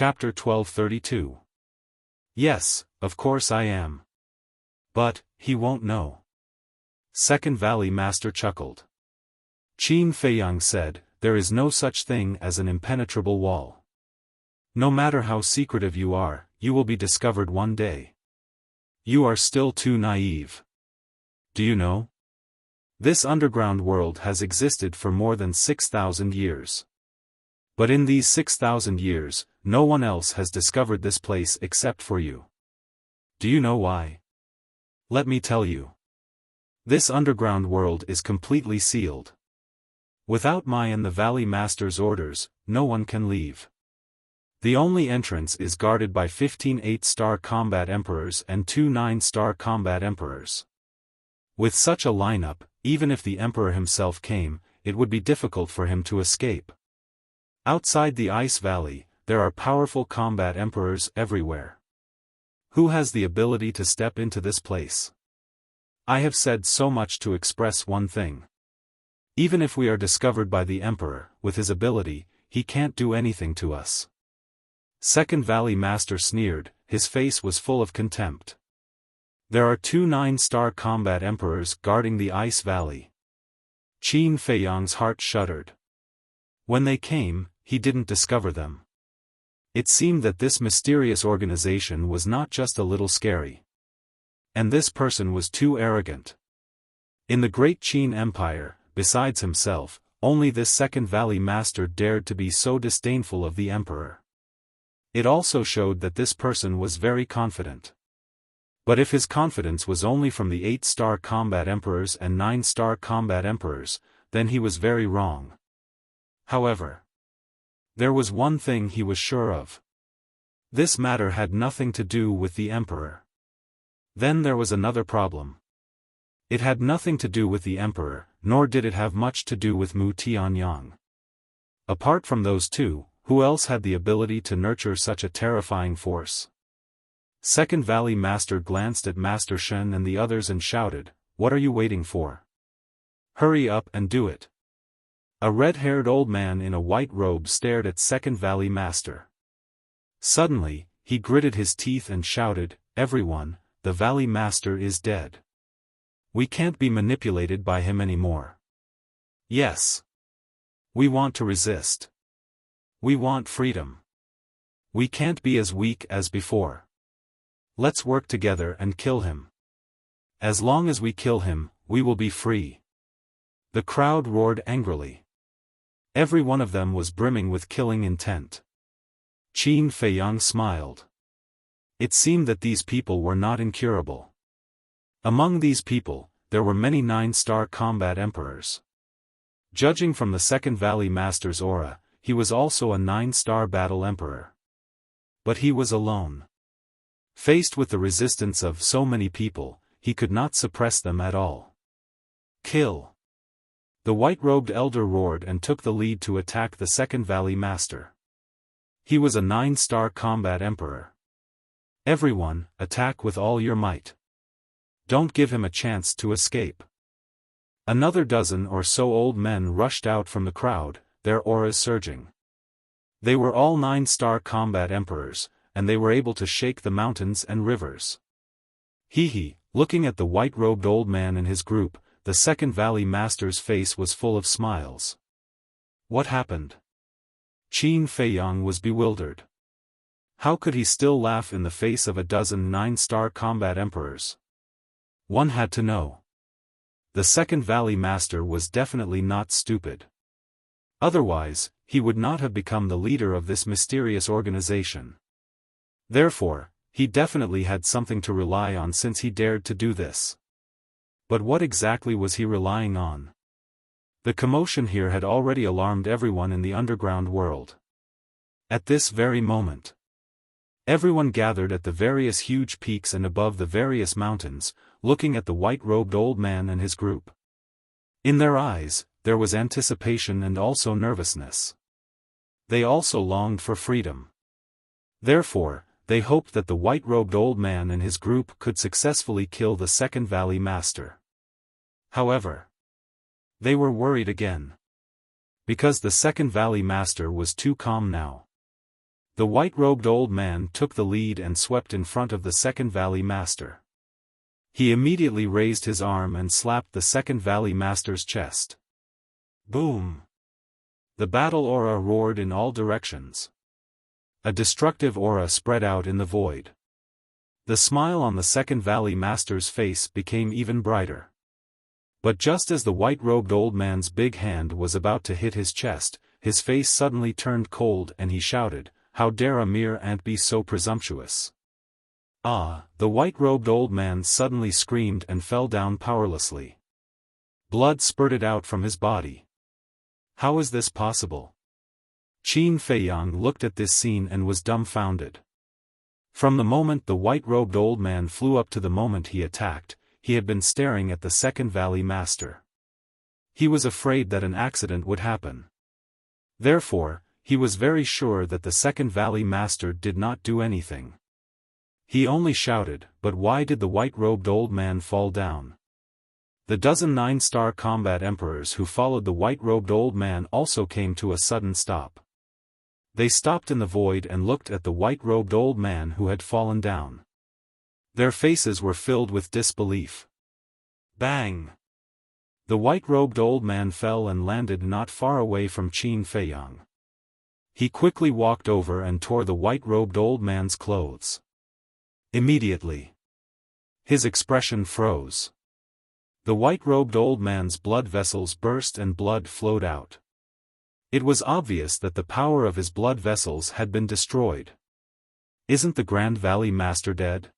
Chapter 1232. Yes, of course I am. But, he won't know. Second Valley Master chuckled. Qin Feiyang said, there is no such thing as an impenetrable wall. No matter how secretive you are, you will be discovered one day. You are still too naive. Do you know? This underground world has existed for more than 6,000 years. But in these 6,000 years, no one else has discovered this place except for you. Do you know why? Let me tell you. This underground world is completely sealed. Without my and the Valley Master's orders, no one can leave. The only entrance is guarded by 15 8-star combat emperors and 2 9-star combat emperors. With such a lineup, even if the emperor himself came, it would be difficult for him to escape. Outside the Ice Valley, there are powerful combat emperors everywhere. Who has the ability to step into this place? I have said so much to express one thing. Even if we are discovered by the emperor, with his ability, he can't do anything to us. Second Valley Master sneered, his face was full of contempt. There are 2 9-star combat emperors guarding the Ice Valley. Qin Feiyang's heart shuddered. When they came, he didn't discover them. It seemed that this mysterious organization was not just a little scary. And this person was too arrogant. In the great Qin Empire, besides himself, only this Second Valley Master dared to be so disdainful of the emperor. It also showed that this person was very confident. But if his confidence was only from the 8-star combat emperors and 9-star combat emperors, then he was very wrong. However, there was one thing he was sure of. This matter had nothing to do with the emperor. Then there was another problem. It had nothing to do with the emperor, nor did it have much to do with Mu Tianyang. Apart from those two, who else had the ability to nurture such a terrifying force? Second Valley Master glanced at Master Shen and the others and shouted, "What are you waiting for? Hurry up and do it." A red-haired old man in a white robe stared at Second Valley Master. Suddenly, he gritted his teeth and shouted, "Everyone, the Valley Master is dead. We can't be manipulated by him anymore. Yes. We want to resist. We want freedom. We can't be as weak as before. Let's work together and kill him. As long as we kill him, we will be free." The crowd roared angrily. Every one of them was brimming with killing intent. Qin Feiyang smiled. It seemed that these people were not incurable. Among these people, there were many 9-star combat emperors. Judging from the Second Valley Master's aura, he was also a 9-star battle emperor. But he was alone. Faced with the resistance of so many people, he could not suppress them at all. "Kill!" The white-robed elder roared and took the lead to attack the Second Valley Master. He was a 9-star combat emperor. "Everyone, attack with all your might. Don't give him a chance to escape." Another dozen or so old men rushed out from the crowd, their auras surging. They were all 9-star combat emperors, and they were able to shake the mountains and rivers. Looking at the white-robed old man and his group, the Second Valley Master's face was full of smiles. What happened? Qin Feiyang was bewildered. How could he still laugh in the face of a dozen 9-star combat emperors? One had to know. The Second Valley Master was definitely not stupid. Otherwise, he would not have become the leader of this mysterious organization. Therefore, he definitely had something to rely on since he dared to do this. But what exactly was he relying on? The commotion here had already alarmed everyone in the underground world. At this very moment, everyone gathered at the various huge peaks and above the various mountains, looking at the white-robed old man and his group. In their eyes, there was anticipation and also nervousness. They also longed for freedom. Therefore, they hoped that the white-robed old man and his group could successfully kill the Second Valley Master. However, they were worried again. Because the Second Valley Master was too calm now. The white-robed old man took the lead and swept in front of the second Valley Master. He immediately raised his arm and slapped the second Valley Master's chest. Boom! The battle aura roared in all directions. A destructive aura spread out in the void. The smile on the second Valley Master's face became even brighter. But just as the white-robed old man's big hand was about to hit his chest, his face suddenly turned cold and he shouted, "How dare a mere ant be so presumptuous?" Ah! The white-robed old man suddenly screamed and fell down powerlessly. Blood spurted out from his body. How is this possible? Qin Feiyang looked at this scene and was dumbfounded. From the moment the white-robed old man flew up to the moment he attacked, he had been staring at the second Valley Master. He was afraid that an accident would happen. Therefore, he was very sure that the second Valley Master did not do anything. He only shouted, "But why did the white-robed old man fall down?" The dozen 9-star combat emperors who followed the white-robed old man also came to a sudden stop. They stopped in the void and looked at the white-robed old man who had fallen down. Their faces were filled with disbelief. Bang! The white-robed old man fell and landed not far away from Qin Feiyang. He quickly walked over and tore the white-robed old man's clothes. Immediately, his expression froze. The white-robed old man's blood vessels burst and blood flowed out. It was obvious that the power of his blood vessels had been destroyed. Isn't the Grand Valley Master dead?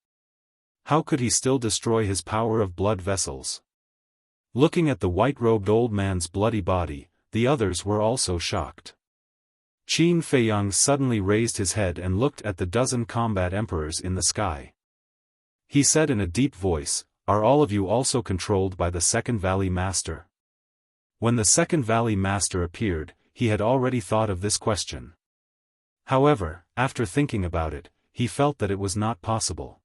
How could he still destroy his power of blood vessels? Looking at the white-robed old man's bloody body, the others were also shocked. Qin Feiyang suddenly raised his head and looked at the dozen combat emperors in the sky. He said in a deep voice, "Are all of you also controlled by the second Valley Master?" When the second Valley Master appeared, he had already thought of this question. However, after thinking about it, he felt that it was not possible.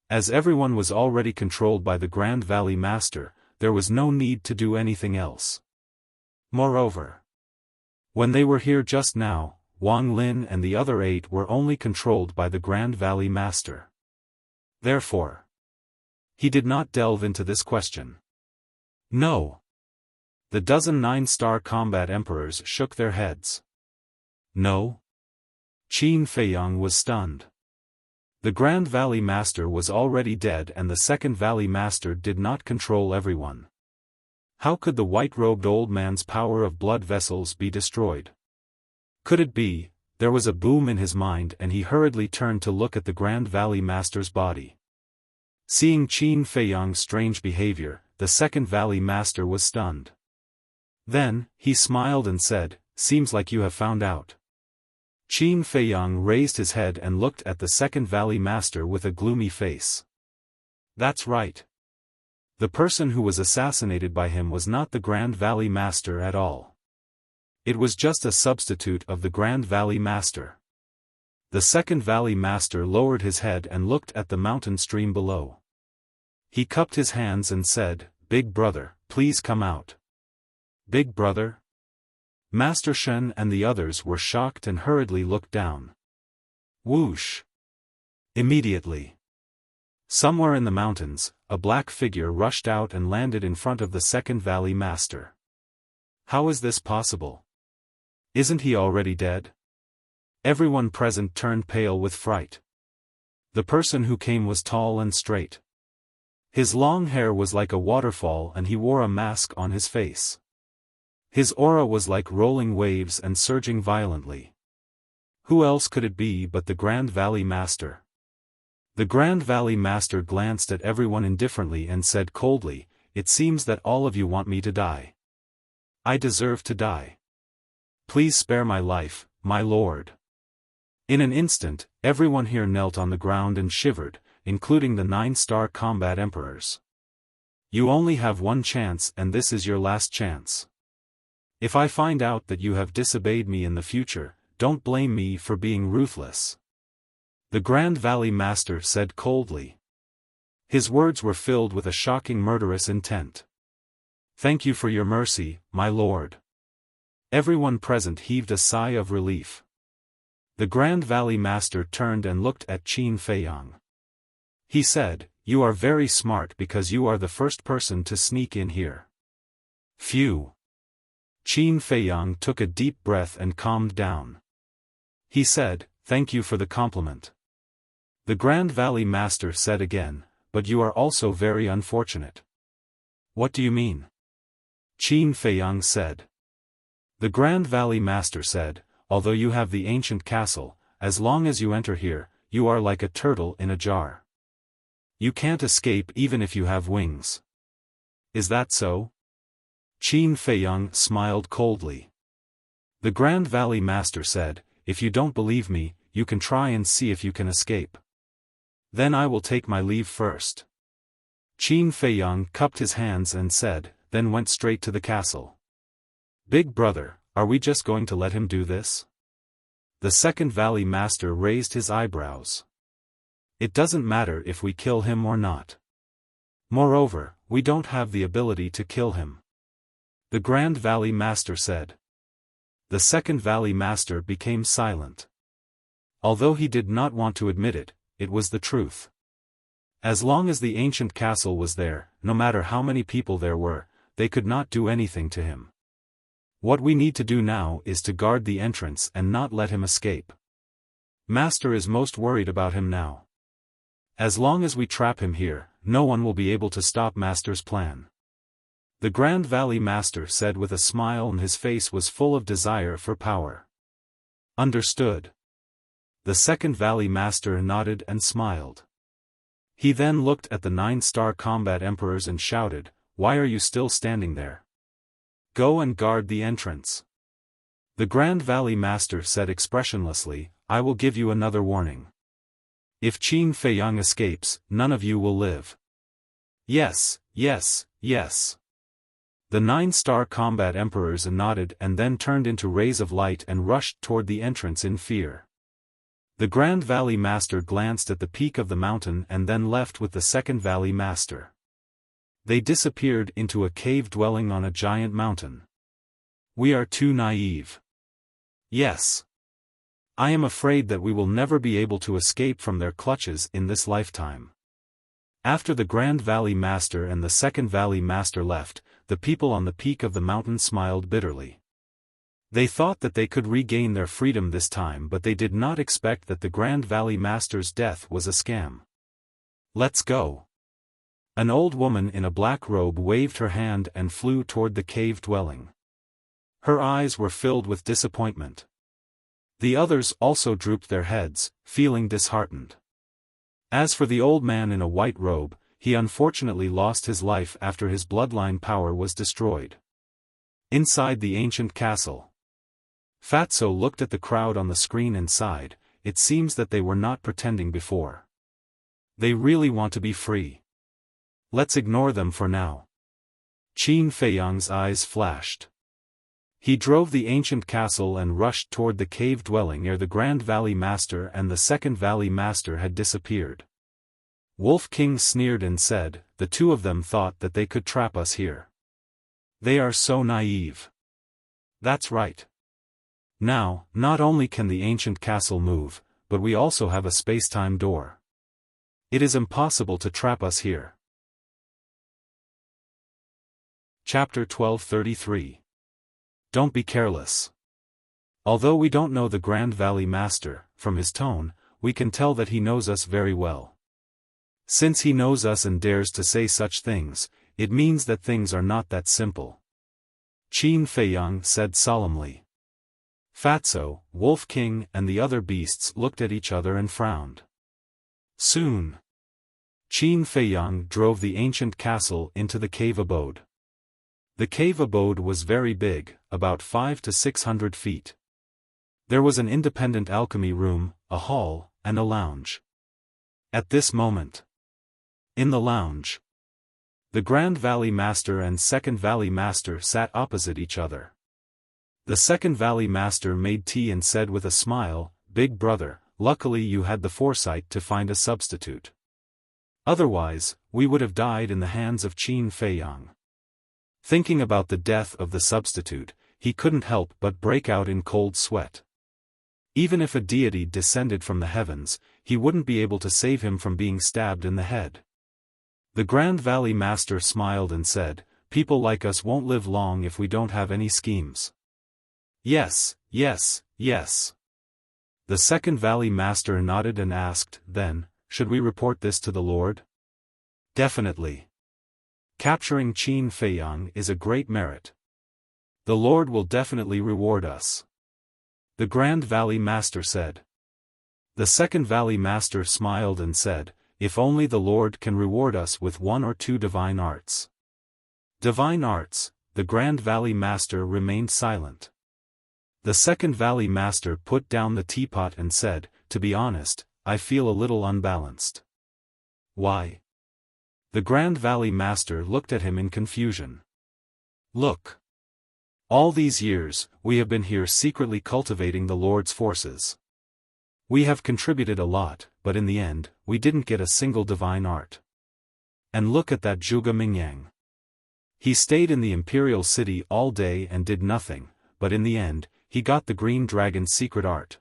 As everyone was already controlled by the Grand Valley Master, there was no need to do anything else. Moreover, when they were here just now, Wang Lin and the other 8 were only controlled by the Grand Valley Master. Therefore, he did not delve into this question. No. The dozen 9-star combat emperors shook their heads. No. Qin Feiyang was stunned. The Grand Valley Master was already dead and the second Valley Master did not control everyone. How could the white-robed old man's power of blood vessels be destroyed? Could it be? There was a boom in his mind and he hurriedly turned to look at the Grand Valley Master's body. Seeing Qin Feiyang's strange behavior, the second Valley Master was stunned. Then, he smiled and said, "Seems like you have found out." Qin Feiyang raised his head and looked at the second Valley Master with a gloomy face. That's right. The person who was assassinated by him was not the Grand Valley Master at all. It was just a substitute of the Grand Valley Master. The second Valley Master lowered his head and looked at the mountain stream below. He cupped his hands and said, "Big brother, please come out." Big brother? Master Shen and the others were shocked and hurriedly looked down. Whoosh! Immediately, somewhere in the mountains, a black figure rushed out and landed in front of the second Valley Master. How is this possible? Isn't he already dead? Everyone present turned pale with fright. The person who came was tall and straight. His long hair was like a waterfall and he wore a mask on his face. His aura was like rolling waves and surging violently. Who else could it be but the Grand Valley Master? The Grand Valley Master glanced at everyone indifferently and said coldly, "It seems that all of you want me to die. I deserve to die. Please spare my life, my lord." In an instant, everyone here knelt on the ground and shivered, including the 9-star combat emperors. You only have one chance and this is your last chance. If I find out that you have disobeyed me in the future, don't blame me for being ruthless. The Grand Valley Master said coldly. His words were filled with a shocking murderous intent. Thank you for your mercy, my lord. Everyone present heaved a sigh of relief. The Grand Valley Master turned and looked at Qin Feiyang. He said, "You are very smart because you are the first person to sneak in here." Phew. Qin Feiyang took a deep breath and calmed down. He said, "Thank you for the compliment." The Grand Valley Master said again, "But you are also very unfortunate." "What do you mean?" Qin Feiyang said. The Grand Valley Master said, "Although you have the ancient castle, as long as you enter here, you are like a turtle in a jar. You can't escape even if you have wings." "Is that so?" Qin Feiyang smiled coldly. The Grand Valley Master said, "If you don't believe me, you can try and see if you can escape. Then I will take my leave first." Qin Feiyang cupped his hands and said, then went straight to the castle. "Big brother, are we just going to let him do this?" The Second Valley Master raised his eyebrows. "It doesn't matter if we kill him or not. Moreover, we don't have the ability to kill him," the Grand Valley Master said. The Second Valley Master became silent. Although he did not want to admit it, it was the truth. As long as the ancient castle was there, no matter how many people there were, they could not do anything to him. What we need to do now is to guard the entrance and not let him escape. Master is most worried about him now. As long as we trap him here, no one will be able to stop Master's plan. The Grand Valley Master said with a smile, and his face was full of desire for power. Understood. The Second Valley Master nodded and smiled. He then looked at the 9-star combat emperors and shouted, "Why are you still standing there? Go and guard the entrance." The Grand Valley Master said expressionlessly, "I will give you another warning. If Qin Feiyang escapes, none of you will live." "Yes, yes, yes." The 9-star combat emperors nodded and then turned into rays of light and rushed toward the entrance in fear. The Grand Valley Master glanced at the peak of the mountain and then left with the Second Valley Master. They disappeared into a cave dwelling on a giant mountain. "We are too naive. Yes. I am afraid that we will never be able to escape from their clutches in this lifetime." After the Grand Valley Master and the Second Valley Master left, the people on the peak of the mountain smiled bitterly. They thought that they could regain their freedom this time, but they did not expect that the Grand Valley Master's death was a scam. "Let's go." An old woman in a black robe waved her hand and flew toward the cave dwelling. Her eyes were filled with disappointment. The others also drooped their heads, feeling disheartened. As for the old man in a white robe, he unfortunately lost his life after his bloodline power was destroyed. Inside the ancient castle, Fatso looked at the crowd on the screen and sighed. It seems that they were not pretending before. They really want to be free. Let's ignore them for now. Qin Feiyang's eyes flashed. He drove the ancient castle and rushed toward the cave dwelling where the Grand Valley Master and the Second Valley Master had disappeared. Wolf King sneered and said, "The two of them thought that they could trap us here. They are so naive." "That's right. Now, not only can the ancient castle move, but we also have a space-time door. It is impossible to trap us here." Chapter 1233. Don't be careless. Although we don't know the Grand Valley Master, from his tone, we can tell that he knows us very well. Since he knows us and dares to say such things, it means that things are not that simple. Qin Feiyang said solemnly. Fatso, Wolf King and the other beasts looked at each other and frowned. Soon, Qin Feiyang drove the ancient castle into the cave abode. The cave abode was very big, about 500 to 600 feet. There was an independent alchemy room, a hall, and a lounge. At this moment, in the lounge, the Grand Valley Master and Second Valley Master sat opposite each other. The Second Valley Master made tea and said with a smile, "Big brother, luckily you had the foresight to find a substitute. Otherwise, we would have died in the hands of Qin Feiyang." Thinking about the death of the substitute, he couldn't help but break out in cold sweat. Even if a deity descended from the heavens, he wouldn't be able to save him from being stabbed in the head. The Grand Valley Master smiled and said, "People like us won't live long if we don't have any schemes." "Yes, yes, yes." The Second Valley Master nodded and asked, "Then, should we report this to the Lord?" "Definitely. Capturing Qin Feiyang is a great merit. The Lord will definitely reward us," the Grand Valley Master said. The Second Valley Master smiled and said, "If only the Lord can reward us with 1 or 2 divine arts." Divine arts, the Grand Valley Master remained silent. The Second Valley Master put down the teapot and said, "To be honest, I feel a little unbalanced." "Why?" The Grand Valley Master looked at him in confusion. "Look. All these years, we have been here secretly cultivating the Lord's forces. We have contributed a lot, but in the end, we didn't get a single divine art. And look at that Zhuge Mingyang. He stayed in the Imperial City all day and did nothing, but in the end, he got the Green Dragon's secret art."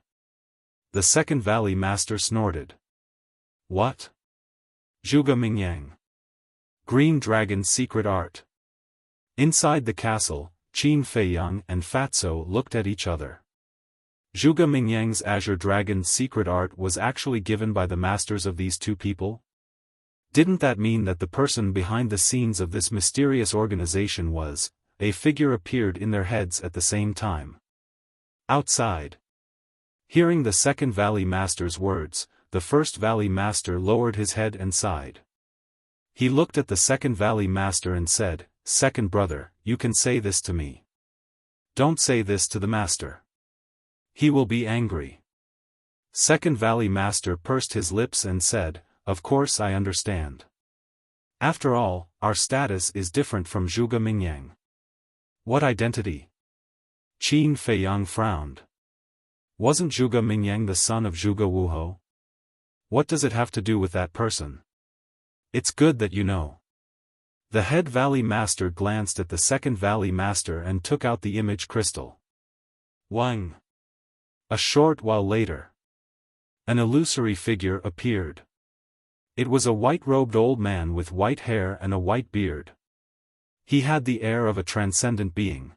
The Second Valley Master snorted. "What? Zhuge Mingyang? Green Dragon's secret art?" Inside the castle, Qin Feiyang and Fatso looked at each other. Zhuge Mingyang's Azure Dragon's secret art was actually given by the masters of these two people? Didn't that mean that the person behind the scenes of this mysterious organization was, a figure appeared in their heads at the same time? Outside. Hearing the Second Valley Master's words, the First Valley Master lowered his head and sighed. He looked at the Second Valley Master and said, "Second brother, you can say this to me. Don't say this to the Master. He will be angry." Second Valley Master pursed his lips and said, "Of course I understand. After all, our status is different from Zhuge Mingyang." "What identity?" Qin Feiyang frowned. "Wasn't Zhuge Mingyang the son of Zhuge Wuho? What does it have to do with that person?" "It's good that you know." The Head Valley Master glanced at the Second Valley Master and took out the image crystal. Wang. A short while later, an illusory figure appeared. It was a white-robed old man with white hair and a white beard. He had the air of a transcendent being.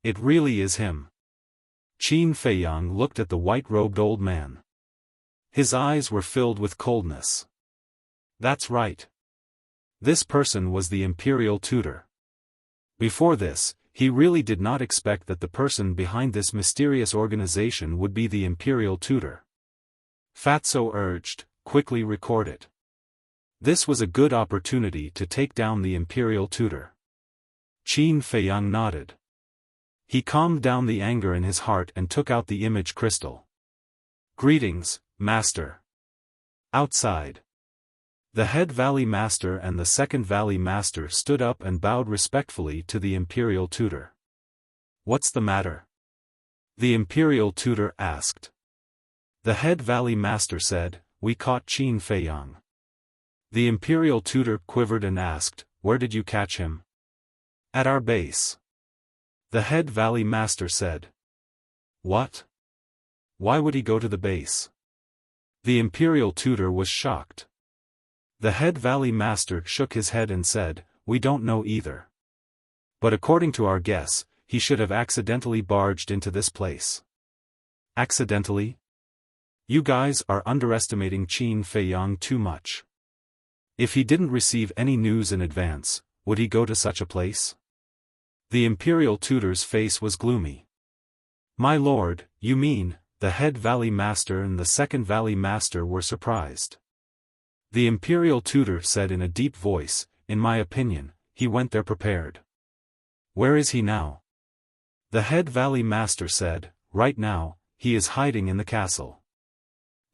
"It really is him." Qin Feiyang looked at the white-robed old man. His eyes were filled with coldness. "That's right. This person was the Imperial Tutor." Before this, he really did not expect that the person behind this mysterious organization would be the Imperial Tutor. Fatso urged, "Quickly record it." This was a good opportunity to take down the Imperial Tutor. Qin Feiyang nodded. He calmed down the anger in his heart and took out the image crystal. "Greetings, Master." Outside, the Head Valley Master and the Second Valley Master stood up and bowed respectfully to the Imperial Tutor. "What's the matter?" the Imperial Tutor asked. The Head Valley Master said, "We caught Qin Feiyang." The Imperial Tutor quivered and asked, "Where did you catch him?" "At our base." The Head Valley Master said. "What? Why would he go to the base?" The Imperial Tutor was shocked. The Head Valley Master shook his head and said, "We don't know either. But according to our guess, he should have accidentally barged into this place." "Accidentally?" "You guys are underestimating Qin Feiyang too much. If he didn't receive any news in advance, would he go to such a place?" The Imperial Tutor's face was gloomy. "My lord, you mean," the Head Valley Master and the Second Valley Master were surprised. The Imperial Tutor said in a deep voice, "In my opinion, he went there prepared." "Where is he now?" The Head Valley Master said, "Right now, he is hiding in the castle."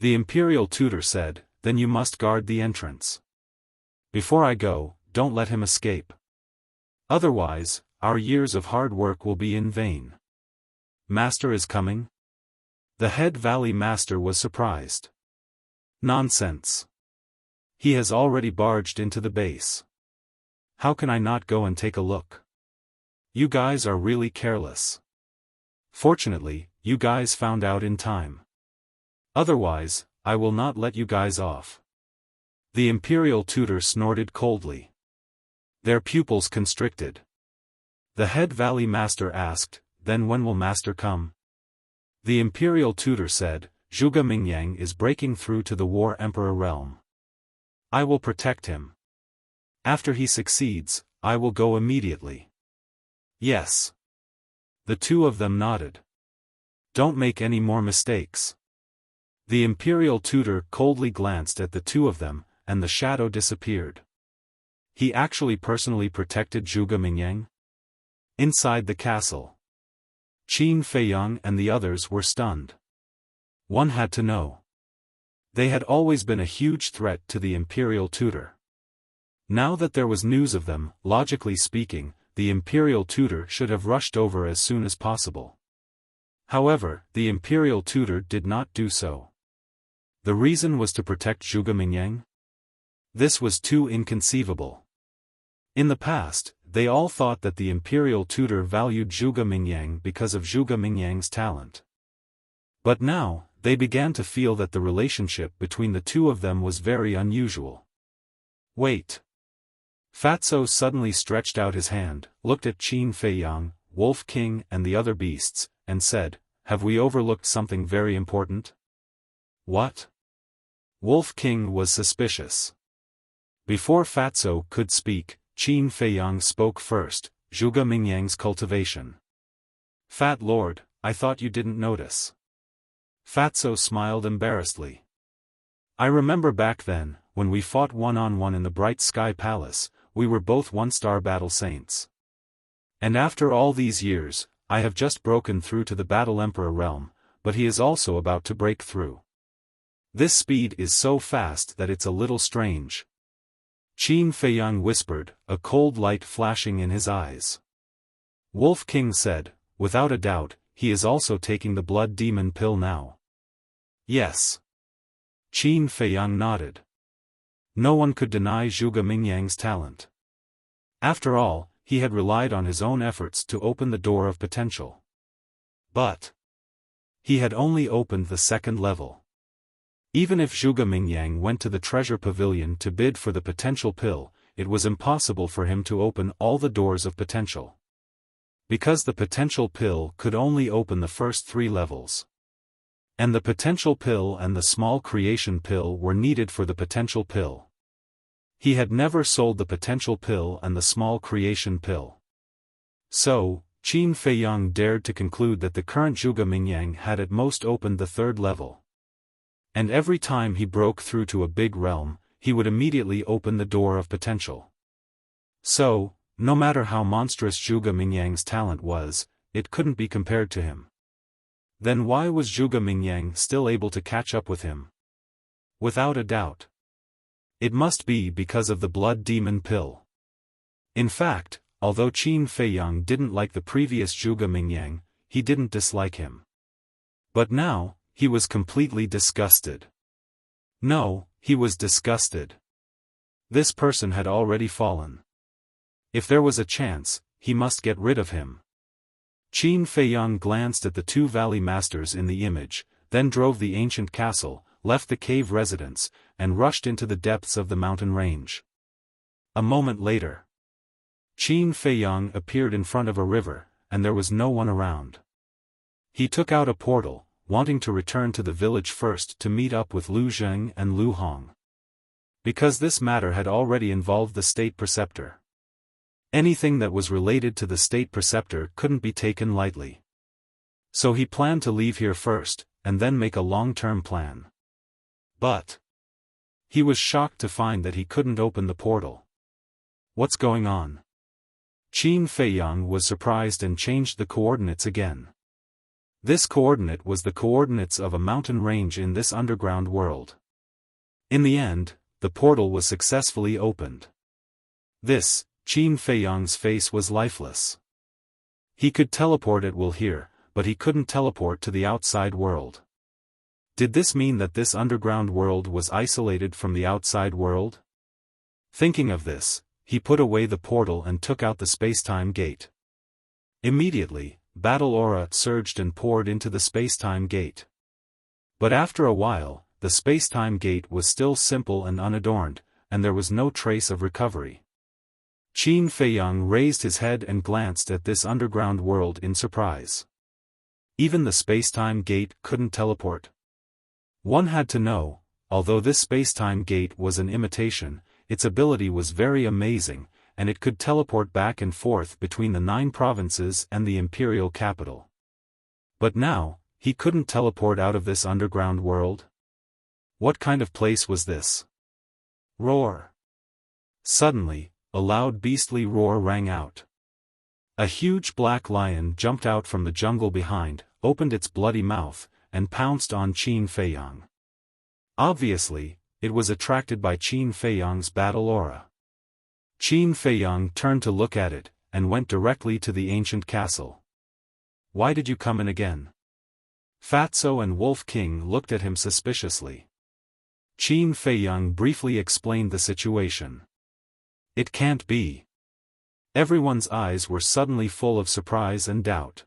The Imperial Tutor said, "Then you must guard the entrance. Before I go, don't let him escape. Otherwise, our years of hard work will be in vain." "Master is coming?" The Head Valley Master was surprised. "Nonsense. He has already barged into the base. How can I not go and take a look? You guys are really careless. Fortunately, you guys found out in time. Otherwise, I will not let you guys off. The imperial tutor snorted coldly. Their pupils constricted. The head valley master asked, then when will master come? The imperial tutor said, Zhuge Mingyang is breaking through to the War Emperor realm. I will protect him. After he succeeds, I will go immediately. Yes. The two of them nodded. Don't make any more mistakes. The imperial tutor coldly glanced at the two of them, and the shadow disappeared. He actually personally protected Zhuge Mingyang? Inside the castle, Qin Feiyang and the others were stunned. One had to know. They had always been a huge threat to the imperial tutor. Now that there was news of them, logically speaking, the imperial tutor should have rushed over as soon as possible. However, the imperial tutor did not do so. The reason was to protect Zhuge Mingyang? This was too inconceivable. In the past, they all thought that the imperial tutor valued Zhuge Mingyang because of Zhuge Mingyang's talent. But now, they began to feel that the relationship between the two of them was very unusual. Wait. Fatso suddenly stretched out his hand, looked at Qin Feiyang, Wolf King and the other beasts, and said, have we overlooked something very important? What? Wolf King was suspicious. Before Fatso could speak, Qin Feiyang spoke first, Zhuge Mingyang's cultivation. Fat Lord, I thought you didn't notice. Fatso smiled embarrassedly. I remember back then, when we fought one-on-one in the Bright Sky Palace, we were both one-star battle saints. And after all these years, I have just broken through to the Battle Emperor realm, but he is also about to break through. This speed is so fast that it's a little strange. Qin Feiyang whispered, a cold light flashing in his eyes. Wolf King said, without a doubt, he is also taking the blood demon pill now. Yes. Qin Feiyang nodded. No one could deny Zhuge Mingyang's talent. After all, he had relied on his own efforts to open the door of potential. But he had only opened the second level. Even if Zhuge Mingyang went to the treasure pavilion to bid for the potential pill, it was impossible for him to open all the doors of potential. Because the potential pill could only open the first 3 levels. And the potential pill and the small creation pill were needed for the potential pill. He had never sold the potential pill and the small creation pill. So, Qin Feiyang dared to conclude that the current Zhuge Mingyang had at most opened the 3rd level. And every time he broke through to a big realm, he would immediately open the door of potential. So, no matter how monstrous Zhuge Mingyang's talent was, it couldn't be compared to him. Then why was Zhuge Mingyang still able to catch up with him? Without a doubt. It must be because of the blood demon pill. In fact, although Qin Feiyang didn't like the previous Zhuge Mingyang, he didn't dislike him. But now, he was completely disgusted. No, he was disgusted. This person had already fallen. If there was a chance, he must get rid of him. Qin Feiyang glanced at the 2 valley masters in the image, then drove the ancient castle, left the cave residence, and rushed into the depths of the mountain range. A moment later, Qin Feiyang appeared in front of a river, and there was no one around. He took out a portal, wanting to return to the village first to meet up with Lu Zheng and Lu Hong. Because this matter had already involved the state preceptor. Anything that was related to the state preceptor couldn't be taken lightly. So he planned to leave here first, and then make a long-term plan. But he was shocked to find that he couldn't open the portal. What's going on? Qin Feiyang was surprised and changed the coordinates again. This coordinate was the coordinates of a mountain range in this underground world. In the end, the portal was successfully opened. This, Qin Feiyang's face was lifeless. He could teleport at will here, but he couldn't teleport to the outside world. Did this mean that this underground world was isolated from the outside world? Thinking of this, he put away the portal and took out the spacetime gate. Immediately, battle aura surged and poured into the space-time gate. But after a while, the space-time gate was still simple and unadorned, and there was no trace of recovery. Qin Feiyang raised his head and glanced at this underground world in surprise. Even the space-time gate couldn't teleport. One had to know, although this space-time gate was an imitation, its ability was very amazing, and it could teleport back and forth between the 9 provinces and the imperial capital. But now, he couldn't teleport out of this underground world? What kind of place was this? Roar! Suddenly, a loud beastly roar rang out. A huge black lion jumped out from the jungle behind, opened its bloody mouth, and pounced on Qin Feiyang. Obviously, it was attracted by Qin Feiyang's battle aura. Qin Feiyang turned to look at it, and went directly to the ancient castle. "Why did you come in again?" Fatso and Wolf King looked at him suspiciously. Qin Feiyang briefly explained the situation. "It can't be." Everyone's eyes were suddenly full of surprise and doubt.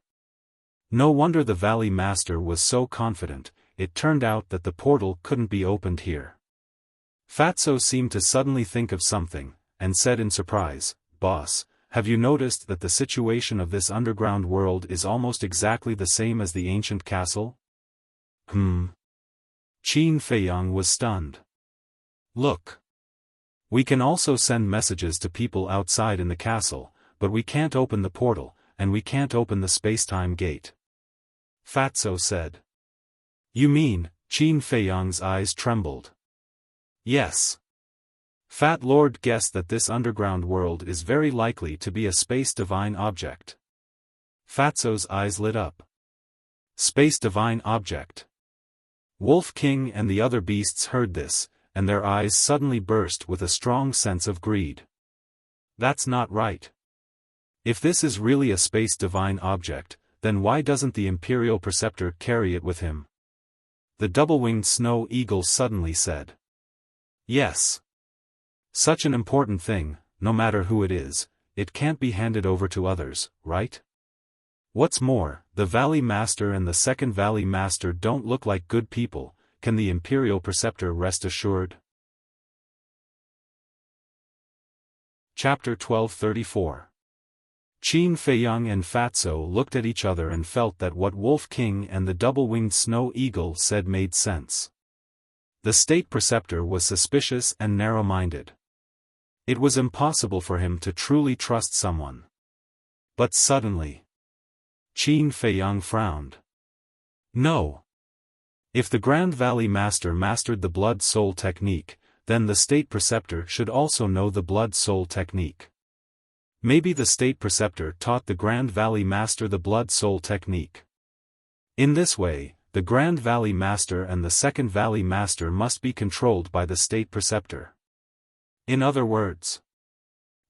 No wonder the Valley Master was so confident. It turned out that the portal couldn't be opened here. Fatso seemed to suddenly think of something, and said in surprise, "Boss, have you noticed that the situation of this underground world is almost exactly the same as the ancient castle?" Qin Feiyang was stunned. "Look. We can also send messages to people outside in the castle, but we can't open the portal, and we can't open the space-time gate," Fatso said. "You mean?" Qin Feiyang's eyes trembled. "Yes. Fat Lord guessed that this underground world is very likely to be a space divine object." Fatso's eyes lit up. Space divine object. Wolf King and the other beasts heard this, and their eyes suddenly burst with a strong sense of greed. "That's not right. If this is really a space divine object, then why doesn't the Imperial Preceptor carry it with him?" The double-winged snow eagle suddenly said. "Yes. Such an important thing, no matter who it is, it can't be handed over to others, right? What's more, the Valley Master and the Second Valley Master don't look like good people. Can the Imperial Preceptor rest assured?" Chapter 1234. Qin Feiyang and Fatso looked at each other and felt that what Wolf King and the double-winged snow eagle said made sense. The State Preceptor was suspicious and narrow-minded. It was impossible for him to truly trust someone. But suddenly, Qin Feiyang frowned. "No. If the Grand Valley Master mastered the Blood Soul technique, then the State Preceptor should also know the Blood Soul technique. Maybe the State Preceptor taught the Grand Valley Master the Blood Soul technique. In this way, the Grand Valley Master and the Second Valley Master must be controlled by the State Preceptor. In other words,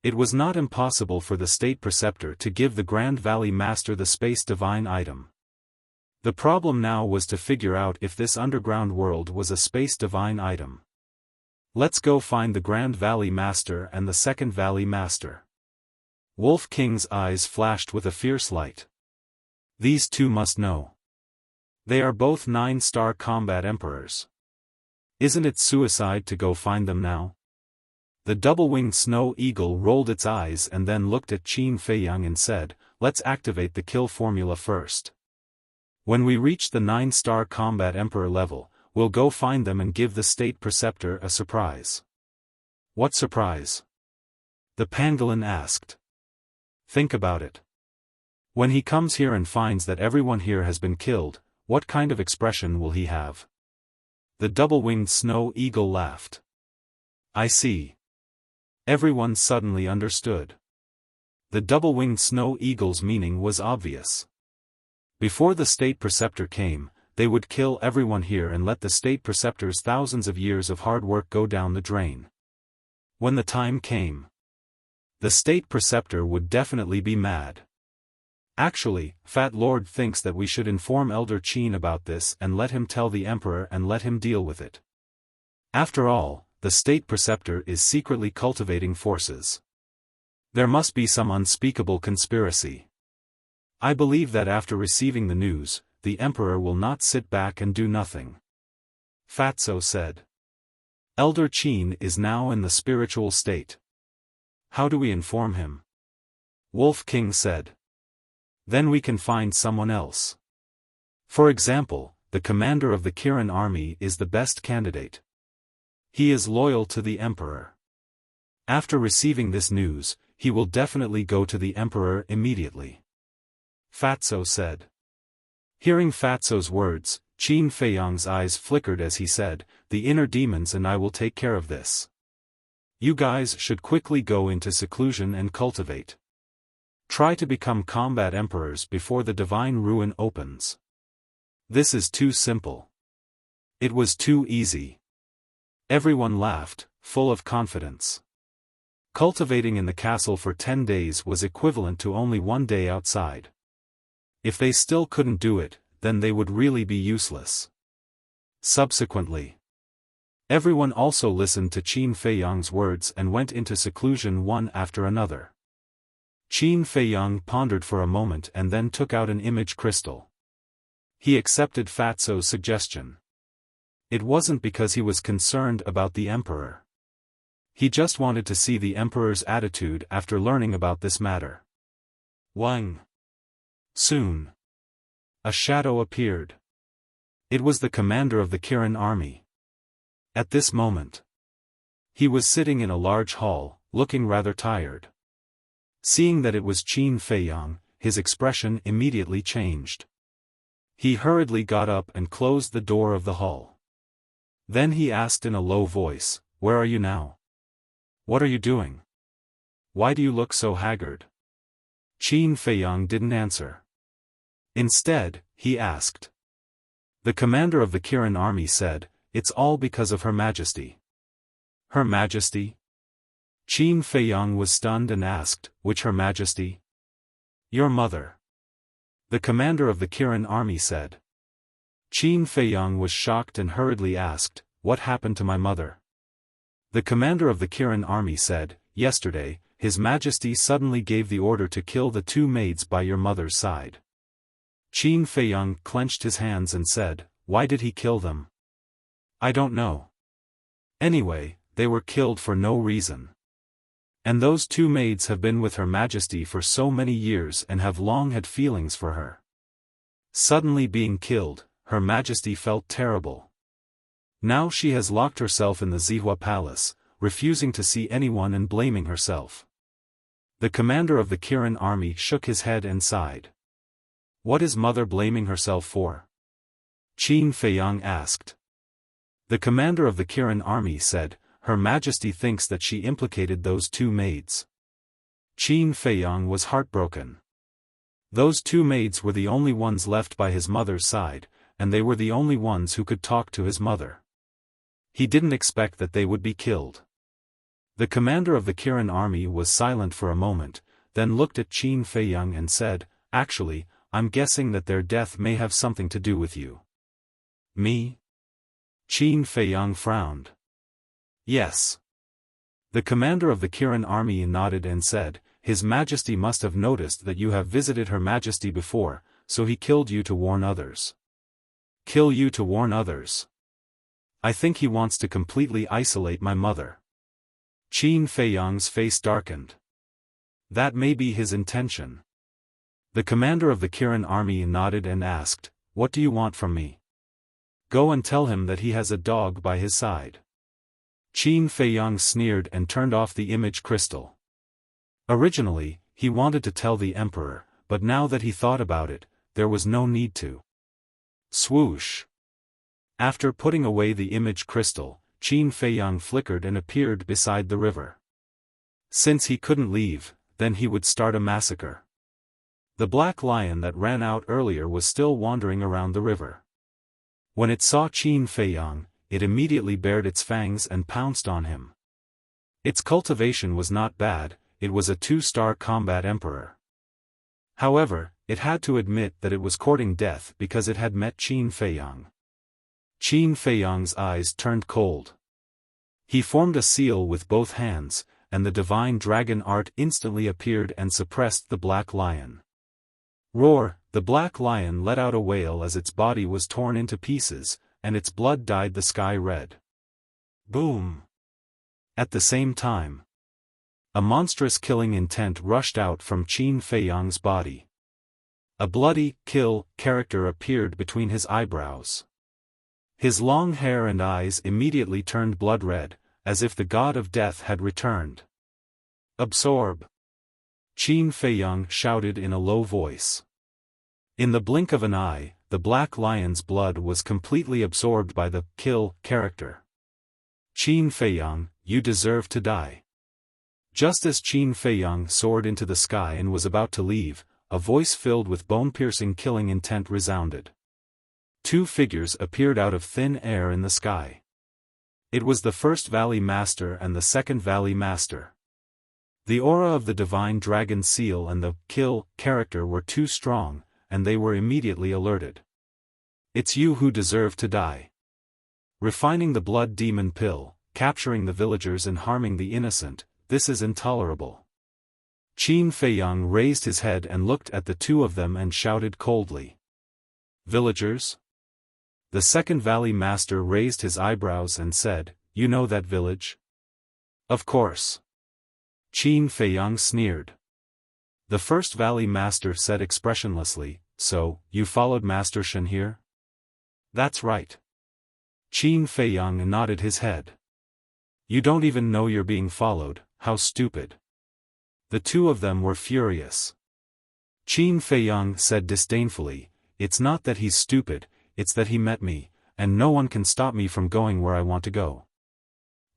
it was not impossible for the State Preceptor to give the Grand Valley Master the Space Divine item. The problem now was to figure out if this underground world was a Space Divine item. Let's go find the Grand Valley Master and the Second Valley Master." Wolf King's eyes flashed with a fierce light. "These two must know. They are both 9-star combat emperors. Isn't it suicide to go find them now?" The double-winged snow eagle rolled its eyes and then looked at Qin Feiyang and said, "Let's activate the kill formula first. When we reach the 9-star combat emperor level, we'll go find them and give the State Preceptor a surprise." "What surprise?" the pangolin asked. "Think about it. When he comes here and finds that everyone here has been killed, what kind of expression will he have?" The double-winged snow eagle laughed. "I see." Everyone suddenly understood. The double-winged snow eagle's meaning was obvious. Before the State Preceptor came, they would kill everyone here and let the State Preceptor's thousands of years of hard work go down the drain. When the time came, the State Preceptor would definitely be mad. Actually, Fat Lord thinks that we should inform Elder Qin about this and let him tell the Emperor and let him deal with it. After all, the State Preceptor is secretly cultivating forces. There must be some unspeakable conspiracy. I believe that after receiving the news, the emperor will not sit back and do nothing. Fatso said. Elder Qin is now in the spiritual state. How do we inform him? Wolf King said. Then we can find someone else. For example, the commander of the Kirin army is the best candidate. He is loyal to the emperor. After receiving this news, he will definitely go to the emperor immediately. Fatso said. Hearing Fatso's words, Qin Feiyang's eyes flickered as he said, the inner demons and I will take care of this. You guys should quickly go into seclusion and cultivate. Try to become combat emperors before the divine ruin opens. This is too simple. It was too easy. Everyone laughed, full of confidence. Cultivating in the castle for 10 days was equivalent to only 1 day outside. If they still couldn't do it, then they would really be useless. Subsequently, everyone also listened to Qin Feiyang's words and went into seclusion one after another. Qin Feiyang pondered for a moment and then took out an image crystal. He accepted Fatso's suggestion. It wasn't because he was concerned about the emperor. He just wanted to see the emperor's attitude after learning about this matter. Wang. Soon, a shadow appeared. It was the commander of the Kirin army. At this moment, he was sitting in a large hall, looking rather tired. Seeing that it was Qin Feiyang, his expression immediately changed. He hurriedly got up and closed the door of the hall. Then he asked in a low voice, "Where are you now? What are you doing? Why do you look so haggard?" Qin Feiyang didn't answer. Instead, he asked. The commander of the Kirin army said, "It's all because of Her Majesty." Her Majesty? Qin Feiyang was stunned and asked, "Which Her Majesty?" "Your mother." The commander of the Kirin army said. Qin Feiyang was shocked and hurriedly asked, "What happened to my mother?" The commander of the Kirin army said, "Yesterday, His Majesty suddenly gave the order to kill the 2 maids by your mother's side." Qin Feiyang clenched his hands and said, "Why did he kill them?" "I don't know. Anyway, they were killed for no reason. And those 2 maids have been with Her Majesty for so many years and have long had feelings for her. Suddenly being killed, Her Majesty felt terrible. Now she has locked herself in the Zihua Palace, refusing to see anyone and blaming herself." The commander of the Kirin army shook his head and sighed. "What is mother blaming herself for?" Qin Feiyang asked. The commander of the Kirin army said, "Her Majesty thinks that she implicated those 2 maids." Qin Feiyang was heartbroken. Those 2 maids were the only ones left by his mother's side, and they were the only ones who could talk to his mother. He didn't expect that they would be killed. The commander of the Kirin army was silent for a moment, then looked at Qin Feiyang and said, "Actually, I'm guessing that their death may have something to do with you." "Me?" Qin Feiyang frowned. "Yes." The commander of the Kirin army nodded and said, "His Majesty must have noticed that you have visited Her Majesty before, so he killed you to warn others." "Kill you to warn others? I think he wants to completely isolate my mother." Qin Feiyang's face darkened. "That may be his intention." The commander of the Kirin army nodded and asked, "What do you want from me?" "Go and tell him that he has a dog by his side." Qin Feiyang sneered and turned off the image crystal. Originally, he wanted to tell the emperor, but now that he thought about it, there was no need to. Swoosh! After putting away the image crystal, Qin Feiyang flickered and appeared beside the river. Since he couldn't leave, then he would start a massacre. The black lion that ran out earlier was still wandering around the river. When it saw Qin Feiyang, it immediately bared its fangs and pounced on him. Its cultivation was not bad, it was a 2-star combat emperor. However, it had to admit that it was courting death because it had met Qin Feiyang. Qin Feiyang's eyes turned cold. He formed a seal with both hands, and the divine dragon art instantly appeared and suppressed the black lion. Roar! The black lion let out a wail as its body was torn into pieces, and its blood dyed the sky red. Boom! At the same time, a monstrous killing intent rushed out from Qin Feiyang's body. A bloody, kill character appeared between his eyebrows. His long hair and eyes immediately turned blood red, as if the god of death had returned. Absorb! Qin Feiyang shouted in a low voice. In the blink of an eye, the black lion's blood was completely absorbed by the kill character. Qin Feiyang, you deserve to die. Just as Qin Feiyang soared into the sky and was about to leave, a voice filled with bone-piercing killing intent resounded. Two figures appeared out of thin air in the sky. It was the first Valley Master and the second Valley Master. The aura of the divine dragon seal and the kill character were too strong, and they were immediately alerted. It's you who deserve to die. Refining the blood demon pill, capturing the villagers and harming the innocent, this is intolerable. Qin Feiyang raised his head and looked at the two of them and shouted coldly. Villagers? The second Valley Master raised his eyebrows and said, You know that village? Of course. Qin Feiyang sneered. The first Valley Master said expressionlessly, So, you followed Master Shen here? That's right. Qin Feiyang nodded his head. You don't even know you're being followed, how stupid. The two of them were furious. Qin Feiyang said disdainfully, It's not that he's stupid, it's that he met me, and no one can stop me from going where I want to go.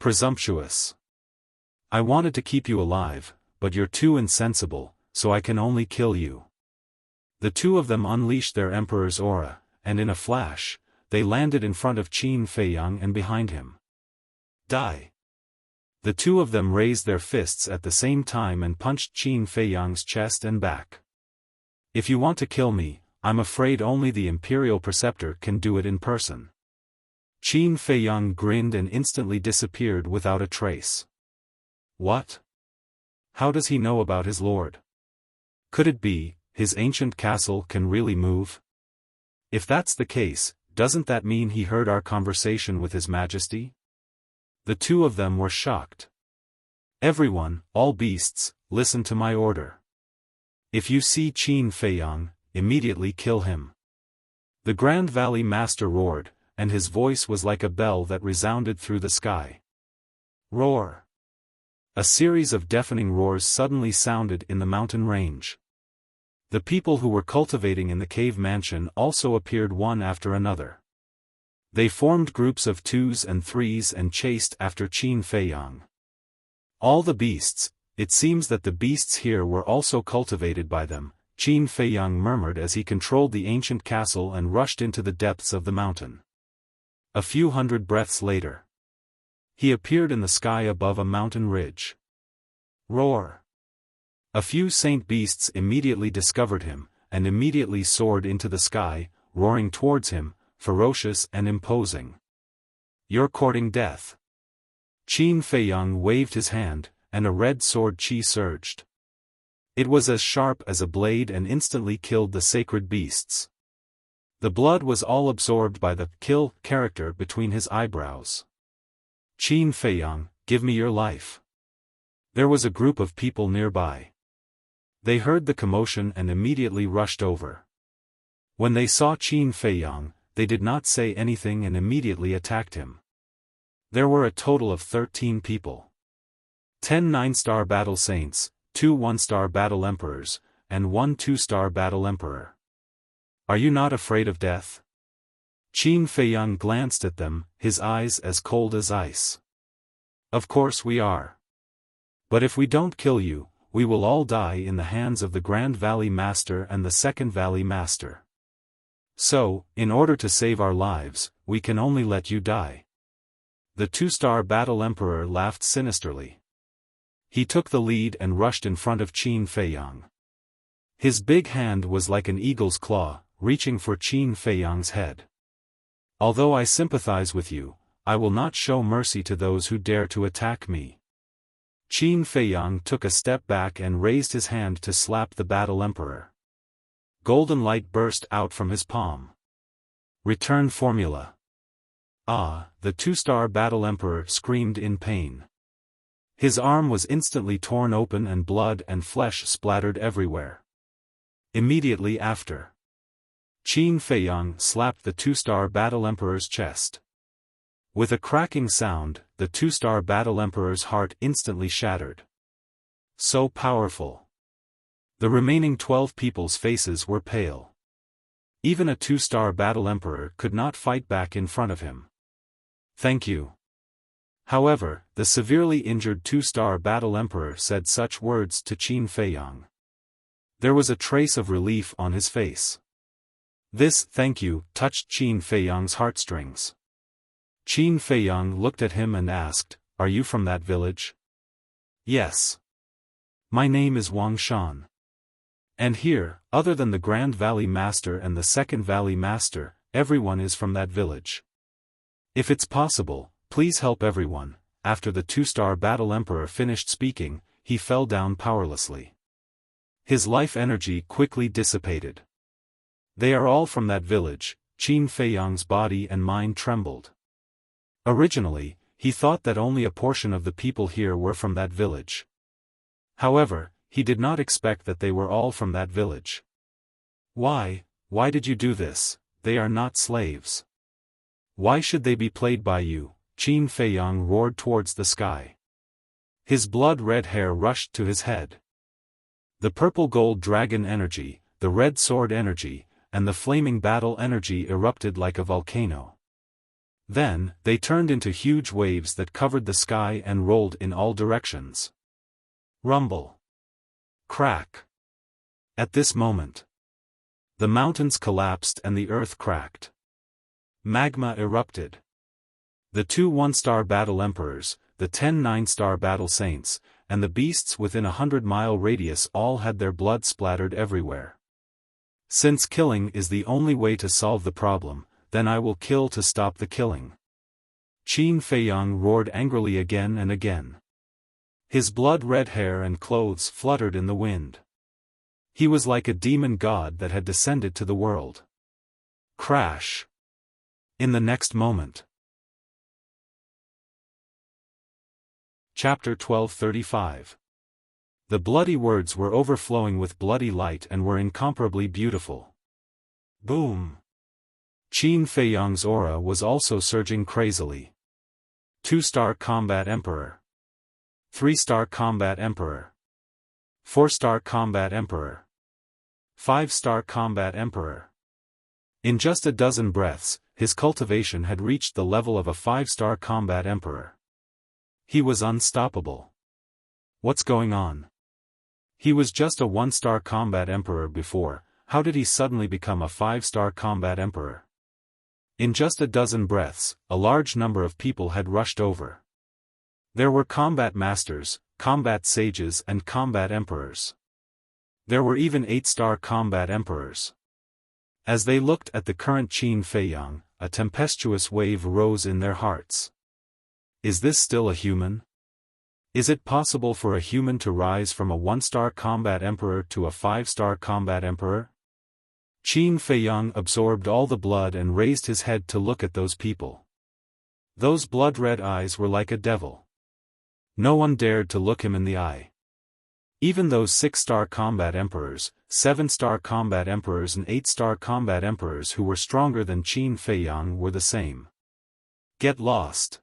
Presumptuous. I wanted to keep you alive, but you're too insensible, so I can only kill you. The two of them unleashed their emperor's aura, and in a flash, they landed in front of Qin Feiyang and behind him. Die! The two of them raised their fists at the same time and punched Qin Feiyang's chest and back. If you want to kill me, I'm afraid only the Imperial Preceptor can do it in person. Qin Feiyang grinned and instantly disappeared without a trace. What? How does he know about his lord? Could it be, his ancient castle can really move? If that's the case, doesn't that mean he heard our conversation with His Majesty? The two of them were shocked. Everyone, all beasts, listen to my order. If you see Qin Feiyang, immediately kill him. The Grand Valley Master roared, and his voice was like a bell that resounded through the sky. Roar! A series of deafening roars suddenly sounded in the mountain range. The people who were cultivating in the cave mansion also appeared one after another. They formed groups of 2s and 3s and chased after Qin Feiyang. All the beasts, it seems that the beasts here were also cultivated by them, Qin Feiyang murmured as he controlled the ancient castle and rushed into the depths of the mountain. A few hundred breaths later, he appeared in the sky above a mountain ridge. Roar! A few saint beasts immediately discovered him, and immediately soared into the sky, roaring towards him, ferocious and imposing. You're courting death. Qin Feiyang waved his hand, and a red sword chi surged. It was as sharp as a blade and instantly killed the sacred beasts. The blood was all absorbed by the kill character between his eyebrows. Qin Feiyang, give me your life. There was a group of people nearby. They heard the commotion and immediately rushed over. When they saw Qin Feiyang, they did not say anything and immediately attacked him. There were a total of 13 people. 10 9-star battle saints, 2 1-star battle emperors, and 1 2-star battle emperor. Are you not afraid of death? Qin Feiyang glanced at them, his eyes as cold as ice. Of course we are. But if we don't kill you, we will all die in the hands of the Grand Valley Master and the Second Valley Master. So, in order to save our lives, we can only let you die. The 2-star battle emperor laughed sinisterly. He took the lead and rushed in front of Qin Feiyang. His big hand was like an eagle's claw, reaching for Qin Feiyang's head. Although I sympathize with you, I will not show mercy to those who dare to attack me. Qin Feiyang took a step back and raised his hand to slap the battle emperor. golden light burst out from his palm. Return formula. Ah, the two-star battle emperor screamed in pain. His arm was instantly torn open and blood and flesh splattered everywhere. Immediately after, Qin Feiyang slapped the two-star battle emperor's chest. With a cracking sound, the two-star battle emperor's heart instantly shattered. So powerful. The remaining 12 people's faces were pale. Even a two-star battle emperor could not fight back in front of him. Thank you. However, the severely injured two-star battle emperor said such words to Qin Feiyang. There was a trace of relief on his face. This "thank you" touched Qin Feiyang's heartstrings. Qin Feiyang looked at him and asked, "Are you from that village?" "Yes. My name is Wang Shan. And here, other than the Grand Valley Master and the Second Valley Master, everyone is from that village. If it's possible, please help everyone." After the two-star battle emperor finished speaking, he fell down powerlessly. His life energy quickly dissipated. They are all from that village. Qin Feiyang's body and mind trembled. Originally, he thought that only a portion of the people here were from that village. However, he did not expect that they were all from that village. Why did you do this? They are not slaves. Why should they be played by you? Qin Feiyang roared towards the sky. His blood-red hair rushed to his head. The purple gold dragon energy, the red sword energy, and the flaming battle energy erupted like a volcano. Then, they turned into huge waves that covered the sky and rolled in all directions. Rumble. Crack. At this moment, the mountains collapsed and the earth cracked. Magma erupted. The two one-star battle emperors, the 10 nine-star battle saints, and the beasts within a 100-mile radius all had their blood splattered everywhere. Since killing is the only way to solve the problem, then I will kill to stop the killing. Qin Feiyang roared angrily again and again. His blood-red hair and clothes fluttered in the wind. He was like a demon god that had descended to the world. Crash. In the next moment. Chapter 1235. The bloody words were overflowing with bloody light and were incomparably beautiful. Boom! Qin Feiyang's aura was also surging crazily. 2-star combat emperor. 3-star combat emperor. 4-star combat emperor. 5-star combat emperor. In just a dozen breaths, his cultivation had reached the level of a 5-star combat emperor. He was unstoppable. What's going on? He was just a 1-star combat emperor before. How did he suddenly become a 5-star combat emperor? In just a dozen breaths, a large number of people had rushed over. There were combat masters, combat sages and combat emperors. There were even 8-star combat emperors. As they looked at the current Qin Feiyang, a tempestuous wave rose in their hearts. Is this still a human? Is it possible for a human to rise from a 1-star combat emperor to a 5-star combat emperor? Qin Feiyang absorbed all the blood and raised his head to look at those people. Those blood-red eyes were like a devil. No one dared to look him in the eye. Even those 6-star combat emperors, 7-star combat emperors and 8-star combat emperors who were stronger than Qin Feiyang were the same. Get lost.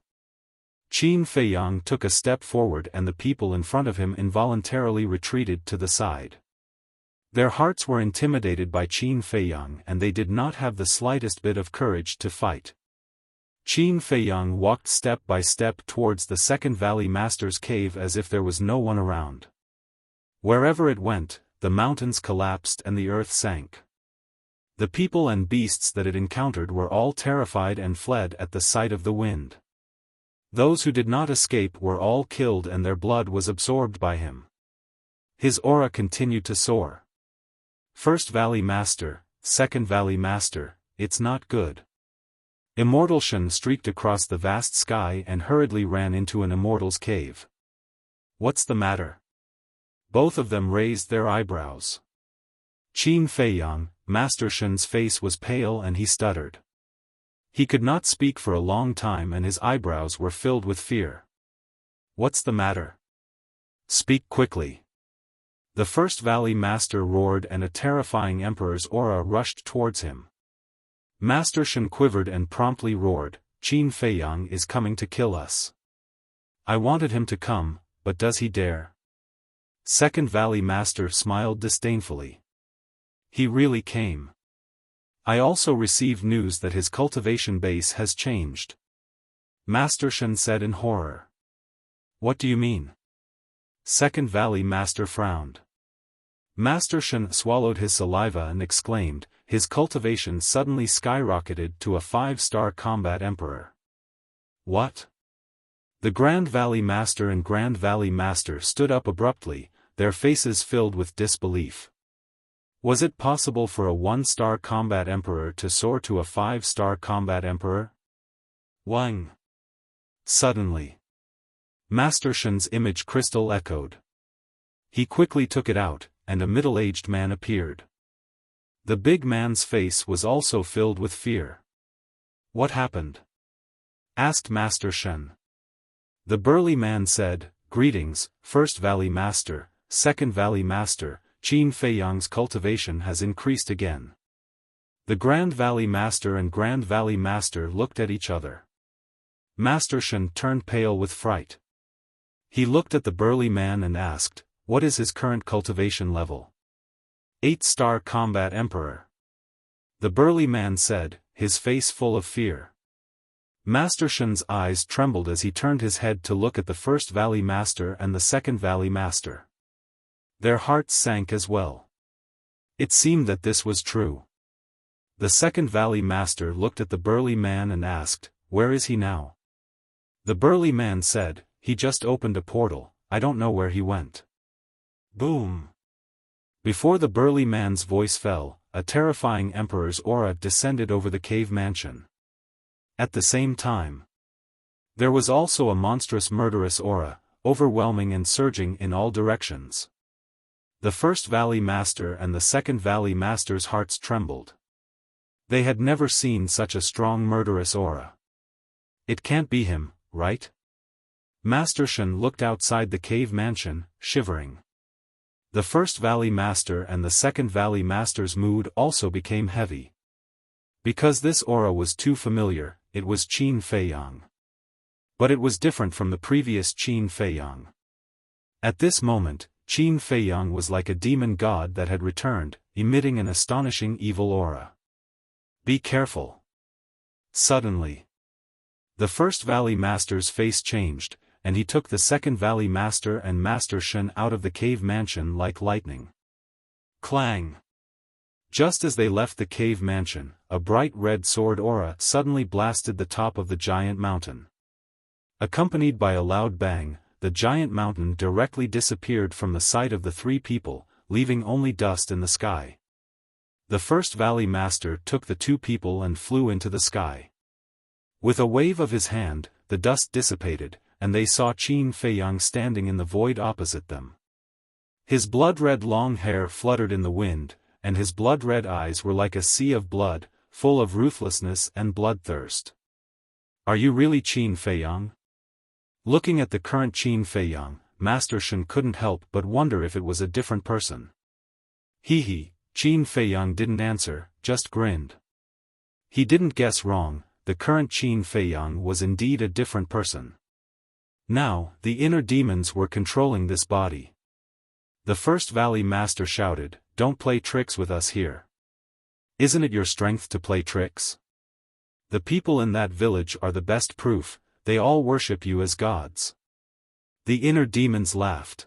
Qin Feiyang took a step forward and the people in front of him involuntarily retreated to the side. Their hearts were intimidated by Qin Feiyang and they did not have the slightest bit of courage to fight. Qin Feiyang walked step by step towards the Second Valley Master's cave as if there was no one around. Wherever it went, the mountains collapsed and the earth sank. The people and beasts that it encountered were all terrified and fled at the sight of the wind. Those who did not escape were all killed and their blood was absorbed by him. His aura continued to soar. First Valley Master, Second Valley Master, it's not good. Immortal Shen streaked across the vast sky and hurriedly ran into an immortal's cave. What's the matter? Both of them raised their eyebrows. Qin Feiyang, Master Shen's face was pale and he stuttered. He could not speak for a long time and his eyebrows were filled with fear. What's the matter? Speak quickly. The First Valley Master roared and a terrifying Emperor's aura rushed towards him. Master Shen quivered and promptly roared, Qin Feiyang is coming to kill us. I wanted him to come, but does he dare? Second Valley Master smiled disdainfully. He really came. I also received news that his cultivation base has changed. Master Shen said in horror. What do you mean? Second Valley Master frowned. Master Shen swallowed his saliva and exclaimed, his cultivation suddenly skyrocketed to a 5-star combat emperor. What? The Grand Valley Master and Grand Valley Master stood up abruptly, their faces filled with disbelief. Was it possible for a 1-star combat emperor to soar to a 5-star combat emperor? Wang. Suddenly, Master Shen's image crystal echoed. He quickly took it out, and a middle-aged man appeared. The big man's face was also filled with fear. What happened? Asked Master Shen. The burly man said, Greetings, First Valley Master, Second Valley Master, Qin Feiyang's cultivation has increased again. The Grand Valley Master and Grand Valley Master looked at each other. Master Shen turned pale with fright. He looked at the burly man and asked, what is his current cultivation level? 8-star combat emperor. The burly man said, his face full of fear. Master Shen's eyes trembled as he turned his head to look at the First Valley Master and the Second Valley Master. Their hearts sank as well. It seemed that this was true. The Second Valley Master looked at the burly man and asked, where is he now? The burly man said, he just opened a portal, I don't know where he went. Boom! Before the burly man's voice fell, a terrifying emperor's aura descended over the cave mansion. At the same time, there was also a monstrous murderous aura, overwhelming and surging in all directions. The First Valley Master and the Second Valley Master's hearts trembled. They had never seen such a strong murderous aura. It can't be him, right? Master Shen looked outside the cave mansion, shivering. The First Valley Master and the Second Valley Master's mood also became heavy. Because this aura was too familiar, it was Qin Feiyang. But it was different from the previous Qin Feiyang. At this moment, Qin Feiyang was like a demon god that had returned, emitting an astonishing evil aura. Be careful. Suddenly, the First Valley Master's face changed, and he took the Second Valley Master and Master Shen out of the cave mansion like lightning. Clang! Just as they left the cave mansion, a bright red sword aura suddenly blasted the top of the giant mountain. Accompanied by a loud bang, the giant mountain directly disappeared from the sight of the three people, leaving only dust in the sky. The First Valley Master took the two people and flew into the sky. With a wave of his hand, the dust dissipated, and they saw Qin Feiyang standing in the void opposite them. His blood-red long hair fluttered in the wind, and his blood-red eyes were like a sea of blood, full of ruthlessness and bloodthirst. Are you really Qin Feiyang? Looking at the current Qin Feiyang, Master Shen couldn't help but wonder if it was a different person. Qin Feiyang didn't answer, just grinned. He didn't guess wrong, the current Qin Feiyang was indeed a different person. Now, the inner demons were controlling this body. The First Valley Master shouted, don't play tricks with us here. Isn't it your strength to play tricks? The people in that village are the best proof, they all worship you as gods. The inner demons laughed.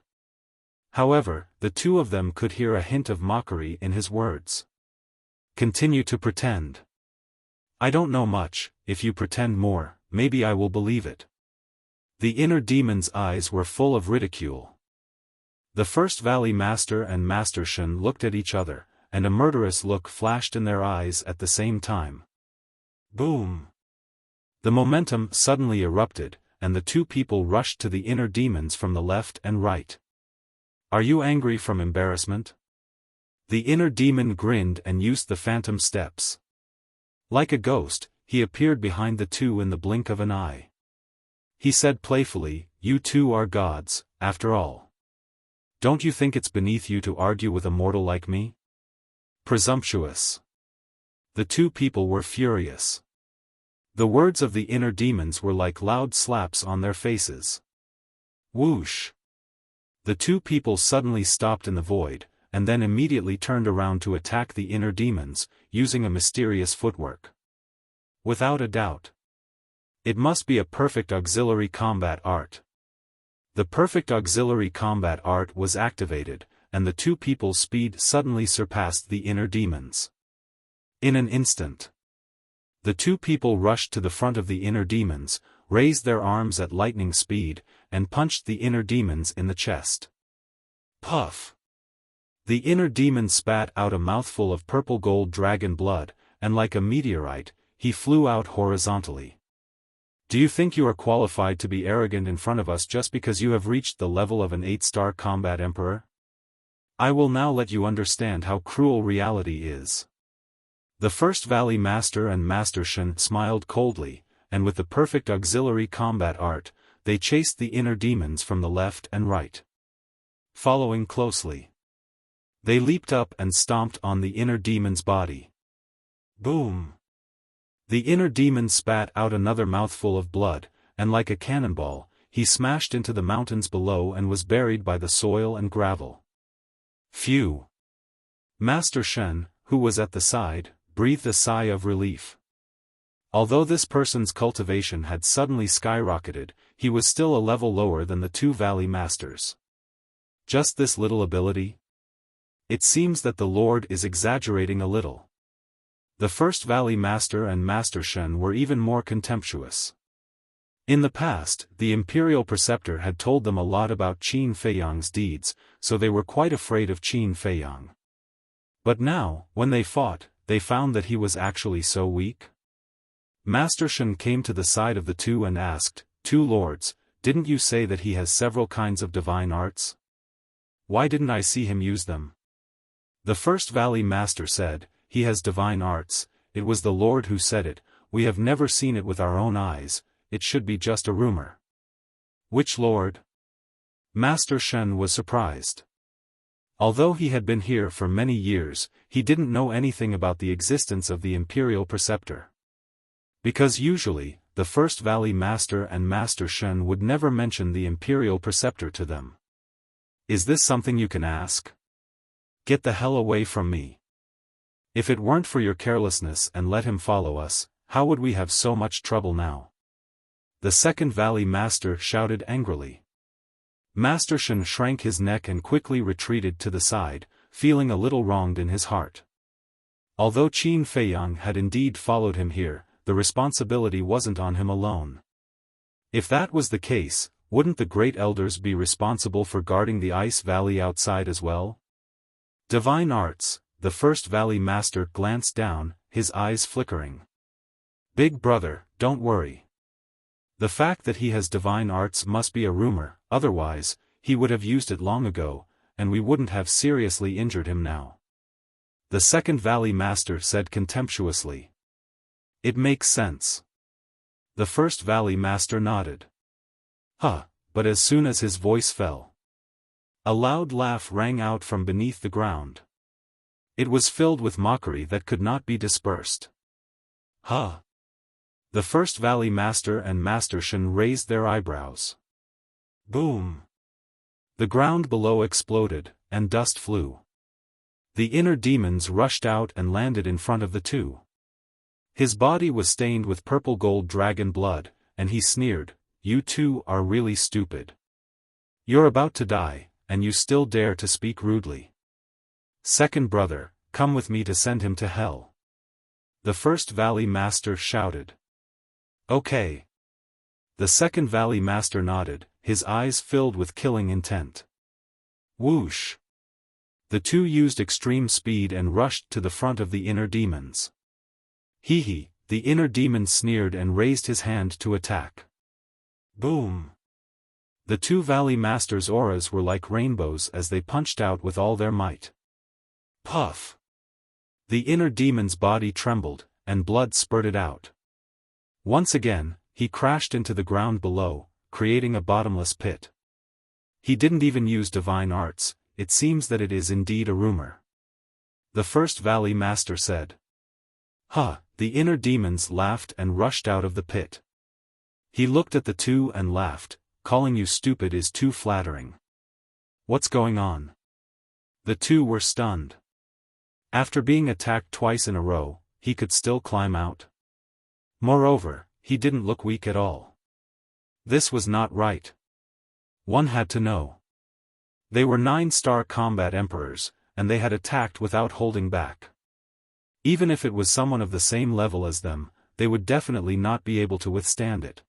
However, the two of them could hear a hint of mockery in his words. Continue to pretend. I don't know much, if you pretend more, maybe I will believe it. The inner demon's eyes were full of ridicule. The First Valley Master and Master Shen looked at each other, and a murderous look flashed in their eyes at the same time. Boom! The momentum suddenly erupted, and the two people rushed to the inner demons from the left and right. Are you angry from embarrassment? The inner demon grinned and used the phantom steps. Like a ghost, he appeared behind the two in the blink of an eye. He said playfully, "You two are gods, after all. Don't you think it's beneath you to argue with a mortal like me? Presumptuous." The two people were furious. The words of the inner demons were like loud slaps on their faces. Whoosh! The two people suddenly stopped in the void, and then immediately turned around to attack the inner demons, using a mysterious footwork. Without a doubt. It must be a perfect auxiliary combat art. The perfect auxiliary combat art was activated, and the two people's speed suddenly surpassed the inner demons. In an instant, the two people rushed to the front of the inner demons, raised their arms at lightning speed, and punched the inner demons in the chest. Puff! The inner demon spat out a mouthful of purple gold dragon blood, and like a meteorite, he flew out horizontally. Do you think you are qualified to be arrogant in front of us just because you have reached the level of an 8-star combat emperor? I will now let you understand how cruel reality is. The First Valley Master and Master Shen smiled coldly, and with the perfect auxiliary combat art, they chased the inner demons from the left and right. Following closely, they leaped up and stomped on the inner demon's body. Boom! The inner demon spat out another mouthful of blood, and like a cannonball, he smashed into the mountains below and was buried by the soil and gravel. Phew! Master Shen, who was at the side, breathed a sigh of relief. Although this person's cultivation had suddenly skyrocketed, he was still a level lower than the two Valley Masters. Just this little ability? It seems that the Lord is exaggerating a little. The First Valley Master and Master Shen were even more contemptuous. In the past, the Imperial Preceptor had told them a lot about Qin Feiyang's deeds, so they were quite afraid of Qin Feiyang. But now, when they fought, they found that he was actually so weak. Master Shen came to the side of the two and asked, "Two lords, didn't you say that he has several kinds of divine arts? Why didn't I see him use them?" The First Valley Master said, "He has divine arts, it was the Lord who said it, we have never seen it with our own eyes, it should be just a rumor." "Which Lord?" Master Shen was surprised. Although he had been here for many years, he didn't know anything about the existence of the Imperial Preceptor. Because usually, the First Valley Master and Master Shen would never mention the Imperial Preceptor to them. "Is this something you can ask? Get the hell away from me. If it weren't for your carelessness and let him follow us, how would we have so much trouble now?" The Second Valley Master shouted angrily. Master Shen shrank his neck and quickly retreated to the side, feeling a little wronged in his heart. Although Qin Feiyang had indeed followed him here, the responsibility wasn't on him alone. If that was the case, wouldn't the Great Elders be responsible for guarding the Ice Valley outside as well? Divine arts. The First Valley Master glanced down, his eyes flickering. "Big brother, don't worry. The fact that he has divine arts must be a rumor, otherwise, he would have used it long ago, and we wouldn't have seriously injured him now." The Second Valley Master said contemptuously. "It makes sense." The First Valley Master nodded. Huh, but as soon as his voice fell, a loud laugh rang out from beneath the ground. It was filled with mockery that could not be dispersed. Huh! The First Valley Master and Master Shen raised their eyebrows. Boom! The ground below exploded, and dust flew. The inner demons rushed out and landed in front of the two. His body was stained with purple gold dragon blood, and he sneered, "You two are really stupid. You're about to die, and you still dare to speak rudely. Second brother, come with me to send him to hell." The First Valley Master shouted. "Okay." The Second Valley Master nodded, his eyes filled with killing intent. Whoosh! The two used extreme speed and rushed to the front of the inner demons. Hee hee, the inner demon sneered and raised his hand to attack. Boom! The two Valley Masters' auras were like rainbows as they punched out with all their might. Puff! The inner demon's body trembled, and blood spurted out. Once again, he crashed into the ground below, creating a bottomless pit. He didn't even use divine arts. It seems that it is indeed a rumor. The first Valley Master said. Huh! The inner demons laughed and rushed out of the pit. He looked at the two and laughed. Calling you stupid is too flattering. What's going on? The two were stunned. After being attacked twice in a row, he could still climb out. Moreover, he didn't look weak at all. This was not right. One had to know. They were 9-star combat emperors, and they had attacked without holding back. Even if it was someone of the same level as them, they would definitely not be able to withstand it.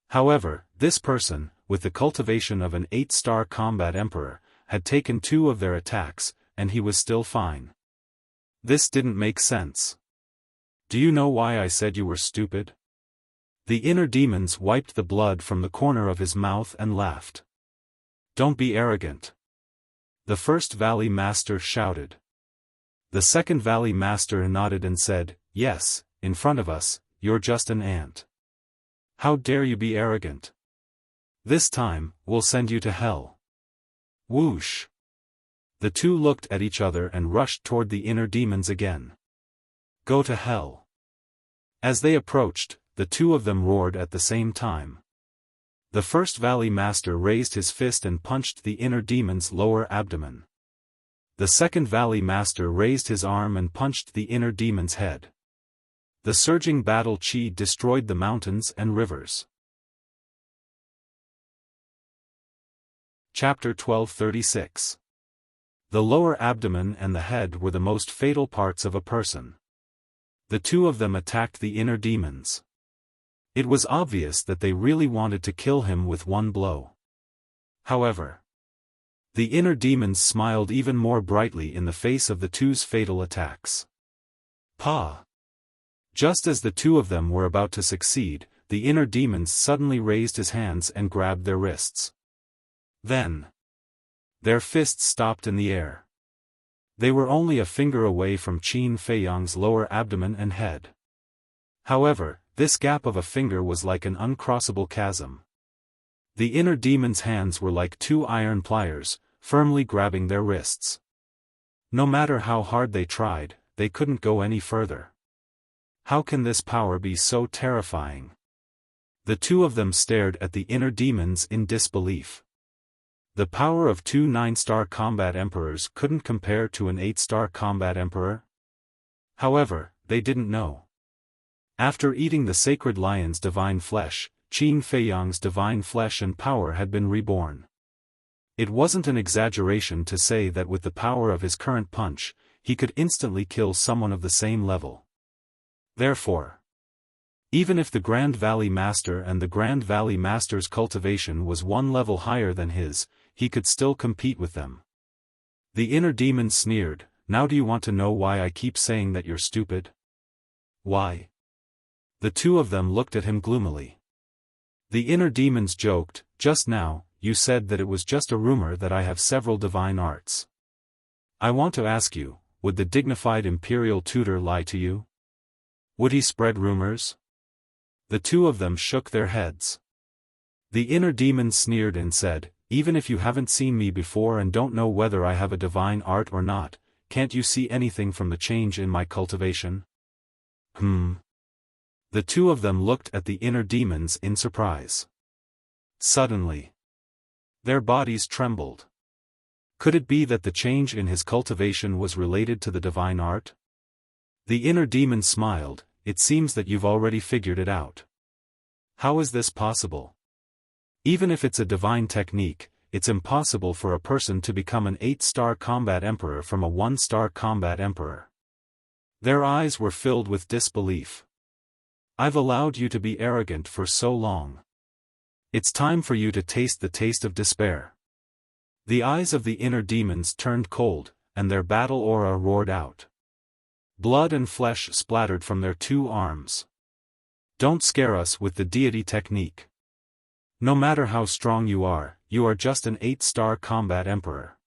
However, this person, with the cultivation of an 8-star combat emperor, had taken 2 of their attacks, and he was still fine. This didn't make sense. Do you know why I said you were stupid? The inner demons wiped the blood from the corner of his mouth and laughed. Don't be arrogant. The first Valley Master shouted. The second Valley Master nodded and said, yes, in front of us, you're just an ant. How dare you be arrogant? This time, we'll send you to hell. Whoosh! The two looked at each other and rushed toward the inner demons again. Go to hell. As they approached, the two of them roared at the same time. The first Valley Master raised his fist and punched the inner demon's lower abdomen. The second Valley Master raised his arm and punched the inner demon's head. The surging battle chi destroyed the mountains and rivers. Chapter 1236. The lower abdomen and the head were the most fatal parts of a person. The two of them attacked the inner demons. It was obvious that they really wanted to kill him with one blow. However, the inner demons smiled even more brightly in the face of the two's fatal attacks. Pa! Just as the two of them were about to succeed, the inner demons suddenly raised his hands and grabbed their wrists. Then, their fists stopped in the air. They were only a finger away from Qin Feiyang's lower abdomen and head. However, this gap of a finger was like an uncrossable chasm. The inner demon's hands were like 2 iron pliers, firmly grabbing their wrists. No matter how hard they tried, they couldn't go any further. How can this power be so terrifying? The two of them stared at the inner demons in disbelief. The power of 2 9-star combat emperors couldn't compare to an 8-star combat emperor? However, they didn't know. After eating the sacred lion's divine flesh, Qin Feiyang's divine flesh and power had been reborn. It wasn't an exaggeration to say that with the power of his current punch, he could instantly kill someone of the same level. Therefore, even if the Grand Valley Master and the Grand Valley Master's cultivation was 1 level higher than his, he could still compete with them. The inner demon sneered, now do you want to know why I keep saying that you're stupid? Why? The two of them looked at him gloomily. The inner demons joked, just now, you said that it was just a rumor that I have several divine arts. I want to ask you, would the dignified imperial tutor lie to you? Would he spread rumors? The two of them shook their heads. The inner demon sneered and said, even if you haven't seen me before and don't know whether I have a divine art or not, can't you see anything from the change in my cultivation? The two of them looked at the inner demons in surprise. Suddenly, their bodies trembled. Could it be that the change in his cultivation was related to the divine art? The inner demon smiled, it seems that you've already figured it out. How is this possible? Even if it's a divine technique, it's impossible for a person to become an 8-star combat emperor from a 1-star combat emperor. Their eyes were filled with disbelief. I've allowed you to be arrogant for so long. It's time for you to taste the taste of despair. The eyes of the inner demons turned cold, and their battle aura roared out. Blood and flesh splattered from their 2 arms. Don't scare us with the deity technique. No matter how strong you are just an 8-star combat emperor.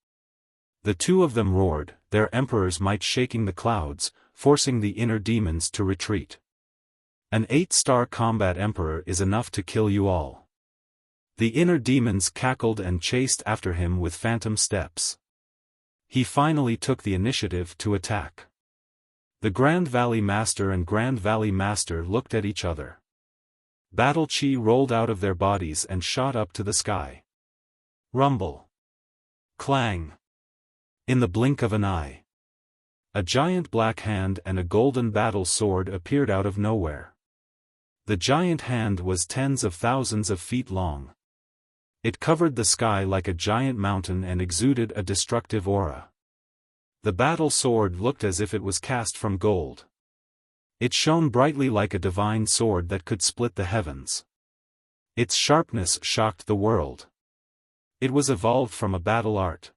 The two of them roared, their emperor's might shaking the clouds, forcing the inner demons to retreat. An 8-star combat emperor is enough to kill you all. The inner demons cackled and chased after him with phantom steps. He finally took the initiative to attack. The Grand Valley Master and Grand Valley Master looked at each other. Battle chi rolled out of their bodies and shot up to the sky. Rumble. Clang. In the blink of an eye, a giant black hand and a golden battle sword appeared out of nowhere. The giant hand was tens of thousands of feet long. It covered the sky like a giant mountain and exuded a destructive aura. The battle sword looked as if it was cast from gold. It shone brightly like a divine sword that could split the heavens. Its sharpness shocked the world. It was evolved from a battle art.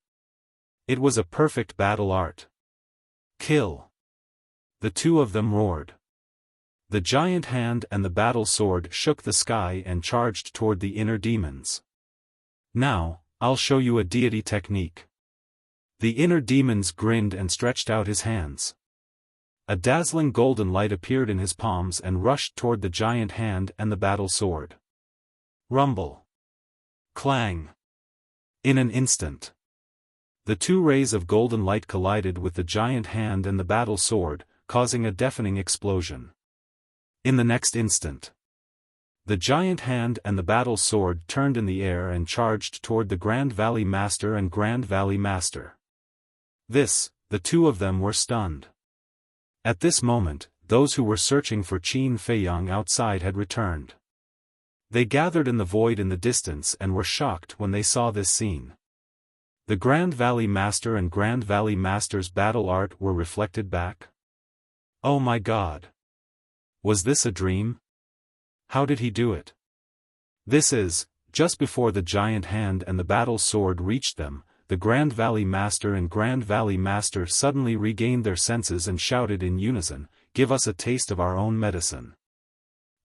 It was a perfect battle art. Kill! The two of them roared. The giant hand and the battle sword shook the sky and charged toward the inner demons. Now, I'll show you a deity technique. The inner demons grinned and stretched out his hands. A dazzling golden light appeared in his palms and rushed toward the giant hand and the battle sword. Rumble. Clang. In an instant, the two rays of golden light collided with the giant hand and the battle sword, causing a deafening explosion. In the next instant, the giant hand and the battle sword turned in the air and charged toward the Grand Valley Master and Grand Valley Master. The two of them were stunned. At this moment, those who were searching for Qin Feiyang outside had returned. They gathered in the void in the distance and were shocked when they saw this scene. The Grand Valley Master and Grand Valley Master's battle art were reflected back. Oh my God! Was this a dream? How did he do it? Just before the giant hand and the battle sword reached them, the Grand Valley Master and Grand Valley Master suddenly regained their senses and shouted in unison, "Give us a taste of our own medicine."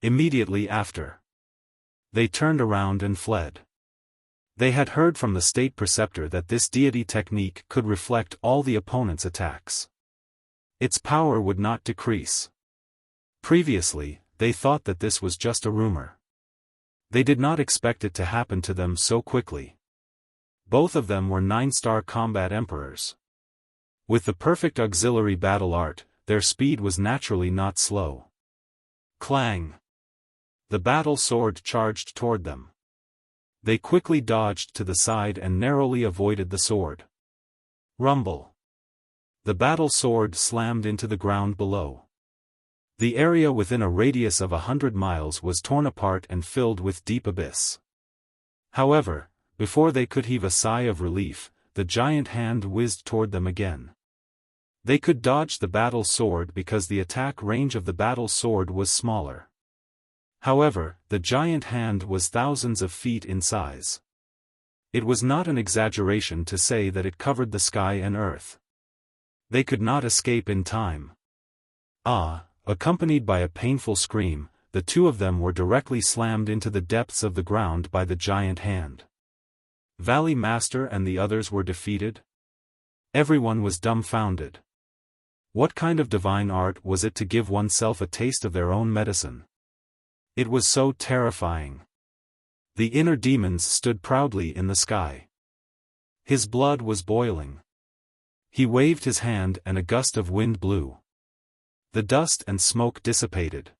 Immediately after, they turned around and fled. They had heard from the state preceptor that this deity technique could reflect all the opponent's attacks. Its power would not decrease. Previously, they thought that this was just a rumor. They did not expect it to happen to them so quickly. Both of them were 9-star combat emperors. With the perfect auxiliary battle art, their speed was naturally not slow. Clang! The battle sword charged toward them. They quickly dodged to the side and narrowly avoided the sword. Rumble! The battle sword slammed into the ground below. The area within a radius of 100 miles was torn apart and filled with deep abyss. However, before they could heave a sigh of relief, the giant hand whizzed toward them again. They could dodge the battle sword because the attack range of the battle sword was smaller. However, the giant hand was thousands of feet in size. It was not an exaggeration to say that it covered the sky and earth. They could not escape in time. Accompanied by a painful scream, the two of them were directly slammed into the depths of the ground by the giant hand. Valley Master and the others were defeated? Everyone was dumbfounded. What kind of divine art was it to give oneself a taste of their own medicine? It was so terrifying. The inner demons stood proudly in the sky. His blood was boiling. He waved his hand and a gust of wind blew. The dust and smoke dissipated.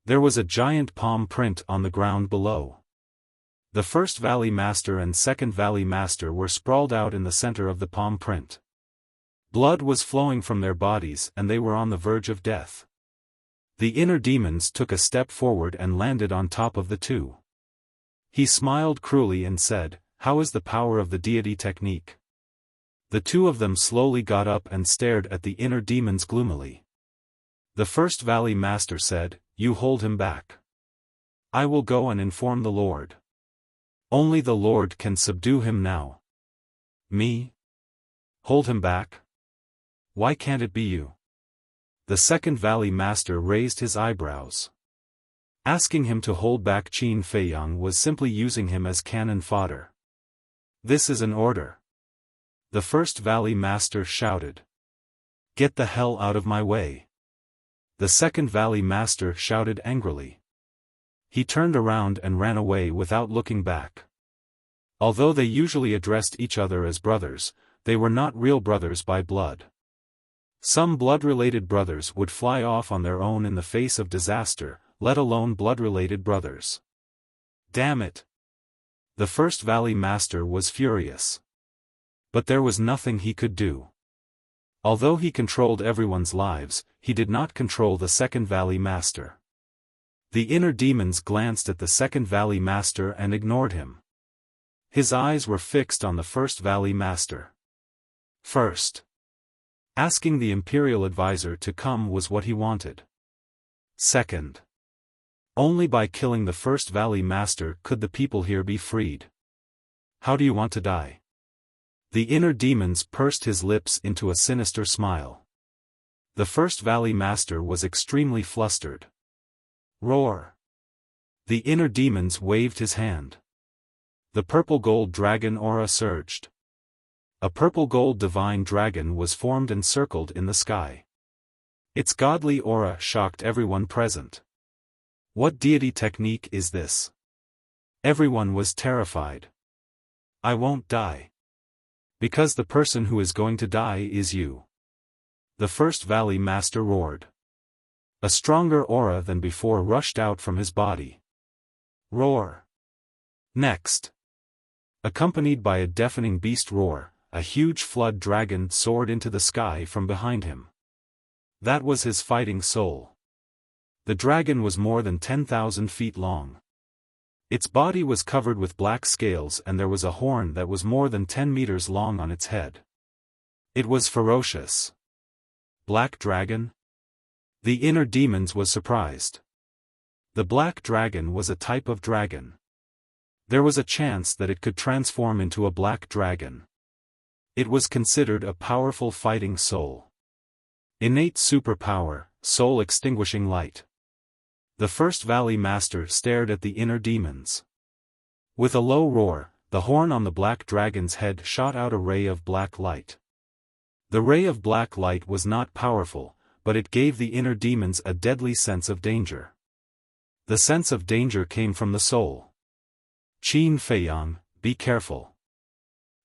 There was a giant palm print on the ground below. The first Valley Master and second Valley Master were sprawled out in the center of the palm print. Blood was flowing from their bodies and they were on the verge of death. The inner demons took a step forward and landed on top of the two. He smiled cruelly and said, "How is the power of the deity technique?" The two of them slowly got up and stared at the inner demons gloomily. The first Valley Master said, "You hold him back. I will go and inform the Lord. Only the Lord can subdue him now." "Me? Hold him back? Why can't it be you?" The second Valley Master raised his eyebrows. Asking him to hold back Qin Feiyang was simply using him as cannon fodder. This is an order. The first Valley Master shouted. Get the hell out of my way. The second Valley Master shouted angrily. He turned around and ran away without looking back. Although they usually addressed each other as brothers, they were not real brothers by blood. Some blood-related brothers would fly off on their own in the face of disaster, let alone blood-related brothers. Damn it! The first Valley Master was furious. But there was nothing he could do. Although he controlled everyone's lives, he did not control the second Valley Master. The inner demons glanced at the second Valley Master and ignored him. His eyes were fixed on the first Valley Master. First, asking the Imperial Advisor to come was what he wanted. Second, only by killing the first Valley Master could the people here be freed. How do you want to die? The inner demons pursed his lips into a sinister smile. The first Valley Master was extremely flustered. Roar! The inner demons waved his hand. The purple gold dragon aura surged. A purple gold divine dragon was formed and circled in the sky. Its godly aura shocked everyone present. What deity technique is this? Everyone was terrified. I won't die. Because the person who is going to die is you. The first Valley Master roared. A stronger aura than before rushed out from his body. Roar. Next. Accompanied by a deafening beast roar, a huge flood dragon soared into the sky from behind him. That was his fighting soul. The dragon was more than 10,000 feet long. Its body was covered with black scales and there was a horn that was more than 10 meters long on its head. It was ferocious. Black dragon? The inner demons was surprised. The black dragon was a type of dragon. There was a chance that it could transform into a black dragon. It was considered a powerful fighting soul. Innate superpower, soul extinguishing light. The first Valley Master stared at the inner demons. With a low roar, the horn on the black dragon's head shot out a ray of black light. The ray of black light was not powerful, but it gave the inner demons a deadly sense of danger. The sense of danger came from the soul. Qin Feiyang, be careful.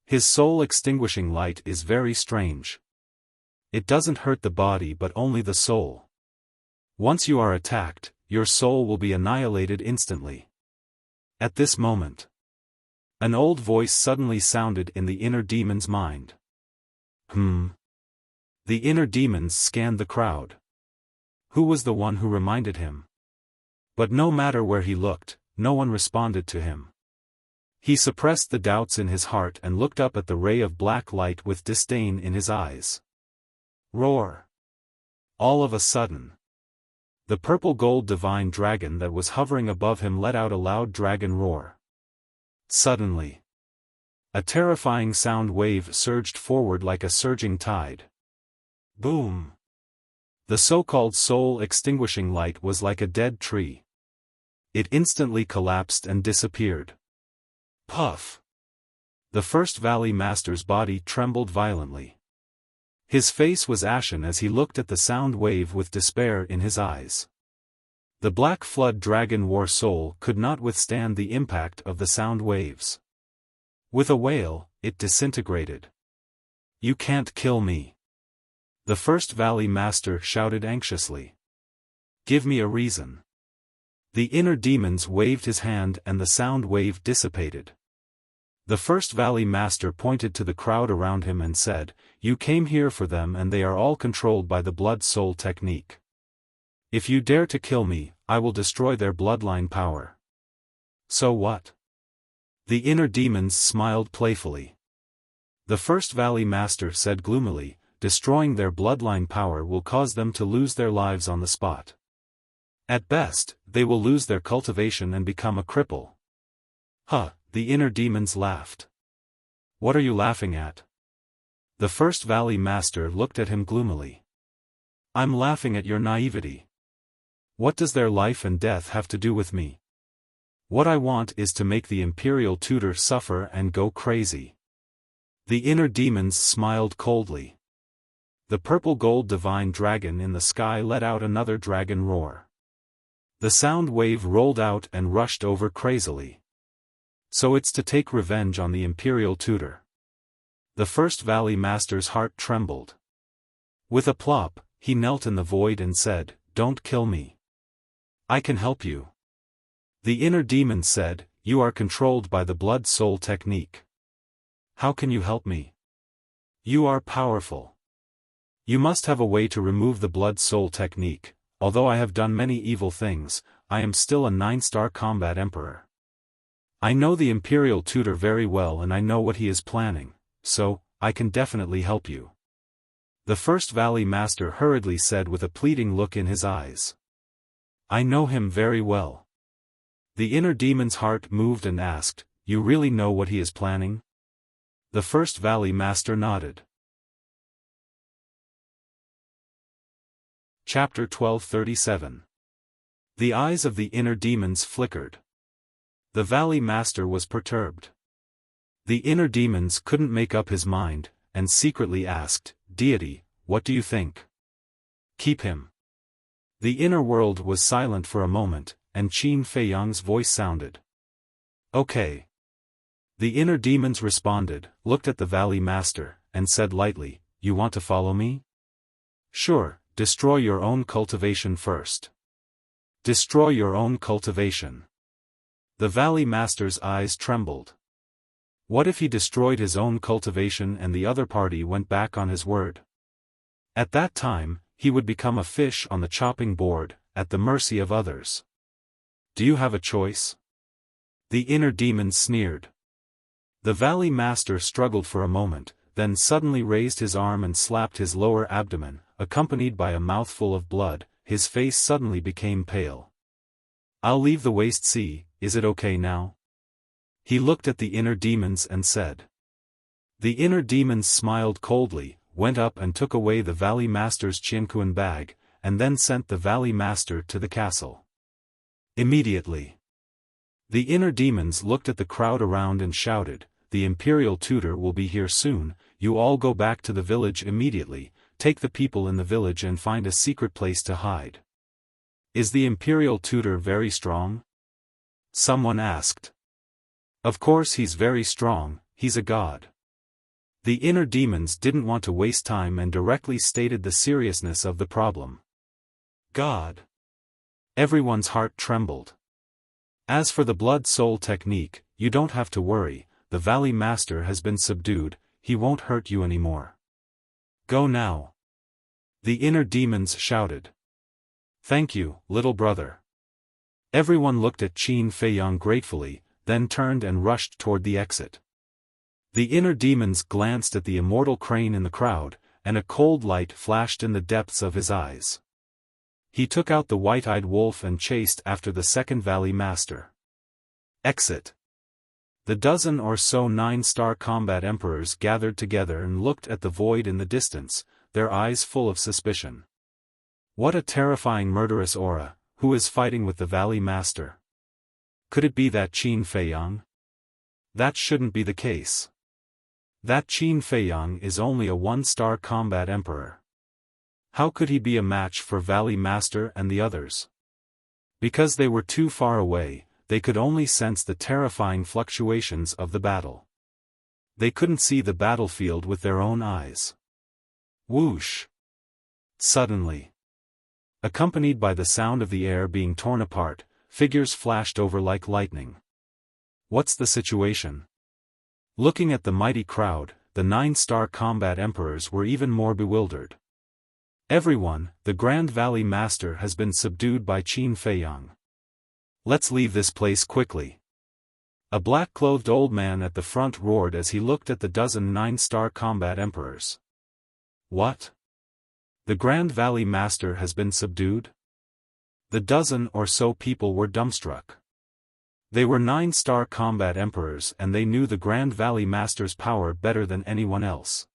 His soul extinguishing light is very strange. It doesn't hurt the body but only the soul. Once you are attacked, your soul will be annihilated instantly. At this moment, an old voice suddenly sounded in the inner demon's mind. The inner demons scanned the crowd. Who was the one who reminded him? But no matter where he looked, no one responded to him. He suppressed the doubts in his heart and looked up at the ray of black light with disdain in his eyes. Roar! All of a sudden, the purple gold divine dragon that was hovering above him let out a loud dragon roar. Suddenly, a terrifying sound wave surged forward like a surging tide. Boom! The so-called soul extinguishing light was like a dead tree. It instantly collapsed and disappeared. Puff! The first Valley Master's body trembled violently. His face was ashen as he looked at the sound wave with despair in his eyes. The Black Flood Dragon War Soul could not withstand the impact of the sound waves. With a wail, it disintegrated. You can't kill me. The first Valley Master shouted anxiously. Give me a reason. The inner demons waved his hand and the sound wave dissipated. The first Valley Master pointed to the crowd around him and said, You came here for them and they are all controlled by the Blood Soul technique. If you dare to kill me, I will destroy their bloodline power. So what? The inner demons smiled playfully. The first Valley Master said gloomily, Destroying their bloodline power will cause them to lose their lives on the spot. At best, they will lose their cultivation and become a cripple. Huh, the inner demons laughed. What are you laughing at? The first Valley Master looked at him gloomily. I'm laughing at your naivety. What does their life and death have to do with me? What I want is to make the Imperial Tutor suffer and go crazy. The inner demons smiled coldly. The purple-gold divine dragon in the sky let out another dragon roar. The sound wave rolled out and rushed over crazily. So it's to take revenge on the imperial tutor. The first valley master's heart trembled. With a plop, he knelt in the void and said, "Don't kill me. I can help you." The inner demon said, "You are controlled by the blood-soul technique. How can you help me? You are powerful. You must have a way to remove the blood-soul technique. Although I have done many evil things, I am still a 9-star combat emperor. I know the imperial tutor very well and I know what he is planning, so, I can definitely help you." The first valley master hurriedly said with a pleading look in his eyes. "I know him very well." The inner demon's heart moved and asked, "You really know what he is planning?" The first valley master nodded. Chapter 1237. The eyes of the inner demons flickered. The valley master was perturbed. The inner demons couldn't make up his mind, and secretly asked, "Deity, what do you think? Keep him." The inner world was silent for a moment, and Qin Feiyang's voice sounded. "Okay." The inner demons responded, looked at the valley master, and said lightly, "You want to follow me? Sure. Destroy your own cultivation first. Destroy your own cultivation." The valley master's eyes trembled. What if he destroyed his own cultivation and the other party went back on his word? At that time, he would become a fish on the chopping board, at the mercy of others. "Do you have a choice?" The inner demon sneered. The valley master struggled for a moment, then suddenly raised his arm and slapped his lower abdomen, accompanied by a mouthful of blood. His face suddenly became pale. "I'll leave the waste sea, is it okay now?" He looked at the inner demons and said. The inner demons smiled coldly, went up and took away the valley master's Qianquan bag, and then sent the valley master to the castle. Immediately. The inner demons looked at the crowd around and shouted, "The imperial tutor will be here soon, you all go back to the village immediately, take the people in the village and find a secret place to hide." "Is the imperial tutor very strong?" someone asked. "Of course he's very strong, he's a god." The inner demons didn't want to waste time and directly stated the seriousness of the problem. "God." Everyone's heart trembled. "As for the blood-soul technique, you don't have to worry, the valley master has been subdued, he won't hurt you anymore. Go now." The inner demons shouted. "Thank you, little brother." Everyone looked at Qin Feiyang gratefully, then turned and rushed toward the exit. The inner demons glanced at the immortal crane in the crowd, and a cold light flashed in the depths of his eyes. He took out the white-eyed wolf and chased after the second valley master. Exit. The dozen or so 9-star combat emperors gathered together and looked at the void in the distance, their eyes full of suspicion. What a terrifying murderous aura, who is fighting with the valley master? Could it be that Qin Feiyang? That shouldn't be the case. That Qin Feiyang is only a 1-star combat emperor. How could he be a match for valley master and the others? Because they were too far away, they could only sense the terrifying fluctuations of the battle. They couldn't see the battlefield with their own eyes. Whoosh! Suddenly, accompanied by the sound of the air being torn apart, figures flashed over like lightning. What's the situation? Looking at the mighty crowd, the 9-star combat emperors were even more bewildered. Everyone, the Grand Valley Master has been subdued by Qin Feiyang. Let's leave this place quickly. A black-clothed old man at the front roared as he looked at the dozen 9-star combat emperors. What? The Grand Valley Master has been subdued? The dozen or so people were dumbstruck. They were 9-star combat emperors and they knew the Grand Valley Master's power better than anyone else.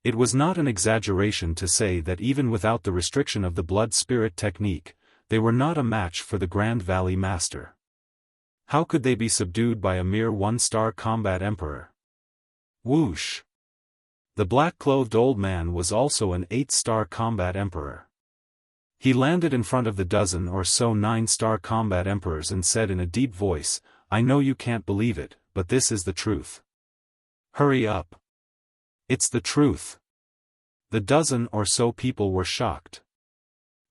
It was not an exaggeration to say that even without the restriction of the blood spirit technique, they were not a match for the Grand Valley Master. How could they be subdued by a mere 1-star combat emperor? Whoosh! The black-clothed old man was also an 8-star combat emperor. He landed in front of the dozen or so 9-star combat emperors and said in a deep voice, "I know you can't believe it, but this is the truth. Hurry up. It's the truth." The dozen or so people were shocked.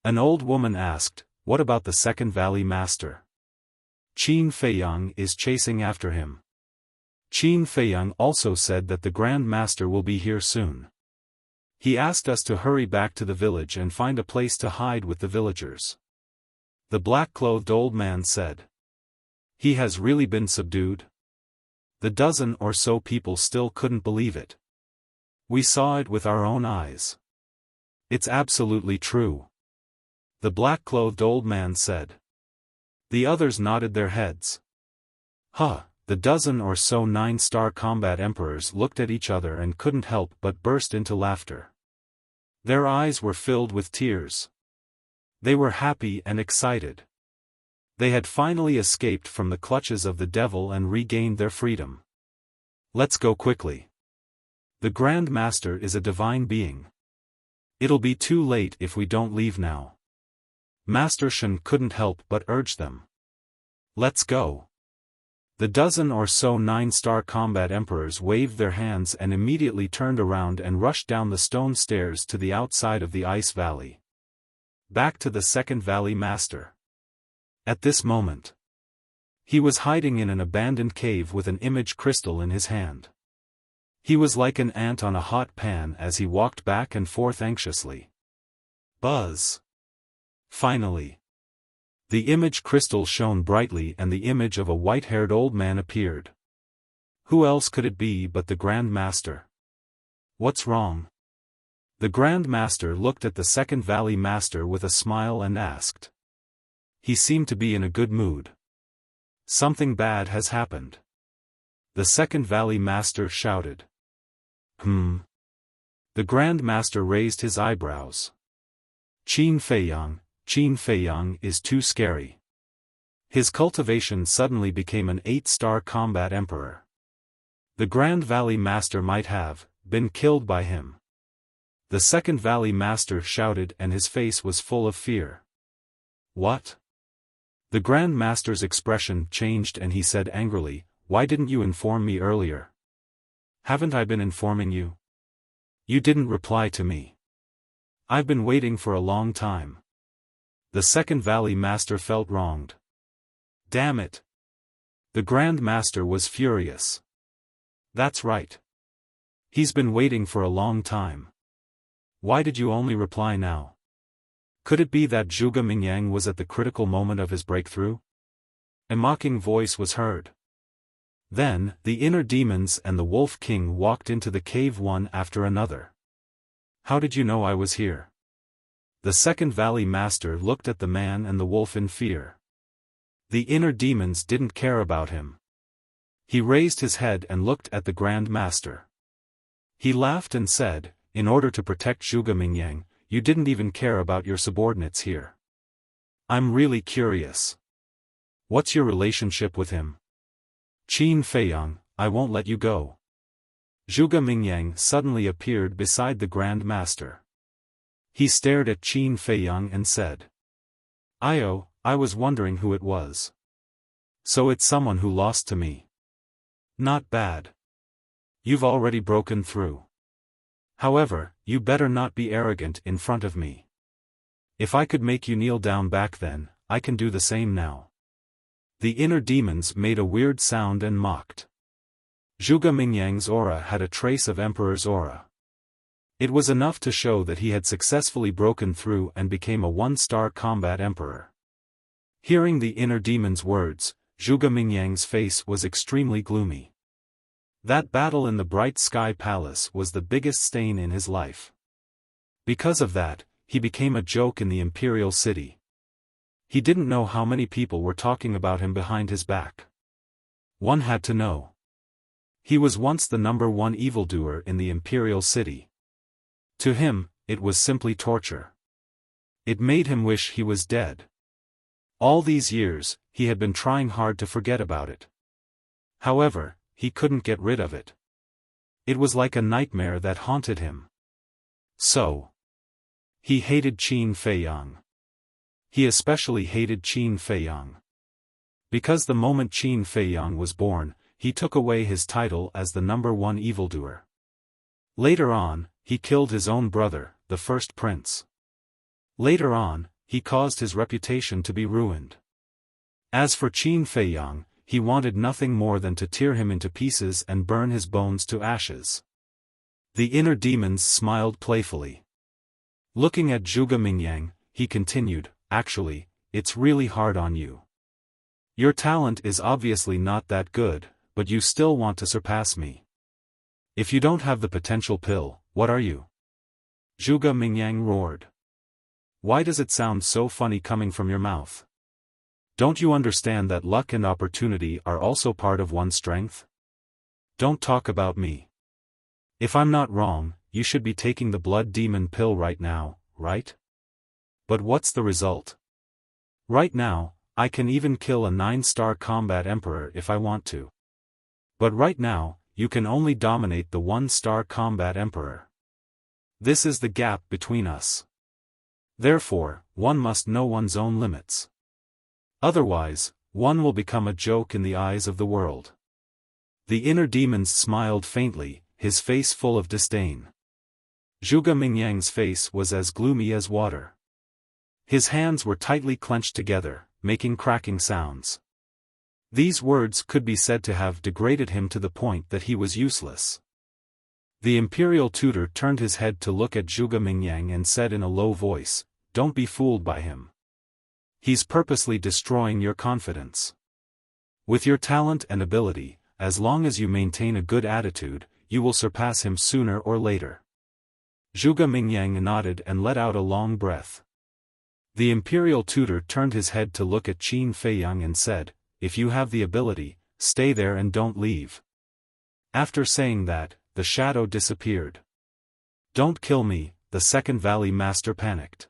An old woman asked, "What about the Second Valley Master? Qin Feiyang is chasing after him." Qin Feiyang also said that the Grand Master will be here soon. He asked us to hurry back to the village and find a place to hide with the villagers. The black-clothed old man said. "He has really been subdued?" The dozen or so people still couldn't believe it. "We saw it with our own eyes. It's absolutely true," the black-clothed old man said. The others nodded their heads. "Huh." The dozen or so 9-star combat emperors looked at each other and couldn't help but burst into laughter. Their eyes were filled with tears. They were happy and excited. They had finally escaped from the clutches of the devil and regained their freedom. "Let's go quickly. The Grand Master is a divine being. It'll be too late if we don't leave now." Master Shen couldn't help but urge them. "Let's go." The dozen or so 9-star combat emperors waved their hands and immediately turned around and rushed down the stone stairs to the outside of the ice valley. Back to the Second Valley Master. At this moment, he was hiding in an abandoned cave with an image crystal in his hand. He was like an ant on a hot pan as he walked back and forth anxiously. Buzz! Finally, the image crystal shone brightly and the image of a white-haired old man appeared. Who else could it be but the Grand Master? "What's wrong?" The Grand Master looked at the Second Valley Master with a smile and asked. He seemed to be in a good mood. "Something bad has happened." The Second Valley Master shouted. The Grand Master raised his eyebrows. Qin Feiyang is too scary." His cultivation suddenly became an 8-star combat emperor. The Grand Valley Master might have been killed by him. The Second Valley Master shouted and his face was full of fear. "What?" The Grand Master's expression changed and he said angrily, "Why didn't you inform me earlier? Haven't I been informing you? You didn't reply to me. I've been waiting for a long time." The Second Valley Master felt wronged. "Damn it!" The Grand Master was furious. "That's right. He's been waiting for a long time. Why did you only reply now? Could it be that Zhuge Mingyang was at the critical moment of his breakthrough?" A mocking voice was heard. Then, the inner demons and the Wolf King walked into the cave one after another. "How did you know I was here?" The Second Valley Master looked at the man and the wolf in fear. The inner demons didn't care about him. He raised his head and looked at the Grand Master. He laughed and said, "In order to protect Zhuge Mingyang, you didn't even care about your subordinates here. I'm really curious. What's your relationship with him?" "Qin Feiyang, I won't let you go." Zhuge Mingyang suddenly appeared beside the Grand Master. He stared at Qin Feiyang and said, I was wondering who it was. So it's someone who lost to me. Not bad. You've already broken through. However, you better not be arrogant in front of me. If I could make you kneel down back then, I can do the same now." The inner demons made a weird sound and mocked. Zhuge Mingyang's aura had a trace of Emperor's aura. It was enough to show that he had successfully broken through and became a 1-star combat emperor. Hearing the inner demon's words, Zhuge Mingyang's face was extremely gloomy. That battle in the Bright Sky Palace was the biggest stain in his life. Because of that, he became a joke in the imperial city. He didn't know how many people were talking about him behind his back. One had to know. He was once the #1 evildoer in the imperial city. To him, it was simply torture. It made him wish he was dead. All these years, he had been trying hard to forget about it. However, he couldn't get rid of it. It was like a nightmare that haunted him. So, he hated Qin Feiyang. He especially hated Qin Feiyang. Because the moment Qin Feiyang was born, he took away his title as the #1 evildoer. Later on, he killed his own brother, the first prince. Later on, he caused his reputation to be ruined. As for Qin Feiyang, he wanted nothing more than to tear him into pieces and burn his bones to ashes. The inner demons smiled playfully. Looking at Zhuge Mingyang, he continued, "Actually, it's really hard on you. Your talent is obviously not that good, but you still want to surpass me. If you don't have the potential pill, what are you?" Zhuge Mingyang roared. "Why does it sound so funny coming from your mouth? Don't you understand that luck and opportunity are also part of one's strength? Don't talk about me. If I'm not wrong, you should be taking the blood demon pill right now, right? But what's the result? Right now, I can even kill a 9-star combat emperor if I want to. But right now, you can only dominate the 1-star combat emperor. This is the gap between us. Therefore, one must know one's own limits. Otherwise, one will become a joke in the eyes of the world." The inner demons smiled faintly, his face full of disdain. Zhuge Mingyang's face was as gloomy as water. His hands were tightly clenched together, making cracking sounds. These words could be said to have degraded him to the point that he was useless. The imperial tutor turned his head to look at Zhuge Mingyang and said in a low voice, "Don't be fooled by him. He's purposely destroying your confidence. With your talent and ability, as long as you maintain a good attitude, you will surpass him sooner or later." Zhuge Mingyang nodded and let out a long breath. The imperial tutor turned his head to look at Qin Feiyang and said, "If you have the ability, stay there and don't leave." After saying that, the shadow disappeared. "Don't kill me," the second valley master panicked.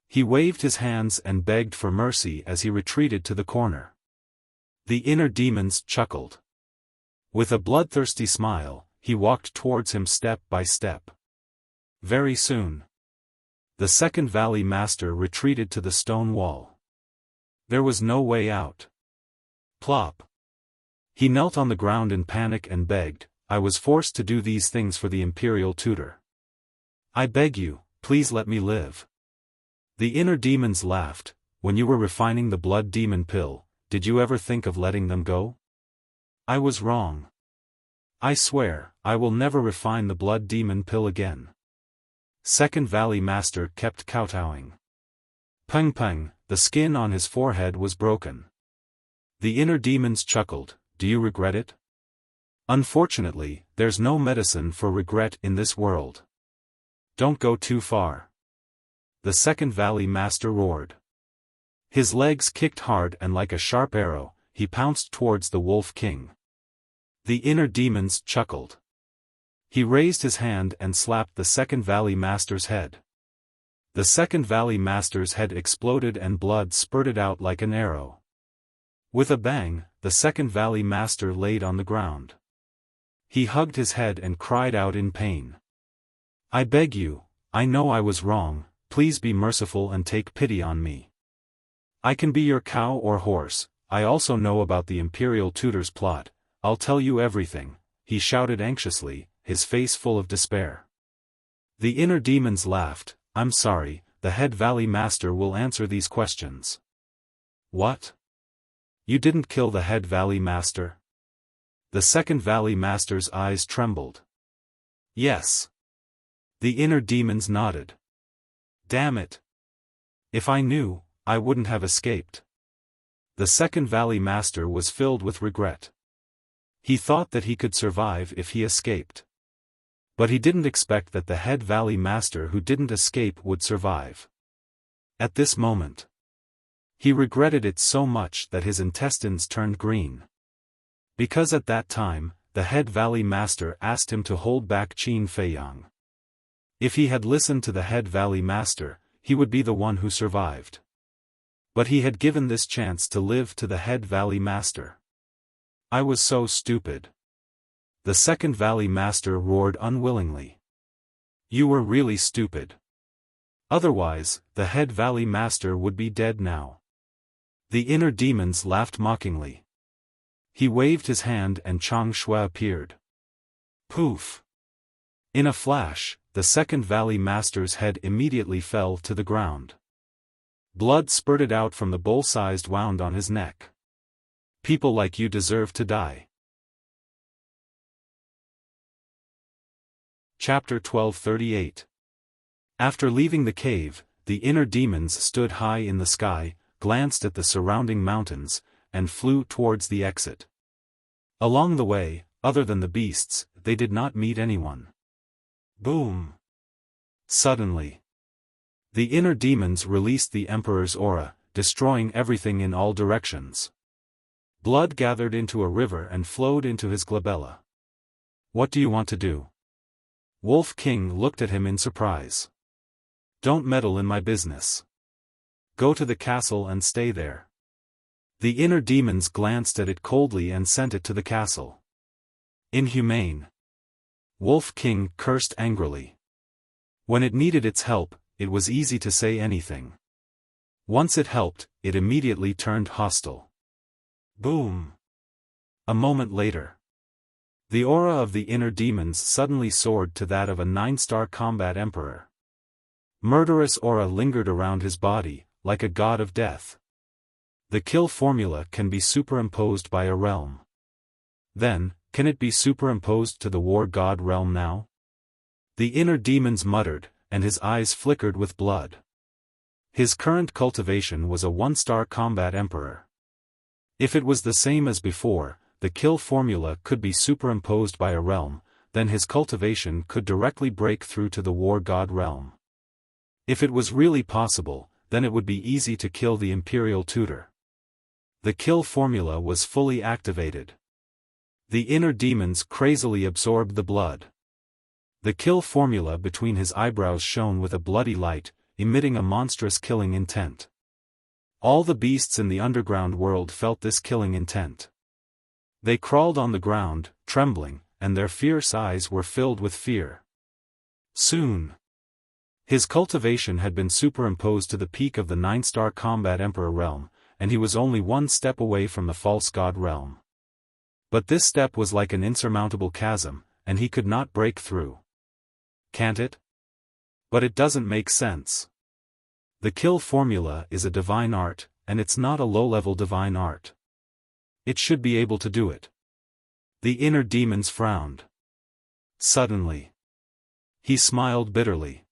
He waved his hands and begged for mercy as he retreated to the corner. The inner demons chuckled. With a bloodthirsty smile, he walked towards him step by step. Very soon, the second valley master retreated to the stone wall. There was no way out. Plop. He knelt on the ground in panic and begged, "I was forced to do these things for the imperial tutor. I beg you, please let me live." The inner demons laughed. "When you were refining the blood demon pill, did you ever think of letting them go? I was wrong. I swear, I will never refine the blood demon pill again." Second valley master kept kowtowing. Peng peng, the skin on his forehead was broken. The inner demons chuckled, "Do you regret it? Unfortunately, there's no medicine for regret in this world. Don't go too far." The second valley master roared. His legs kicked hard and like a sharp arrow, he pounced towards the Wolf King. The inner demons chuckled. He raised his hand and slapped the second valley master's head. The second valley master's head exploded and blood spurted out like an arrow. With a bang, the second valley master laid on the ground. He hugged his head and cried out in pain. "I beg you, I know I was wrong, please be merciful and take pity on me. I can be your cow or horse, I also know about the imperial tutor's plot, I'll tell you everything," he shouted anxiously, his face full of despair. The inner demons laughed. "I'm sorry, the head valley master will answer these questions." "What? You didn't kill the head valley master?" The second valley master's eyes trembled. "Yes." The inner demons nodded. "Damn it. If I knew, I wouldn't have escaped." The second valley master was filled with regret. He thought that he could survive if he escaped. But he didn't expect that the head valley master who didn't escape would survive. At this moment, he regretted it so much that his intestines turned green. Because at that time, the head valley master asked him to hold back Qin Feiyang. If he had listened to the head valley master, he would be the one who survived. But he had given this chance to live to the head valley master. "I was so stupid. The second Valley Master roared unwillingly. You were really stupid. Otherwise, the head Valley Master would be dead now. The inner demons laughed mockingly. He waved his hand and Chang Shui appeared. Poof! In a flash, the second Valley Master's head immediately fell to the ground. Blood spurted out from the bowl-sized wound on his neck. People like you deserve to die. Chapter 1238. After leaving the cave, the inner demons stood high in the sky, glanced at the surrounding mountains, and flew towards the exit. Along the way, other than the beasts, they did not meet anyone. Boom! Suddenly, the inner demons released the Emperor's aura, destroying everything in all directions. Blood gathered into a river and flowed into his glabella. What do you want to do? Wolf King looked at him in surprise. Don't meddle in my business. Go to the castle and stay there. The inner demons glanced at it coldly and sent it to the castle. Inhumane. Wolf King cursed angrily. When it needed its help, it was easy to say anything. Once it helped, it immediately turned hostile. Boom! A moment later, the aura of the inner demons suddenly soared to that of a 9-star combat emperor. Murderous aura lingered around his body, like a god of death. The kill formula can be superimposed by a realm. Then, can it be superimposed to the war god realm now? The inner demons muttered, and his eyes flickered with blood. His current cultivation was a 1-star combat emperor. If it was the same as before, the kill formula could be superimposed by a realm, then his cultivation could directly break through to the war god realm. If it was really possible, then it would be easy to kill the imperial tutor. The kill formula was fully activated. The inner demons crazily absorbed the blood. The kill formula between his eyebrows shone with a bloody light, emitting a monstrous killing intent. All the beasts in the underground world felt this killing intent. They crawled on the ground, trembling, and their fierce eyes were filled with fear. Soon, his cultivation had been superimposed to the peak of the 9-star combat emperor realm, and he was only 1 step away from the false god realm. But this step was like an insurmountable chasm, and he could not break through. Can't it? But it doesn't make sense. The kill formula is a divine art, and it's not a low-level divine art. It should be able to do it. The inner demons frowned. Suddenly, he smiled bitterly.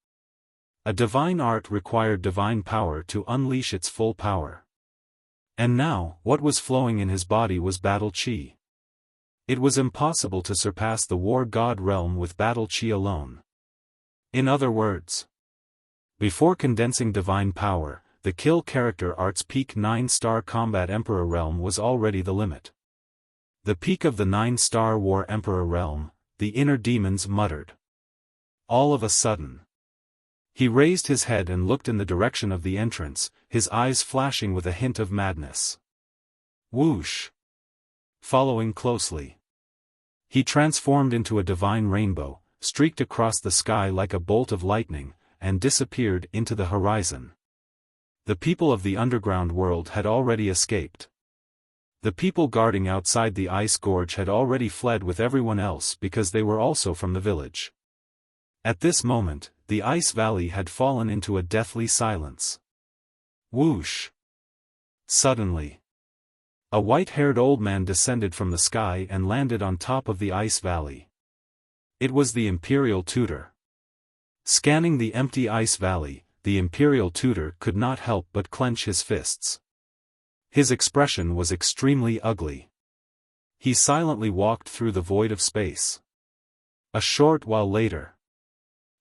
A divine art required divine power to unleash its full power. And now, what was flowing in his body was battle chi. It was impossible to surpass the war god realm with battle chi alone. In other words, before condensing divine power, the kill character art's peak 9-star combat emperor realm was already the limit. The peak of the 9-star war emperor realm, the inner demons muttered. All of a sudden, he raised his head and looked in the direction of the entrance, his eyes flashing with a hint of madness. Whoosh! Following closely, he transformed into a divine rainbow, streaked across the sky like a bolt of lightning, and disappeared into the horizon. The people of the underground world had already escaped. The people guarding outside the ice gorge had already fled with everyone else because they were also from the village. At this moment, the ice valley had fallen into a deathly silence. Whoosh! Suddenly, a white-haired old man descended from the sky and landed on top of the ice valley. It was the imperial tutor. Scanning the empty ice valley, the imperial tutor could not help but clench his fists. His expression was extremely ugly. He silently walked through the void of space. A short while later,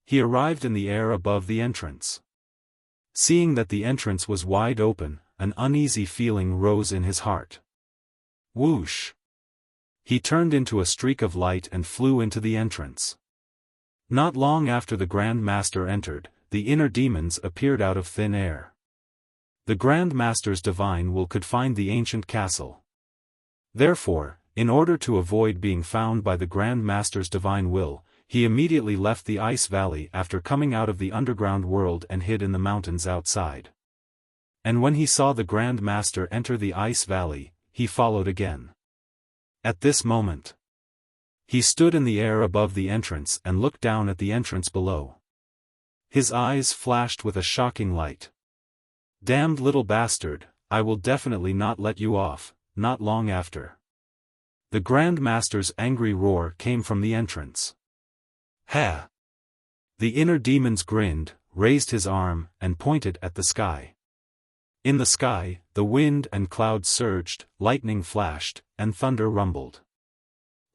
he arrived in the air above the entrance. Seeing that the entrance was wide open, an uneasy feeling rose in his heart. Whoosh! He turned into a streak of light and flew into the entrance. Not long after the Grand Master entered, the inner demons appeared out of thin air. The Grand Master's divine will could find the ancient castle. Therefore, in order to avoid being found by the Grand Master's divine will, he immediately left the Ice Valley after coming out of the underground world and hid in the mountains outside. And when he saw the Grand Master enter the Ice Valley, he followed again. At this moment, he stood in the air above the entrance and looked down at the entrance below. His eyes flashed with a shocking light. "Damned little bastard, I will definitely not let you off, not long after." The Grand Master's angry roar came from the entrance. "Ha!" The inner demons grinned, raised his arm, and pointed at the sky. In the sky, the wind and clouds surged, lightning flashed, and thunder rumbled.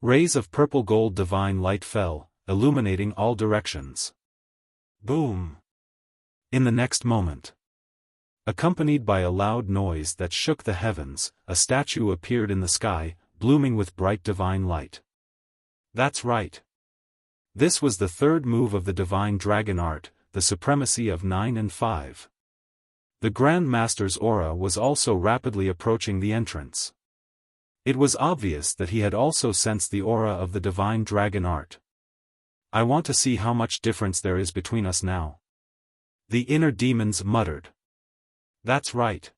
Rays of purple-gold divine light fell, illuminating all directions. Boom! In the next moment, accompanied by a loud noise that shook the heavens, a statue appeared in the sky, blooming with bright divine light. That's right. This was the third move of the divine dragon art, the supremacy of 9 and 5. The Grand Master's aura was also rapidly approaching the entrance. It was obvious that he had also sensed the aura of the divine dragon art. "I want to see how much difference there is between us now," the inner demons muttered. "That's right.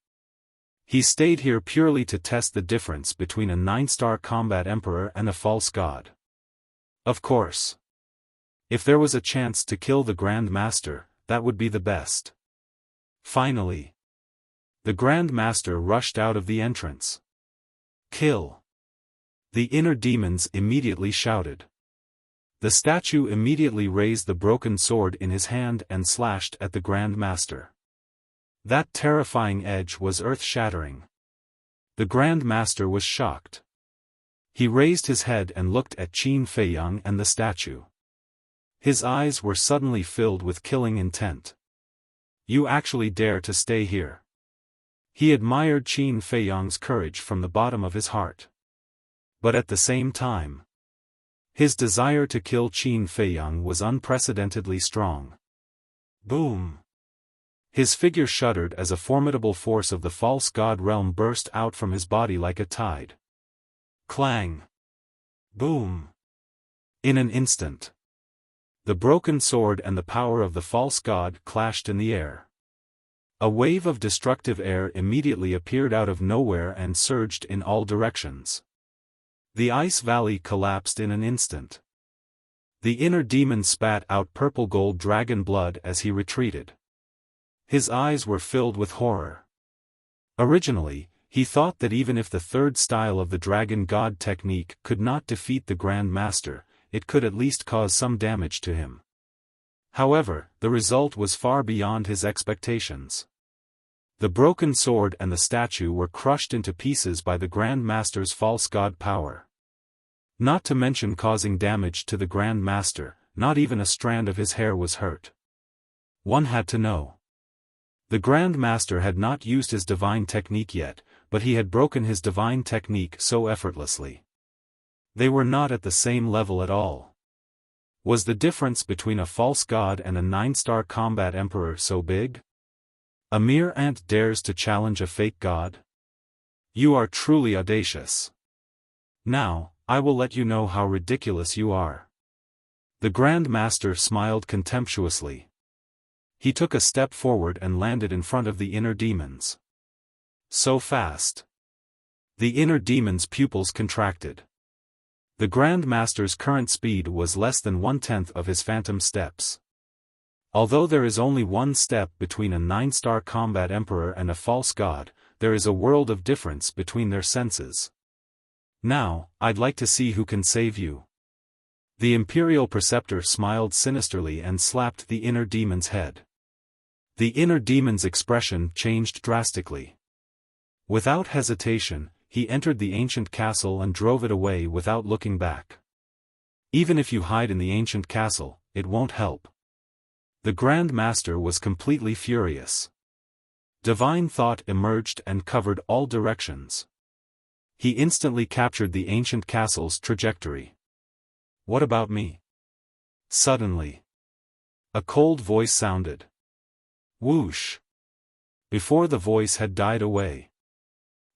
He stayed here purely to test the difference between a 9-star combat emperor and a false god. Of course. If there was a chance to kill the Grand Master, that would be the best." Finally, the Grand Master rushed out of the entrance. "Kill!" the inner demons immediately shouted. The statue immediately raised the broken sword in his hand and slashed at the Grand Master. That terrifying edge was earth-shattering. The Grand Master was shocked. He raised his head and looked at Qin Feiyang and the statue. His eyes were suddenly filled with killing intent. "You actually dare to stay here?" He admired Qin Feiyang's courage from the bottom of his heart. But at the same time, his desire to kill Qin Feiyang was unprecedentedly strong. Boom! His figure shuddered as a formidable force of the false god realm burst out from his body like a tide. Clang! Boom! In an instant, the broken sword and the power of the false god clashed in the air. A wave of destructive air immediately appeared out of nowhere and surged in all directions. The Ice Valley collapsed in an instant. The inner demon spat out purple-gold dragon blood as he retreated. His eyes were filled with horror. Originally, he thought that even if the third style of the dragon god technique could not defeat the Grand Master, it could at least cause some damage to him. However, the result was far beyond his expectations. The broken sword and the statue were crushed into pieces by the Grand Master's false god power. Not to mention causing damage to the Grand Master, not even a strand of his hair was hurt. One had to know. The Grand Master had not used his divine technique yet, but he had broken his divine technique so effortlessly. They were not at the same level at all. Was the difference between a false god and a 9-star combat emperor so big? A mere ant dares to challenge a fake god? You are truly audacious. Now, I will let you know how ridiculous you are. The Grand Master smiled contemptuously. He took a step forward and landed in front of the inner demons. So fast. The inner demons' pupils contracted. The Grand Master's current speed was less than 1/10 of his phantom steps. Although there is only one step between a 9-star combat emperor and a false god, there is a world of difference between their senses. Now, I'd like to see who can save you. The Imperial Preceptor smiled sinisterly and slapped the inner demon's head. The inner demon's expression changed drastically. Without hesitation, he entered the ancient castle and drove it away without looking back. Even if you hide in the ancient castle, it won't help. The Grand Master was completely furious. Divine thought emerged and covered all directions. He instantly captured the ancient castle's trajectory. What about me? Suddenly, a cold voice sounded. Whoosh! Before the voice had died away,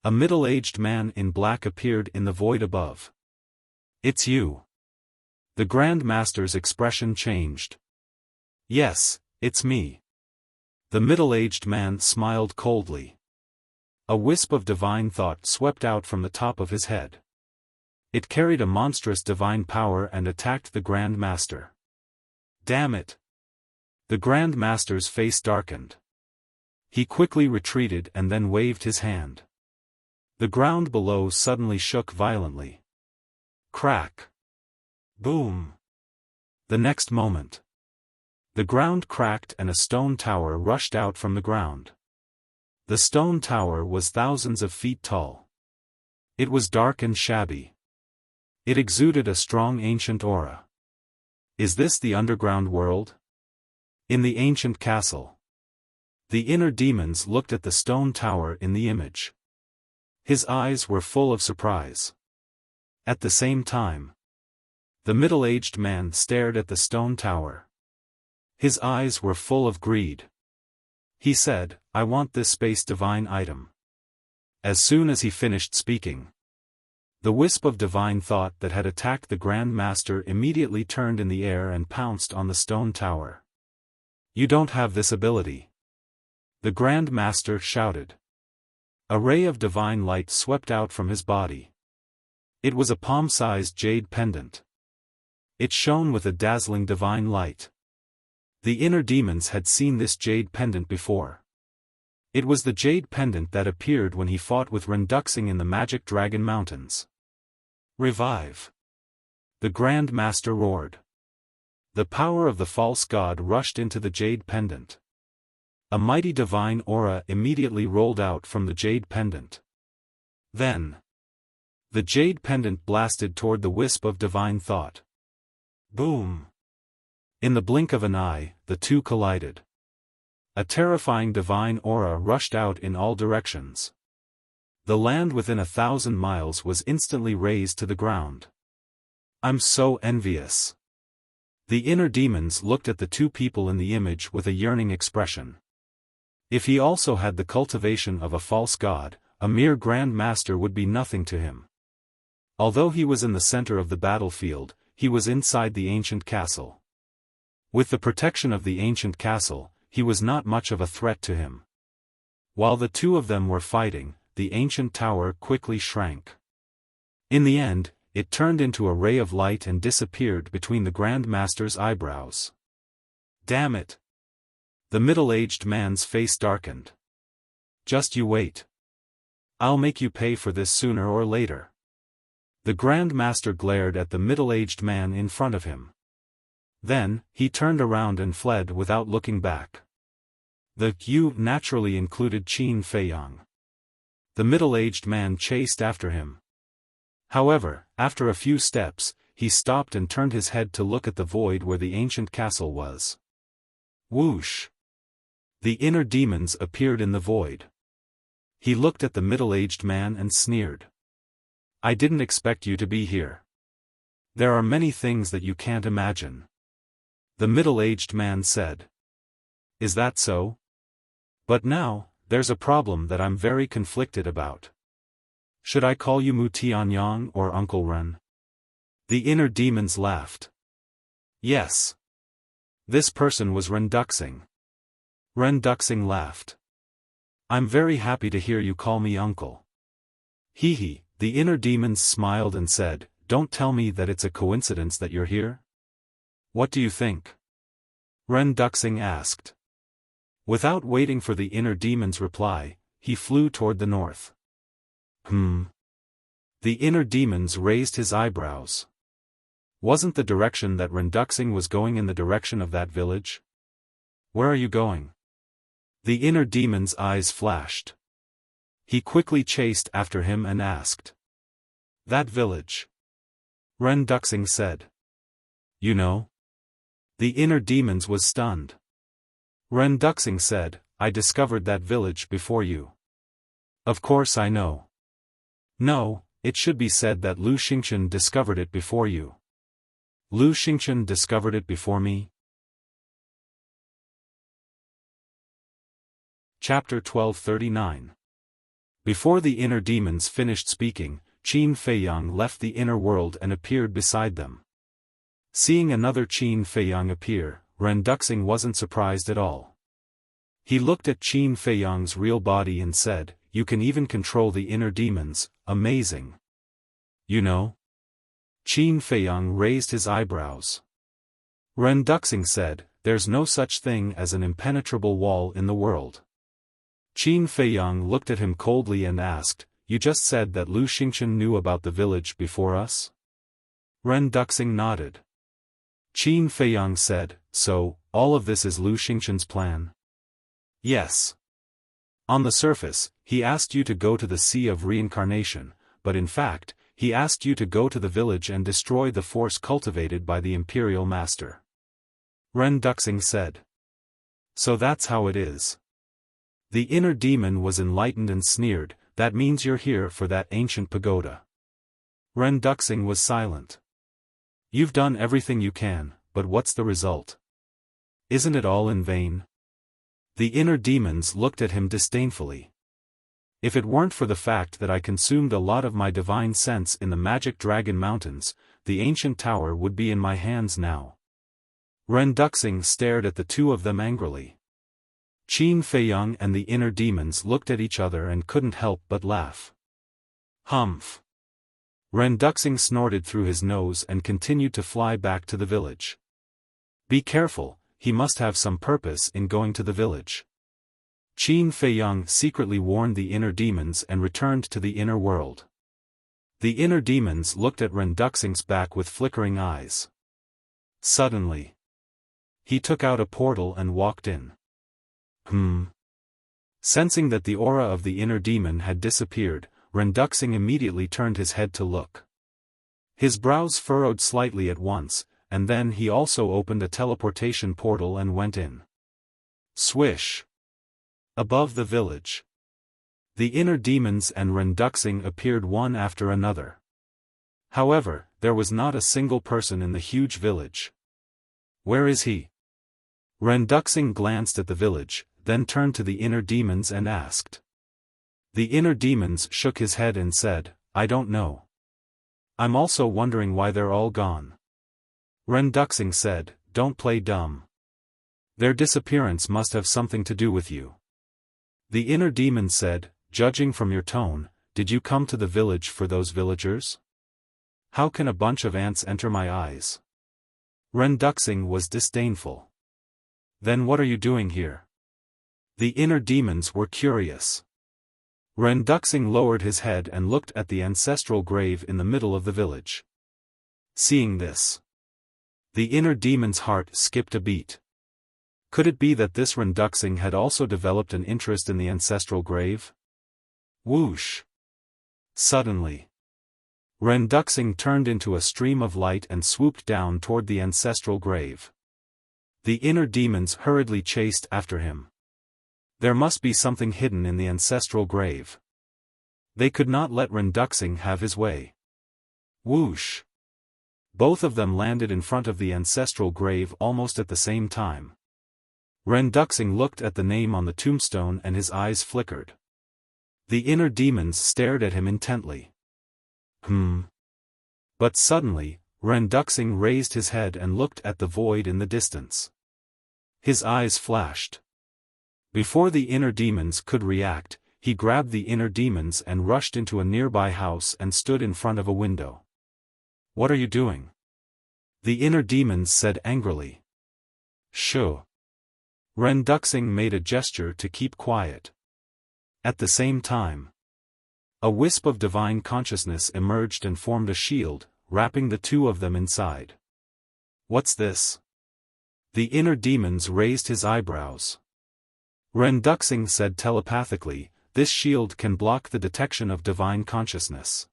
A middle-aged man in black appeared in the void above. "It's you." The Grand Master's expression changed. "Yes, it's me." The middle-aged man smiled coldly. A wisp of divine thought swept out from the top of his head. It carried a monstrous divine power and attacked the Grand Master. "Damn it!" The Grand Master's face darkened. He quickly retreated and then waved his hand. The ground below suddenly shook violently. Crack! Boom! The next moment, the ground cracked and a stone tower rushed out from the ground. The stone tower was thousands of feet tall. It was dark and shabby. It exuded a strong ancient aura. Is this the underground world? In the ancient castle. The inner demons looked at the stone tower in the image. His eyes were full of surprise. At the same time, the middle-aged man stared at the stone tower. His eyes were full of greed. He said, "I want this space divine item." As soon as he finished speaking, the wisp of divine thought that had attacked the Grand Master immediately turned in the air and pounced on the stone tower. "You don't have this ability," the Grand Master shouted. A ray of divine light swept out from his body. It was a palm-sized jade pendant. It shone with a dazzling divine light. The inner demons had seen this jade pendant before. It was the jade pendant that appeared when he fought with Renduxing in the Magic Dragon Mountains. "Revive!" the Grand Master roared. The power of the false god rushed into the jade pendant. A mighty divine aura immediately rolled out from the jade pendant. Then, the jade pendant blasted toward the wisp of divine thought. Boom! In the blink of an eye, the two collided. A terrifying divine aura rushed out in all directions. The land within 1,000 miles was instantly razed to the ground. "I'm so envious." The inner demons looked at the two people in the image with a yearning expression. If he also had the cultivation of a false god, a mere Grand Master would be nothing to him. Although he was in the center of the battlefield, he was inside the ancient castle. With the protection of the ancient castle, he was not much of a threat to him. While the two of them were fighting, the ancient tower quickly shrank. In the end, it turned into a ray of light and disappeared between the Grand Master's eyebrows. "Damn it!" The middle-aged man's face darkened. "Just you wait. I'll make you pay for this sooner or later." The Grand Master glared at the middle-aged man in front of him. Then, he turned around and fled without looking back. The "you" naturally included Qin Feiyang. The middle-aged man chased after him. However, after a few steps, he stopped and turned his head to look at the void where the ancient castle was. Whoosh! The inner demons appeared in the void. He looked at the middle-aged man and sneered. "I didn't expect you to be here. There are many things that you can't imagine." The middle-aged man said. "Is that so? But now, there's a problem that I'm very conflicted about. Should I call you Mu Tianyang or Uncle Ren?" The inner demons laughed. "Yes. This person was Renduxing." Renduxing laughed. "I'm very happy to hear you call me uncle." Hee hee, the inner demons smiled and said, "Don't tell me that it's a coincidence that you're here?" "What do you think?" Renduxing asked. Without waiting for the inner demon's reply, he flew toward the north. The inner demons raised his eyebrows. Wasn't the direction that Renduxing was going in the direction of that village? "Where are you going?" The inner demon's eyes flashed. He quickly chased after him and asked. "That village." Renduxing said. "You know?" The inner demons was stunned. Renduxing said, "I discovered that village before you." "Of course I know." "No, it should be said that Lu Xingchen discovered it before you." "Lu Xingchen discovered it before me?" Chapter 1239. Before the inner demons finished speaking, Qin Feiyang left the inner world and appeared beside them. Seeing another Qin Feiyang appear, Ren Duxing wasn't surprised at all. He looked at Qin Feiyang's real body and said, "You can even control the inner demons, amazing." "You know?" Qin Feiyang raised his eyebrows. Ren Duxing said, "There's no such thing as an impenetrable wall in the world." Qin Feiyang looked at him coldly and asked, "You just said that Lu Xingchen knew about the village before us?" Ren Duxing nodded. Qin Feiyang said, "So, all of this is Lu Xingchen's plan?" "Yes. On the surface, he asked you to go to the Sea of Reincarnation, but in fact, he asked you to go to the village and destroy the force cultivated by the Imperial Master." Ren Duxing said. "So that's how it is." The inner demon was enlightened and sneered, "That means you're here for that ancient pagoda." Ren Duxing was silent. "You've done everything you can, but what's the result? Isn't it all in vain?" The inner demons looked at him disdainfully. "If it weren't for the fact that I consumed a lot of my divine sense in the Magic Dragon Mountains, the ancient tower would be in my hands now." Ren Duxing stared at the two of them angrily. Qin Feiyang and the inner demons looked at each other and couldn't help but laugh. "Humph." Ren Duxing snorted through his nose and continued to fly back to the village. "Be careful, he must have some purpose in going to the village." Qin Feiyang secretly warned the inner demons and returned to the inner world. The inner demons looked at Ren Duxing's back with flickering eyes. Suddenly, he took out a portal and walked in. Sensing that the aura of the inner demon had disappeared, Ren Duxing immediately turned his head to look. His brows furrowed slightly at once, and then he also opened a teleportation portal and went in. Swish! Above the village, the inner demons and Ren Duxing appeared one after another. However, there was not a single person in the huge village. "Where is he?" Ren Duxing glanced at the village, then turned to the inner demons and asked. The inner demons shook his head and said, "I don't know. I'm also wondering why they're all gone." Ren Duxing said, "Don't play dumb. Their disappearance must have something to do with you." The inner demon said, "Judging from your tone, did you come to the village for those villagers? How can a bunch of ants enter my eyes?" Ren Duxing was disdainful. "Then what are you doing here?" The inner demons were curious. Ren Duxing lowered his head and looked at the ancestral grave in the middle of the village. Seeing this, the inner demon's heart skipped a beat. Could it be that this Ren Duxing had also developed an interest in the ancestral grave? Whoosh! Suddenly, Ren Duxing turned into a stream of light and swooped down toward the ancestral grave. The inner demons hurriedly chased after him. There must be something hidden in the ancestral grave. They could not let Ren Duxing have his way. Whoosh! Both of them landed in front of the ancestral grave almost at the same time. Ren Duxing looked at the name on the tombstone and his eyes flickered. The inner demons stared at him intently. But suddenly, Ren Duxing raised his head and looked at the void in the distance. His eyes flashed. Before the inner demons could react, he grabbed the inner demons and rushed into a nearby house and stood in front of a window. "What are you doing?" the inner demons said angrily. "Shoo." Ren Duxing made a gesture to keep quiet. At the same time, a wisp of divine consciousness emerged and formed a shield, wrapping the two of them inside. "What's this?" The inner demons raised his eyebrows. Ren Duxing said telepathically, "This shield can block the detection of divine consciousness."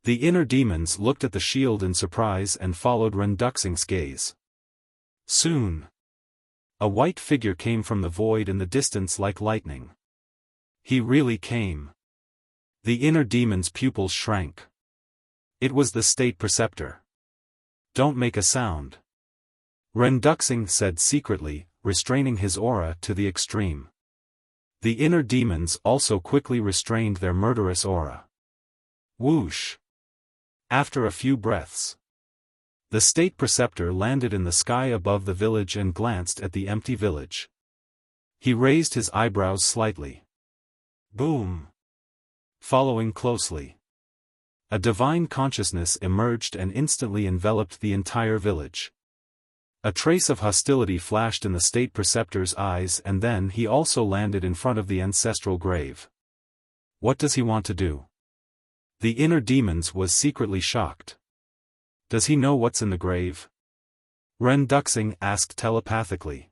The inner demons looked at the shield in surprise and followed Ren Duxing's gaze. Soon, a white figure came from the void in the distance like lightning. He really came. The inner demon's pupils shrank. It was the state preceptor. "Don't make a sound," Ren Duxing said secretly, restraining his aura to the extreme. The inner demons also quickly restrained their murderous aura. Whoosh! After a few breaths, the state preceptor landed in the sky above the village and glanced at the empty village. He raised his eyebrows slightly. Boom! Following closely, a divine consciousness emerged and instantly enveloped the entire village. A trace of hostility flashed in the state preceptor's eyes, and then he also landed in front of the ancestral grave. What does he want to do? The inner demons was secretly shocked. Does he know what's in the grave? Ren Duxing asked telepathically.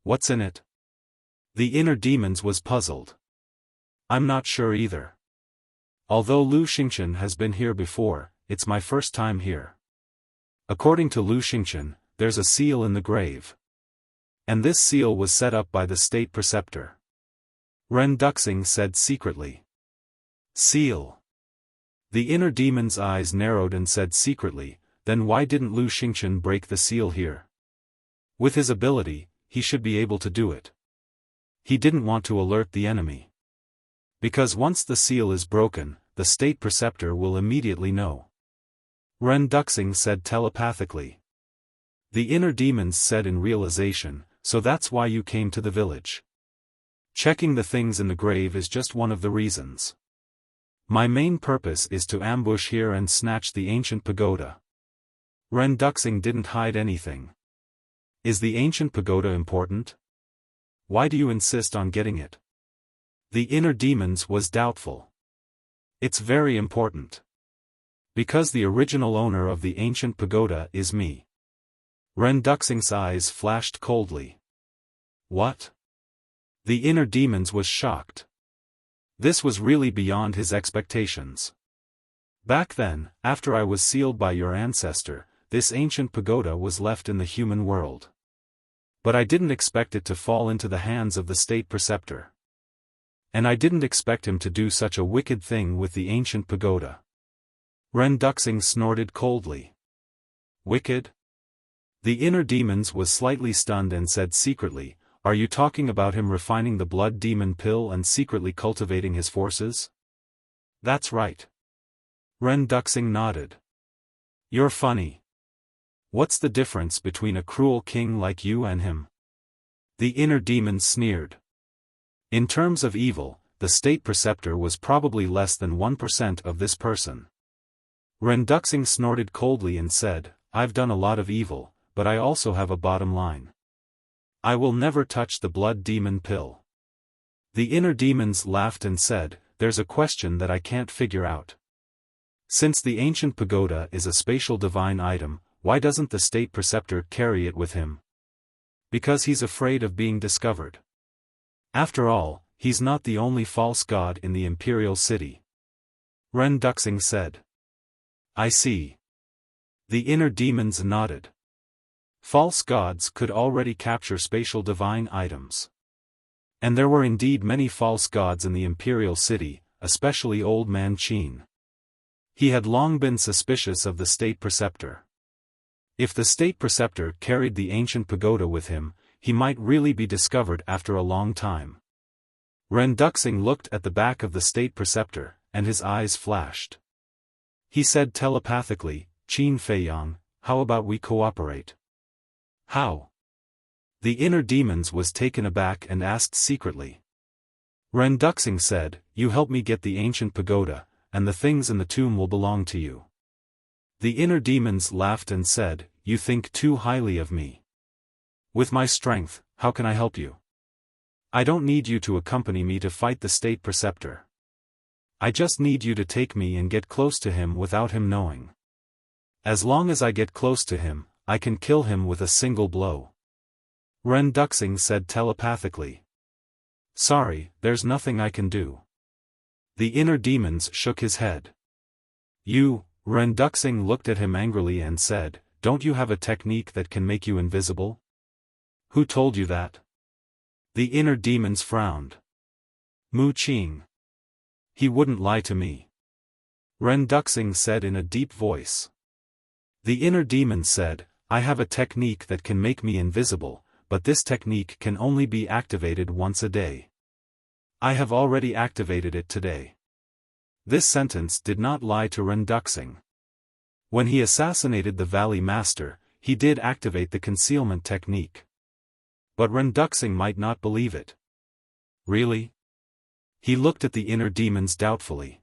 What's in it? The inner demons was puzzled. I'm not sure either. Although Lu Xingchen has been here before, it's my first time here. According to Lu Xingchen, there's a seal in the grave. And this seal was set up by the state preceptor. Ren Duxing said secretly. Seal. The inner demon's eyes narrowed and said secretly, then why didn't Lu Xingchen break the seal here? With his ability, he should be able to do it. He didn't want to alert the enemy. Because once the seal is broken, the state preceptor will immediately know. Ren Duxing said telepathically. The inner demons said in realization, so that's why you came to the village. Checking the things in the grave is just one of the reasons. My main purpose is to ambush here and snatch the ancient pagoda. Ren Duxing didn't hide anything. Is the ancient pagoda important? Why do you insist on getting it? The inner demons was doubtful. It's very important. Because the original owner of the ancient pagoda is me. Ren Duxing's eyes flashed coldly. What? The inner demons was shocked. This was really beyond his expectations. Back then, after I was sealed by your ancestor, this ancient pagoda was left in the human world. But I didn't expect it to fall into the hands of the state preceptor. And I didn't expect him to do such a wicked thing with the ancient pagoda. Ren Duxing snorted coldly. Wicked? The inner demons was slightly stunned and said secretly, are you talking about him refining the blood demon pill and secretly cultivating his forces? That's right. Ren Duxing nodded. You're funny. What's the difference between a cruel king like you and him? The inner demon sneered. In terms of evil, the state preceptor was probably less than 1% of this person. Ren Duxing snorted coldly and said, I've done a lot of evil, but I also have a bottom line. I will never touch the blood demon pill. The inner demons laughed and said, there's a question that I can't figure out. Since the ancient pagoda is a spatial divine item, why doesn't the state preceptor carry it with him? Because he's afraid of being discovered. After all, he's not the only false god in the imperial city. Ren Duxing said. I see. The inner demons nodded. False gods could already capture spatial divine items. And there were indeed many false gods in the imperial city, especially Old Man Qin. He had long been suspicious of the state preceptor. If the state preceptor carried the ancient pagoda with him, he might really be discovered after a long time. Ren Duxing looked at the back of the state preceptor, and his eyes flashed. He said telepathically, Qin Feiyang, how about we cooperate? How? The inner demons was taken aback and asked secretly. Ren Duxing said, you help me get the ancient pagoda, and the things in the tomb will belong to you. The inner demons laughed and said, you think too highly of me. With my strength, how can I help you? I don't need you to accompany me to fight the state preceptor. I just need you to take me and get close to him without him knowing. As long as I get close to him, I can kill him with a single blow. Ren Duxing said telepathically. Sorry, there's nothing I can do. The inner demons shook his head. You, Ren Duxing looked at him angrily and said, don't you have a technique that can make you invisible? Who told you that? The inner demons frowned. Mu Qing. He wouldn't lie to me. Ren Duxing said in a deep voice. The inner demon said, I have a technique that can make me invisible, but this technique can only be activated once a day. I have already activated it today. This sentence did not lie to Ren Duxing. When he assassinated the Valley Master, he did activate the concealment technique. But Ren Duxing might not believe it. Really? He looked at the inner demons doubtfully.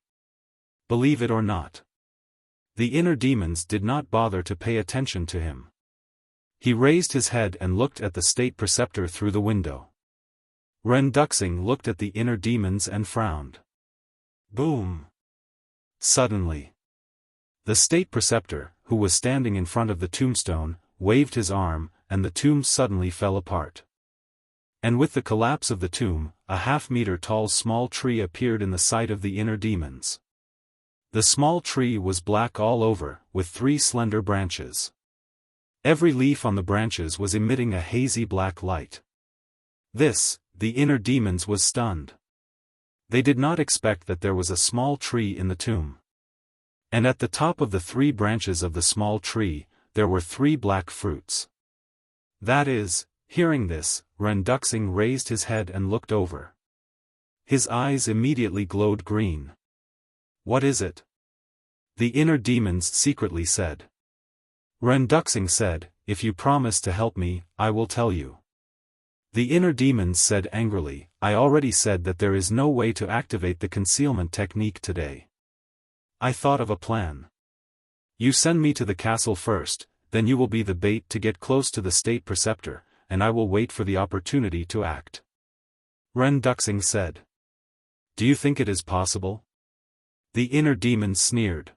Believe it or not. The inner demons did not bother to pay attention to him. He raised his head and looked at the state preceptor through the window. Ren Duxing looked at the inner demons and frowned. Boom! Suddenly, the state preceptor, who was standing in front of the tombstone, waved his arm, and the tomb suddenly fell apart. And with the collapse of the tomb, a half-meter-tall small tree appeared in the sight of the inner demons. The small tree was black all over, with 3 slender branches. Every leaf on the branches was emitting a hazy black light. The inner demons was stunned. They did not expect that there was a small tree in the tomb. And at the top of the 3 branches of the small tree, there were 3 black fruits. That is, hearing this, Ren Duxing raised his head and looked over. His eyes immediately glowed green. What is it? The inner demons secretly said. Ren Duxing said, if you promise to help me, I will tell you. The inner demons said angrily, I already said that there is no way to activate the concealment technique today. I thought of a plan. You send me to the castle first, then you will be the bait to get close to the state preceptor, and I will wait for the opportunity to act. Ren Duxing said. Do you think it is possible? The inner demons sneered.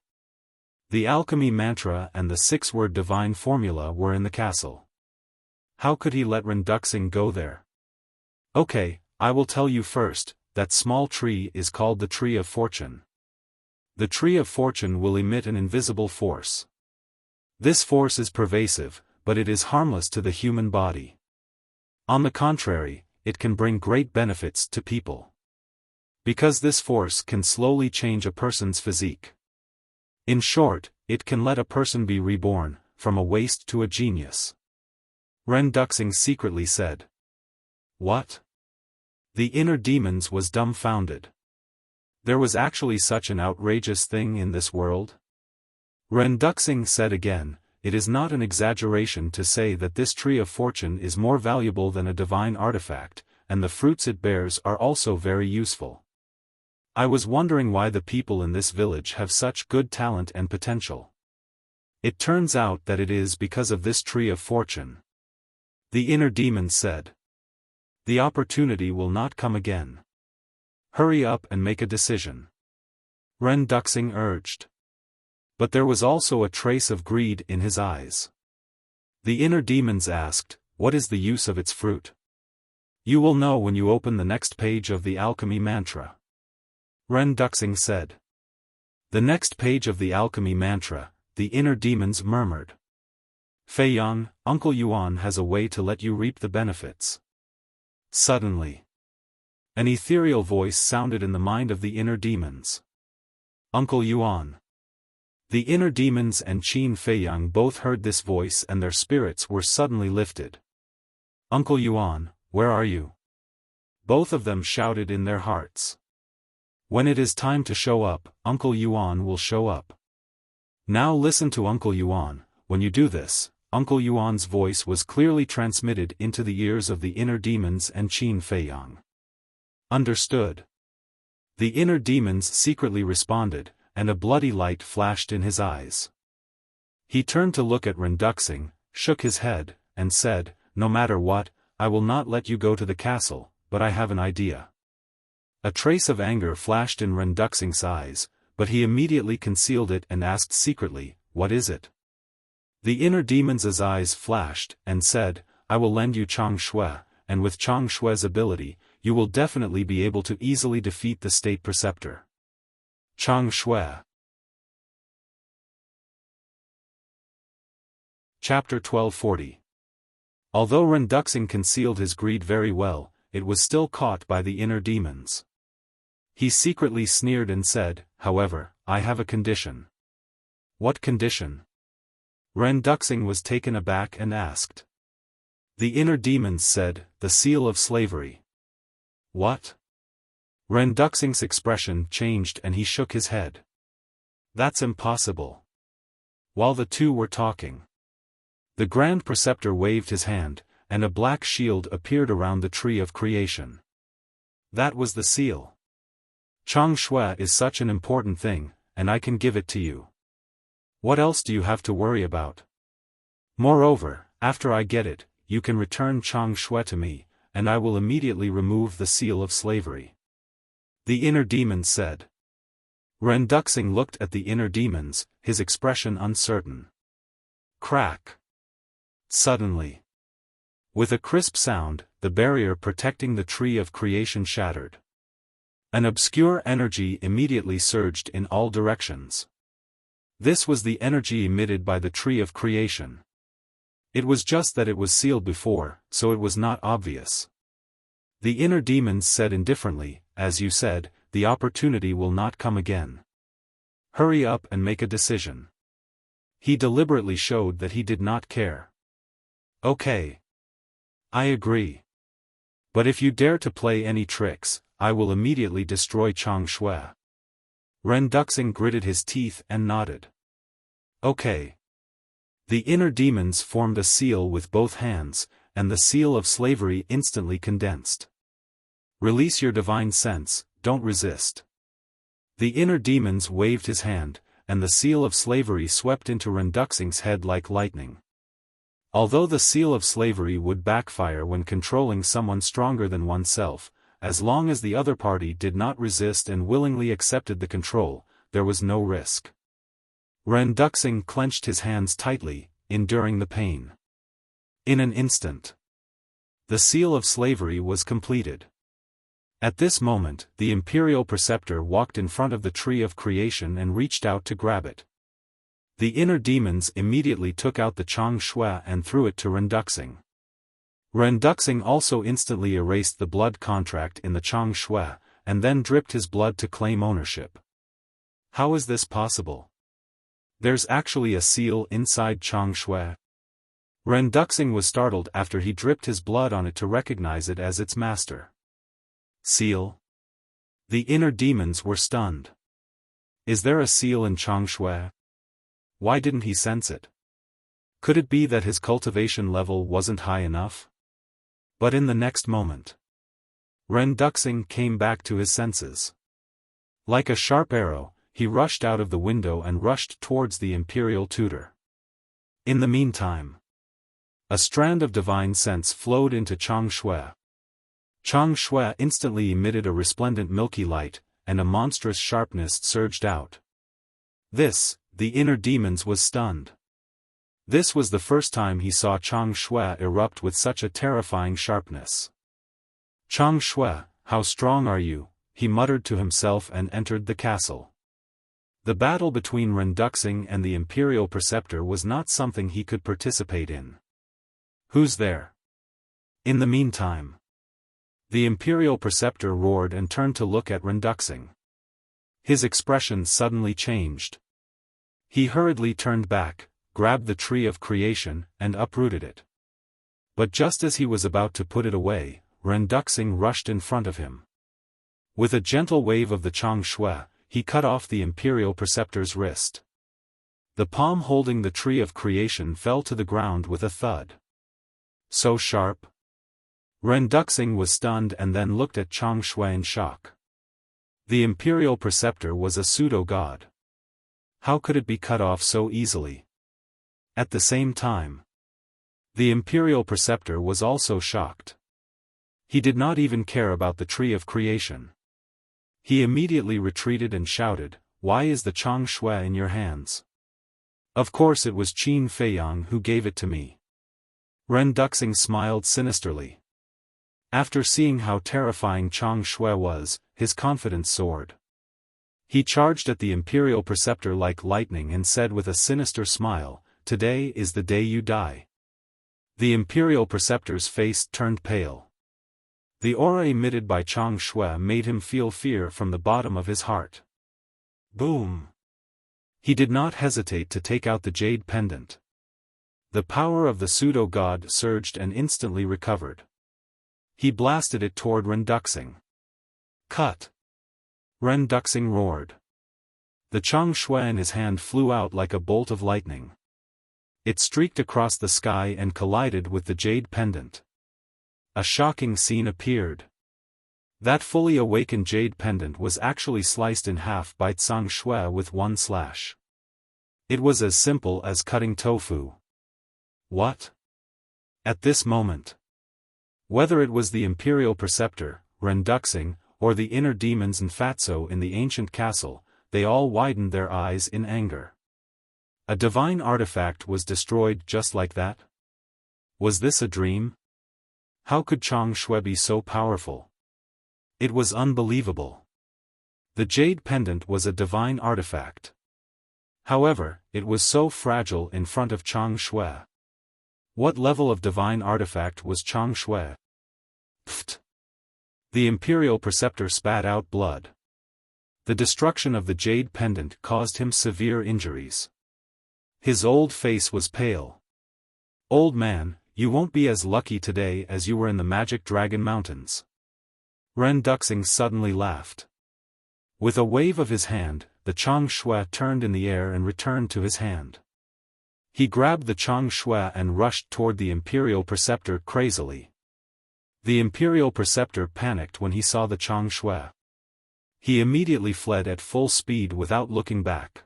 The alchemy mantra and the 6-word divine formula were in the castle. How could he let Ren Duxing go there? Okay, I will tell you first, that small tree is called the Tree of Fortune. The Tree of Fortune will emit an invisible force. This force is pervasive, but it is harmless to the human body. On the contrary, it can bring great benefits to people. Because this force can slowly change a person's physique. In short, it can let a person be reborn, from a waste to a genius. Ren Duxing secretly said. What? The inner demons was dumbfounded. There was actually such an outrageous thing in this world? Ren Duxing said again, it is not an exaggeration to say that this Tree of Fortune is more valuable than a divine artifact, and the fruits it bears are also very useful. I was wondering why the people in this village have such good talent and potential. It turns out that it is because of this Tree of Fortune. The inner demons said. The opportunity will not come again. Hurry up and make a decision. Ren Duxing urged. But there was also a trace of greed in his eyes. The inner demons asked, what is the use of its fruit? You will know when you open the next page of the alchemy mantra. Ren Duxing said. The next page of the alchemy mantra, the inner demons murmured. Fei Yang, Uncle Yuan has a way to let you reap the benefits. Suddenly, an ethereal voice sounded in the mind of the inner demons. Uncle Yuan. The inner demons and Qin Fei Yang both heard this voice and their spirits were suddenly lifted. Uncle Yuan, where are you? Both of them shouted in their hearts. When it is time to show up, Uncle Yuan will show up. Now listen to Uncle Yuan. When you do this, Uncle Yuan's voice was clearly transmitted into the ears of the inner demons and Qin Fei Yang. Understood. The inner demons secretly responded, and a bloody light flashed in his eyes. He turned to look at Ren Duxing, shook his head, and said, no matter what, I will not let you go to the castle, but I have an idea. A trace of anger flashed in Ren Duxing's eyes, but he immediately concealed it and asked secretly, what is it? The inner demon's eyes flashed, and said, I will lend you Chang Shui, and with Chang Shui's ability, you will definitely be able to easily defeat the state preceptor. Chang Shui. Chapter 1240. Although Ren Duxing concealed his greed very well, it was still caught by the inner demons. He secretly sneered and said, however, I have a condition. What condition? Ren Duxing was taken aback and asked. The inner demons said, the seal of slavery. What? Ren Duxing's expression changed and he shook his head. That's impossible. While the two were talking, the Grand Preceptor waved his hand, and a black shield appeared around the tree of creation. That was the seal. Chang Shui is such an important thing, and I can give it to you. What else do you have to worry about? Moreover, after I get it, you can return Chang Shui to me, and I will immediately remove the seal of slavery. The inner demon said. Ren Duxing looked at the inner demons, his expression uncertain. Crack. Suddenly, with a crisp sound, the barrier protecting the tree of creation shattered. An obscure energy immediately surged in all directions. This was the energy emitted by the tree of creation. It was just that it was sealed before, so it was not obvious. The inner demons said indifferently, as you said, the opportunity will not come again. Hurry up and make a decision. He deliberately showed that he did not care. Okay. I agree. But if you dare to play any tricks, I will immediately destroy Chang Shui. Ren Duxing gritted his teeth and nodded. Okay. The inner demons formed a seal with both hands, and the seal of slavery instantly condensed. Release your divine sense, don't resist. The inner demons waved his hand, and the seal of slavery swept into Ren Duxing's head like lightning. Although the seal of slavery would backfire when controlling someone stronger than oneself, as long as the other party did not resist and willingly accepted the control, there was no risk. Ren Duxing clenched his hands tightly, enduring the pain. In an instant, the seal of slavery was completed. At this moment, the Imperial Preceptor walked in front of the tree of creation and reached out to grab it. The inner demons immediately took out the Chang Shui and threw it to Ren Duxing. Ren Duxing also instantly erased the blood contract in the Chang Shui, and then dripped his blood to claim ownership. How is this possible? There's actually a seal inside Chang Shui. Ren Duxing was startled after he dripped his blood on it to recognize it as its master. Seal? The inner demons were stunned. Is there a seal in Chang Shui? Why didn't he sense it? Could it be that his cultivation level wasn't high enough? But in the next moment, Ren Duxing came back to his senses. Like a sharp arrow, he rushed out of the window and rushed towards the Imperial Tutor. In the meantime, a strand of divine sense flowed into Chang Shui. Chang Shui instantly emitted a resplendent milky light, and a monstrous sharpness surged out. The inner demons was stunned. This was the first time he saw Chang Shui erupt with such a terrifying sharpness. Chang Shui, how strong are you? He muttered to himself and entered the castle. The battle between Ren Duxing and the Imperial Preceptor was not something he could participate in. Who's there? In the meantime, the Imperial Preceptor roared and turned to look at Ren Duxing. His expression suddenly changed. He hurriedly turned back, grabbed the tree of creation, and uprooted it. But just as he was about to put it away, Ren Duxing rushed in front of him. With a gentle wave of the Chang Shui, he cut off the Imperial Preceptor's wrist. The palm holding the tree of creation fell to the ground with a thud. So sharp? Ren Duxing was stunned and then looked at Chang Shui in shock. The Imperial Preceptor was a pseudo-god. How could it be cut off so easily? At the same time, the Imperial Preceptor was also shocked. He did not even care about the tree of creation. He immediately retreated and shouted, "Why is the Chang Shui in your hands?" Of course it was Qin Feiyang who gave it to me. Ren Duxing smiled sinisterly. After seeing how terrifying Chang Shui was, his confidence soared. He charged at the Imperial Preceptor like lightning and said with a sinister smile, "Today is the day you die." The Imperial Preceptor's face turned pale. The aura emitted by Chang Shui made him feel fear from the bottom of his heart. Boom! He did not hesitate to take out the jade pendant. The power of the pseudo-god surged and instantly recovered. He blasted it toward Ren Duxing. Cut! Ren Duxing roared. The Chang Shui in his hand flew out like a bolt of lightning. It streaked across the sky and collided with the jade pendant. A shocking scene appeared. That fully awakened jade pendant was actually sliced in half by Tsang Shui with one slash. It was as simple as cutting tofu. What? At this moment, whether it was the Imperial Preceptor, Ren Duxing, or the inner demons and Fatso in the ancient castle, they all widened their eyes in anger. A divine artifact was destroyed just like that? Was this a dream? How could Chang Shui be so powerful? It was unbelievable. The jade pendant was a divine artifact. However, it was so fragile in front of Chang Shui. What level of divine artifact was Chang Shui? Pfft! The Imperial Preceptor spat out blood. The destruction of the jade pendant caused him severe injuries. His old face was pale. Old man, you won't be as lucky today as you were in the Magic Dragon Mountains. Ren Duxing suddenly laughed. With a wave of his hand, the Chang Shui turned in the air and returned to his hand. He grabbed the Chang Shui and rushed toward the Imperial Preceptor crazily. The Imperial Preceptor panicked when he saw the Chang Shui. He immediately fled at full speed without looking back.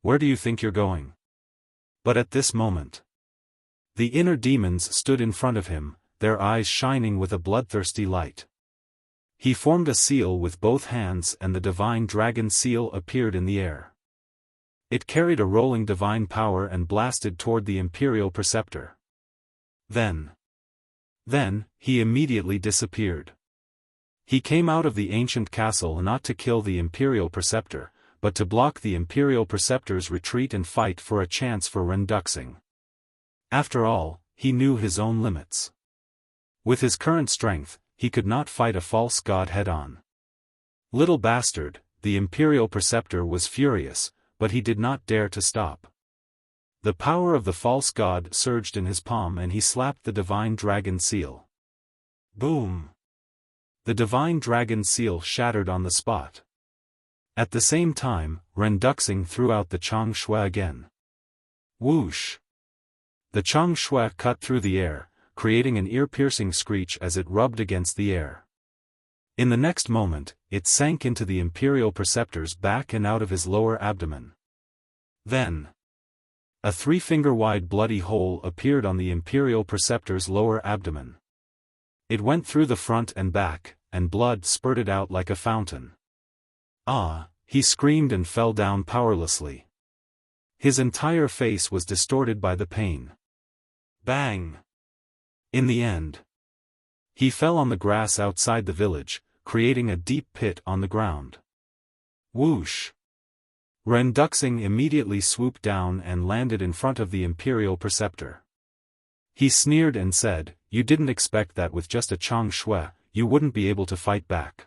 Where do you think you're going? But at this moment, the inner demons stood in front of him, their eyes shining with a bloodthirsty light. He formed a seal with both hands and the divine dragon seal appeared in the air. It carried a rolling divine power and blasted toward the Imperial Preceptor. Then, he immediately disappeared. He came out of the ancient castle not to kill the Imperial Preceptor, but to block the Imperial Preceptor's retreat and fight for a chance for Ren Duxing. After all, he knew his own limits. With his current strength, he could not fight a false god head-on. Little bastard, the Imperial Preceptor was furious, but he did not dare to stop. The power of the false god surged in his palm and he slapped the divine dragon seal. Boom! The divine dragon seal shattered on the spot. At the same time, Ren Duxing threw out the Chang Shui again. Whoosh! The Chang Shui cut through the air, creating an ear-piercing screech as it rubbed against the air. In the next moment, it sank into the Imperial Preceptor's back and out of his lower abdomen. Then, a 3-finger-wide bloody hole appeared on the Imperial Preceptor's lower abdomen. It went through the front and back, and blood spurted out like a fountain. Ah! He screamed and fell down powerlessly. His entire face was distorted by the pain. Bang! In the end, he fell on the grass outside the village, creating a deep pit on the ground. Whoosh! Ren Duxing immediately swooped down and landed in front of the Imperial Preceptor. He sneered and said, "You didn't expect that with just a Chang Shui, you wouldn't be able to fight back."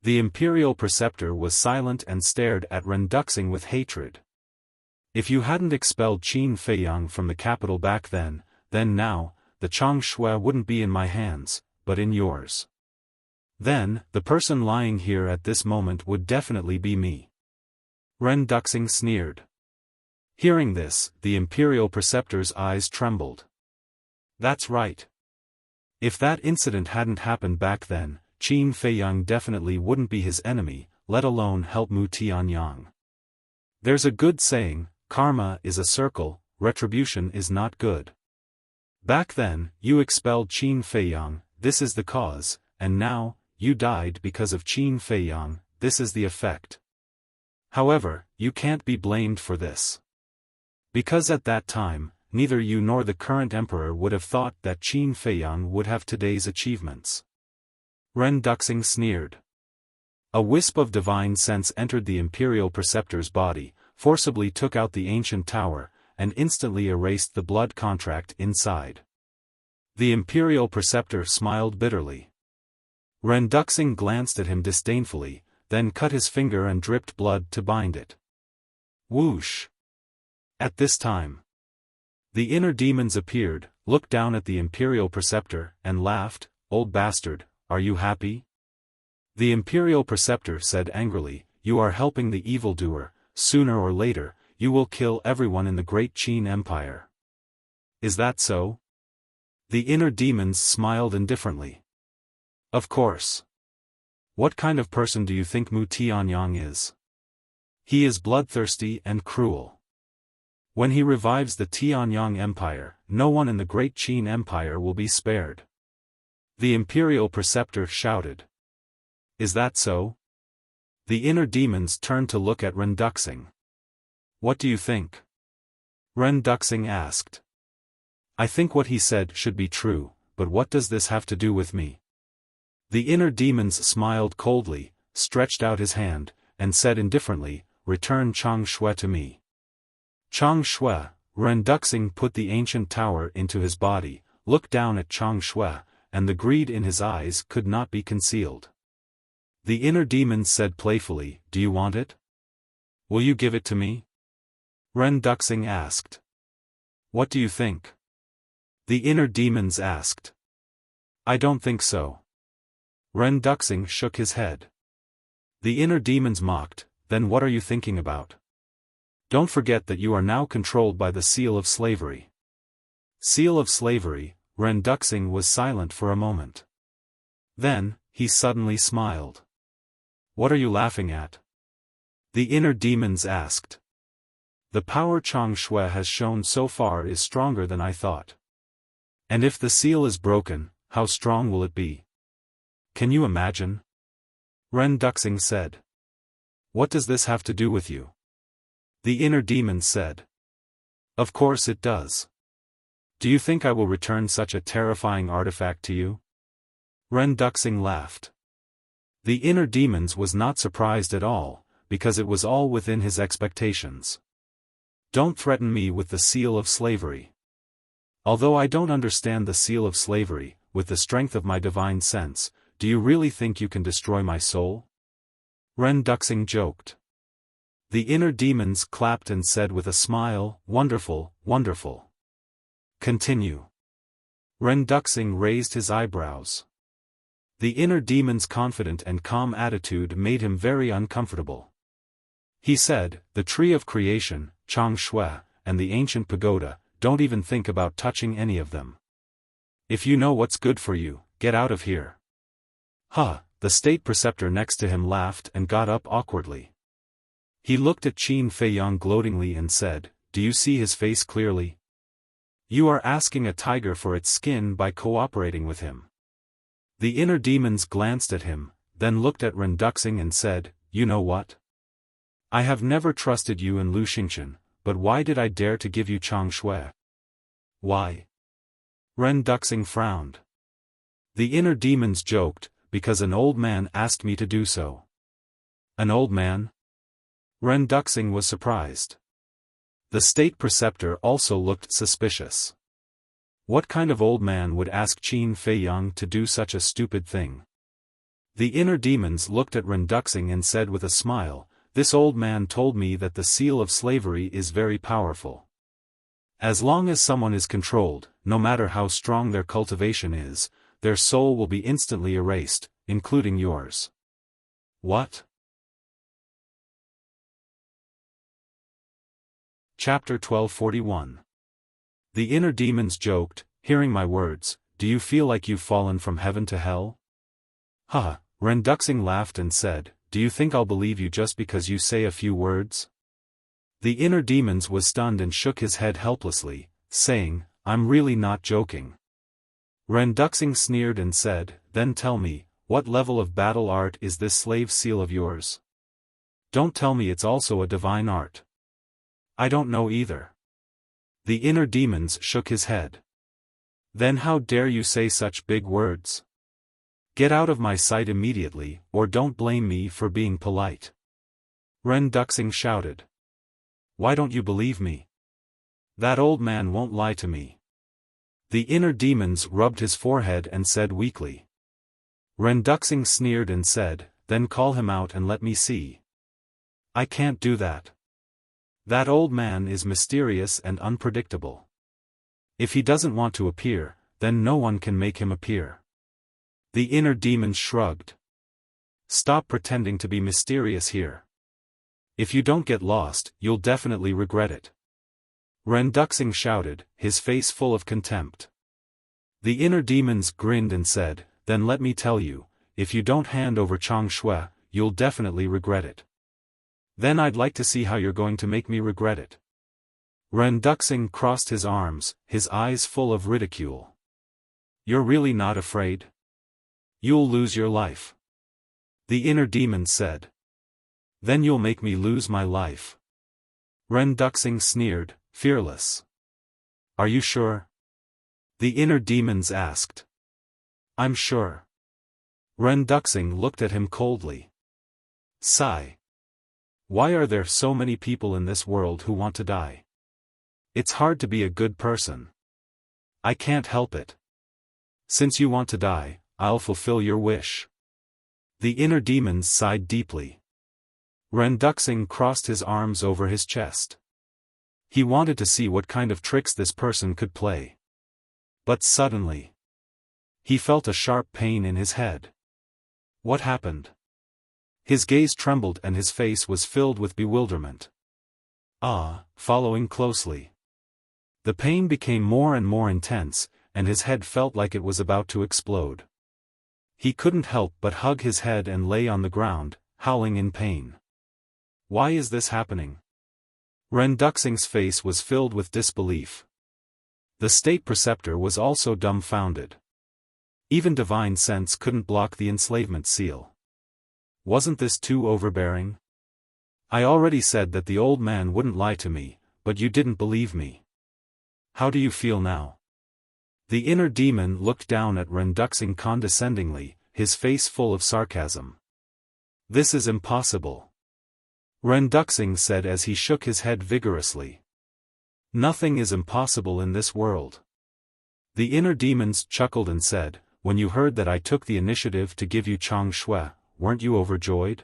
The Imperial Preceptor was silent and stared at Ren Duxing with hatred. If you hadn't expelled Qin Feiyang from the capital back then now, the Chang Shui wouldn't be in my hands, but in yours. Then, the person lying here at this moment would definitely be me. Ren Duxing sneered. Hearing this, the Imperial Preceptor's eyes trembled. That's right. If that incident hadn't happened back then, Qin Feiyang definitely wouldn't be his enemy, let alone help Mu Tianyang. There's a good saying, karma is a circle, retribution is not good. Back then, you expelled Qin Feiyang, this is the cause, and now, you died because of Qin Feiyang, this is the effect. However, you can't be blamed for this. Because at that time, neither you nor the current emperor would have thought that Qin Feiyang would have today's achievements. Ren Duxing sneered. A wisp of divine sense entered the Imperial Preceptor's body, forcibly took out the ancient tower, and instantly erased the blood contract inside. The Imperial Preceptor smiled bitterly. Ren Duxing glanced at him disdainfully, then cut his finger and dripped blood to bind it. Whoosh! At this time, the inner demons appeared, looked down at the Imperial Preceptor, and laughed, "Old bastard, are you happy? The imperial preceptor said angrily, "You are helping the evildoer. Sooner or later, you will kill everyone in the great Qin Empire." "Is that so?" The inner demons smiled indifferently. "Of course. What kind of person do you think Mu Tianyang is? He is bloodthirsty and cruel. When he revives the Tianyang Empire, no one in the great Qin Empire will be spared." The imperial preceptor shouted. "Is that so?" The inner demons turned to look at Ren Duxing. "What do you think?" Ren Duxing asked. "I think what he said should be true, but what does this have to do with me?" The inner demons smiled coldly, stretched out his hand, and said indifferently, "Return Chang Shui to me." Chang Shui, Ren Duxing put the ancient tower into his body, looked down at Chang Shui, and the greed in his eyes could not be concealed. The inner demons said playfully, "Do you want it? Will you give it to me?" Ren Duxing asked. "What do you think?" The inner demons asked. "I don't think so." Ren Duxing shook his head. The inner demons mocked, "Then what are you thinking about? Don't forget that you are now controlled by the seal of slavery." Seal of slavery. Ren Duxing was silent for a moment. Then, he suddenly smiled. "What are you laughing at?" The inner demons asked. "The power Chang Shui has shown so far is stronger than I thought. And if the seal is broken, how strong will it be? Can you imagine?" Ren Duxing said. "What does this have to do with you?" The inner demons said. "Of course it does. Do you think I will return such a terrifying artifact to you?" Ren Duxing laughed. The inner demons was not surprised at all, because it was all within his expectations. "Don't threaten me with the seal of slavery. Although I don't understand the seal of slavery, with the strength of my divine sense, do you really think you can destroy my soul?" Ren Duxing joked. The inner demons clapped and said with a smile, "Wonderful, wonderful. Continue." Ren Duxing raised his eyebrows. The inner demon's confident and calm attitude made him very uncomfortable. He said, "The tree of creation, Chang Shui, and the ancient pagoda, don't even think about touching any of them. If you know what's good for you, get out of here." "Huh," the state preceptor next to him laughed and got up awkwardly. He looked at Qin Feiyang gloatingly and said, "Do you see his face clearly? You are asking a tiger for its skin by cooperating with him." The inner demons glanced at him, then looked at Ren Duxing and said, "You know what? I have never trusted you in Lu Xingchen, but why did I dare to give you Chang Shui?" "Why?" Ren Duxing frowned. The inner demons joked, "Because an old man asked me to do so." "An old man?" Ren Duxing was surprised. The state preceptor also looked suspicious. What kind of old man would ask Qin Feiyang to do such a stupid thing? The inner demons looked at Ren Duxing and said with a smile, "This old man told me that the seal of slavery is very powerful. As long as someone is controlled, no matter how strong their cultivation is, their soul will be instantly erased, including yours." "What?" Chapter 1241. The inner demons joked, "Hearing my words, do you feel like you've fallen from heaven to hell?" "Huh," Ren Duxing laughed and said, "Do you think I'll believe you just because you say a few words?" The inner demons was stunned and shook his head helplessly, saying, "I'm really not joking." Ren Duxing sneered and said, "Then tell me, what level of battle art is this slave seal of yours? Don't tell me it's also a divine art." "I don't know either." The inner demons shook his head. "Then how dare you say such big words? Get out of my sight immediately, or don't blame me for being polite." Ren Duxing shouted. "Why don't you believe me? That old man won't lie to me." The inner demons rubbed his forehead and said weakly. Ren Duxing sneered and said, "Then call him out and let me see." "I can't do that. That old man is mysterious and unpredictable. If he doesn't want to appear, then no one can make him appear." The inner demons shrugged. Stop pretending to be mysterious here. If you don't get lost, you'll definitely regret it. Ren Duxing shouted, his face full of contempt. The inner demons grinned and said, then let me tell you, if you don't hand over Chang Shui, you'll definitely regret it. Then I'd like to see how you're going to make me regret it. Ren Duxing crossed his arms, his eyes full of ridicule. You're really not afraid? You'll lose your life. The inner demon said. Then you'll make me lose my life. Ren Duxing sneered, fearless. Are you sure? The inner demons asked. I'm sure. Ren Duxing looked at him coldly. Sigh. Why are there so many people in this world who want to die? It's hard to be a good person. I can't help it. Since you want to die, I'll fulfill your wish. The inner demons sighed deeply. Ren Duxing crossed his arms over his chest. He wanted to see what kind of tricks this person could play. But suddenly, he felt a sharp pain in his head. What happened? His gaze trembled and his face was filled with bewilderment. Following closely. The pain became more and more intense, and his head felt like it was about to explode. He couldn't help but hug his head and lay on the ground, howling in pain. Why is this happening? Ren Duxing's face was filled with disbelief. The state preceptor was also dumbfounded. Even divine sense couldn't block the enslavement seal. Wasn't this too overbearing? I already said that the old man wouldn't lie to me, but you didn't believe me. How do you feel now? The inner demon looked down at Ren Duxing condescendingly, his face full of sarcasm. This is impossible. Ren Duxing said as he shook his head vigorously. Nothing is impossible in this world. The inner demons chuckled and said, when you heard that I took the initiative to give you Chang Shui, weren't you overjoyed?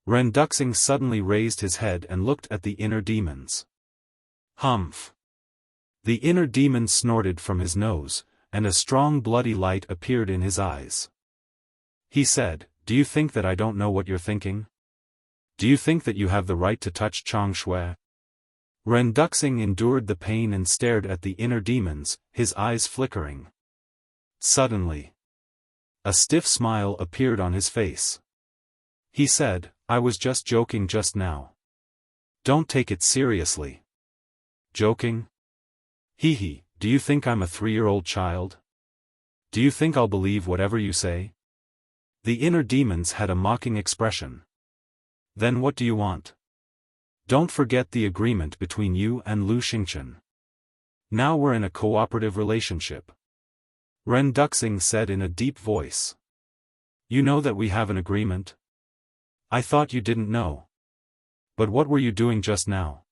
Ren Duxing suddenly raised his head and looked at the inner demons. Humph. The inner demon snorted from his nose, and a strong bloody light appeared in his eyes. He said, do you think that I don't know what you're thinking? Do you think that you have the right to touch Chang Shui? Ren Duxing endured the pain and stared at the inner demons, his eyes flickering. Suddenly, a stiff smile appeared on his face. He said, I was just joking just now. Don't take it seriously. Joking? Hee hee, do you think I'm a 3-year-old child? Do you think I'll believe whatever you say? The inner demons had a mocking expression. Then what do you want? Don't forget the agreement between you and Lu Xingchen. Now we're in a cooperative relationship. Ren Duxing said in a deep voice. You know that we have an agreement? I thought you didn't know. But what were you doing just now?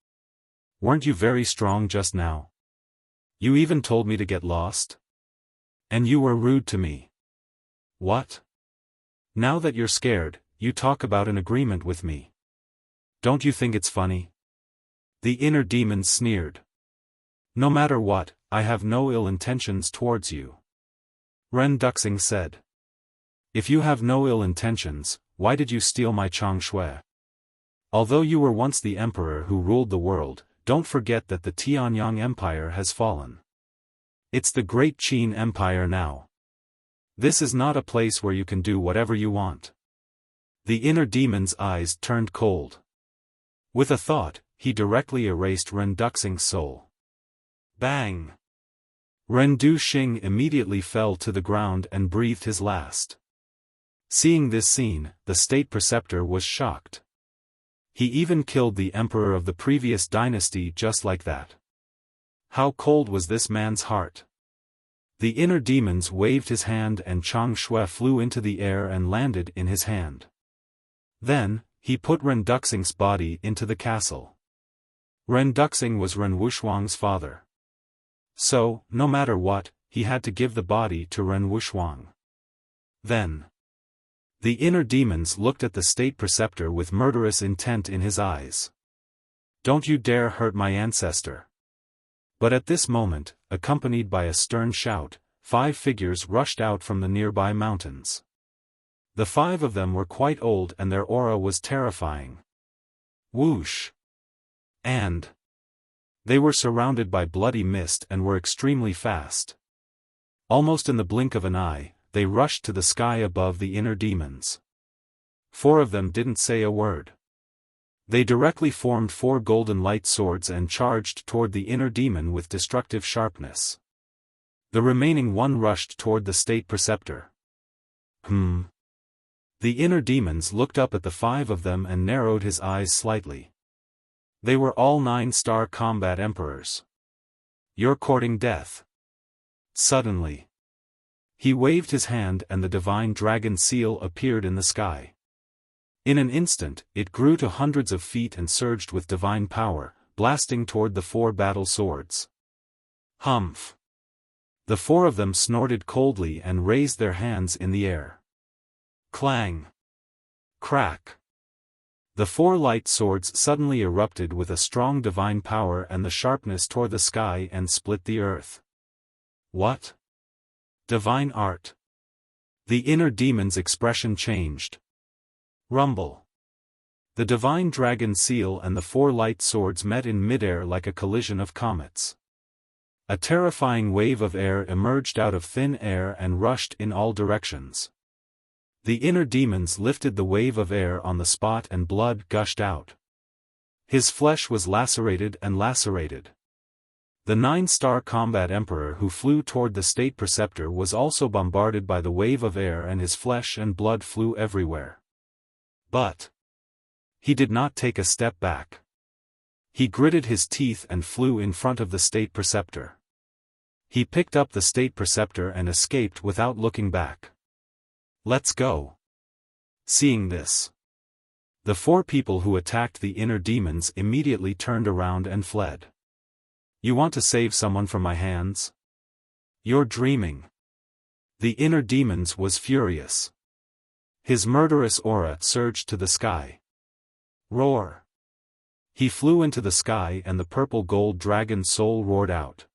Weren't you very strong just now? You even told me to get lost? And you were rude to me. What? Now that you're scared, you talk about an agreement with me. Don't you think it's funny? The inner demon sneered. No matter what, I have no ill intentions towards you. Ren Duxing said. If you have no ill intentions, why did you steal my Chang Shui? Although you were once the emperor who ruled the world, don't forget that the Tianyang Empire has fallen. It's the Great Qin Empire now. This is not a place where you can do whatever you want. The inner demon's eyes turned cold. With a thought, he directly erased Ren Duxing's soul. Bang! Ren Duxing immediately fell to the ground and breathed his last. Seeing this scene, the state preceptor was shocked. He even killed the emperor of the previous dynasty just like that. How cold was this man's heart? The inner demons waved his hand and Chang Shui flew into the air and landed in his hand. Then, he put Ren Duxing's body into the castle. Ren Duxing was Ren Wuxuang's father. So, no matter what, he had to give the body to Ren Wuxuang. Then, the inner demons looked at the state preceptor with murderous intent in his eyes. Don't you dare hurt my ancestor. But at this moment, accompanied by a stern shout, 5 figures rushed out from the nearby mountains. The 5 of them were quite old and their aura was terrifying. Whoosh! And they were surrounded by bloody mist and were extremely fast. Almost in the blink of an eye, they rushed to the sky above the inner demons. 4 of them didn't say a word. They directly formed 4 golden light swords and charged toward the inner demon with destructive sharpness. The remaining 1 rushed toward the state preceptor. The inner demons looked up at the 5 of them and narrowed his eyes slightly. They were all 9-star combat emperors. You're courting death. Suddenly, he waved his hand and the divine dragon seal appeared in the sky. In an instant, it grew to hundreds of feet and surged with divine power, blasting toward the 4 battle swords. Humph! The 4 of them snorted coldly and raised their hands in the air. Clang! Crack! The 4 light swords suddenly erupted with a strong divine power and the sharpness tore the sky and split the earth. What? Divine art! The inner demon's expression changed. Rumble! The divine dragon seal and the 4 light swords met in midair like a collision of comets. A terrifying wave of air emerged out of thin air and rushed in all directions. The inner demons lifted the wave of air on the spot and blood gushed out. His flesh was lacerated and lacerated. The 9-star combat emperor who flew toward the state preceptor was also bombarded by the wave of air and his flesh and blood flew everywhere. But he did not take a step back. He gritted his teeth and flew in front of the state preceptor. He picked up the state preceptor and escaped without looking back. Let's go. Seeing this, the 4 people who attacked the inner demons immediately turned around and fled. You want to save someone from my hands? You're dreaming. The inner demons was furious. His murderous aura surged to the sky. Roar! He flew into the sky and the purple gold dragon soul roared out.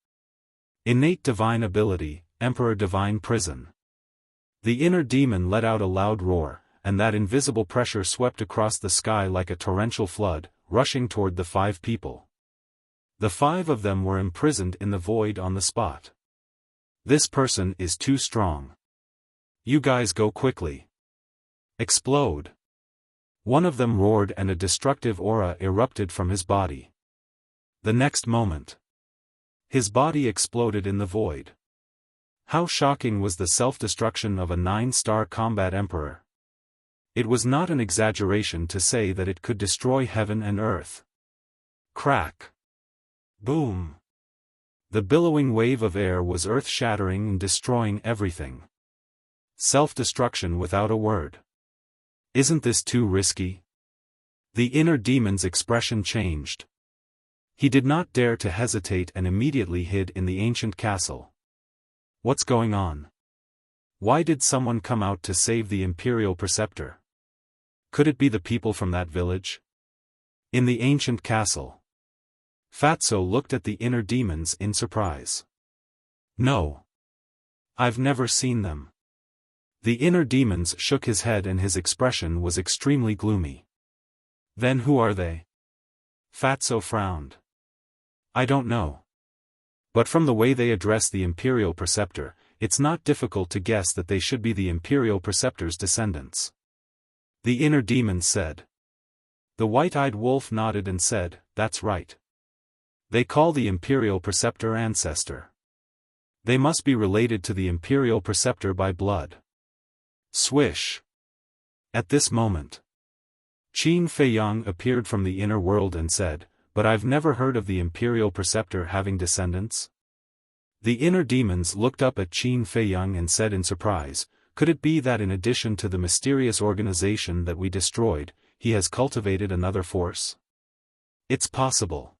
Innate divine ability, Emperor Divine Prison. The inner demon let out a loud roar, and that invisible pressure swept across the sky like a torrential flood, rushing toward the 5 people. The 5 of them were imprisoned in the void on the spot. This person is too strong. You guys go quickly. Explode. One of them roared and a destructive aura erupted from his body. The next moment, his body exploded in the void. How shocking was the self-destruction of a 9-star combat emperor. It was not an exaggeration to say that it could destroy heaven and earth. Crack! Boom! The billowing wave of air was earth-shattering and destroying everything. Self-destruction without a word. Isn't this too risky? The inner demon's expression changed. He did not dare to hesitate and immediately hid in the ancient castle. What's going on? Why did someone come out to save the imperial preceptor? Could it be the people from that village? In the ancient castle. Fatso looked at the inner demons in surprise. No. I've never seen them. The inner demons shook his head and his expression was extremely gloomy. Then who are they? Fatso frowned. I don't know. But from the way they address the imperial preceptor, it's not difficult to guess that they should be the imperial preceptor's descendants. The inner demon said. The white-eyed wolf nodded and said, that's right. They call the imperial preceptor ancestor. They must be related to the imperial preceptor by blood. Swish. At this moment, Qin Feiyang appeared from the inner world and said, but I've never heard of the imperial preceptor having descendants. The inner demons looked up at Qin Feiyang and said in surprise, could it be that in addition to the mysterious organization that we destroyed, he has cultivated another force? It's possible.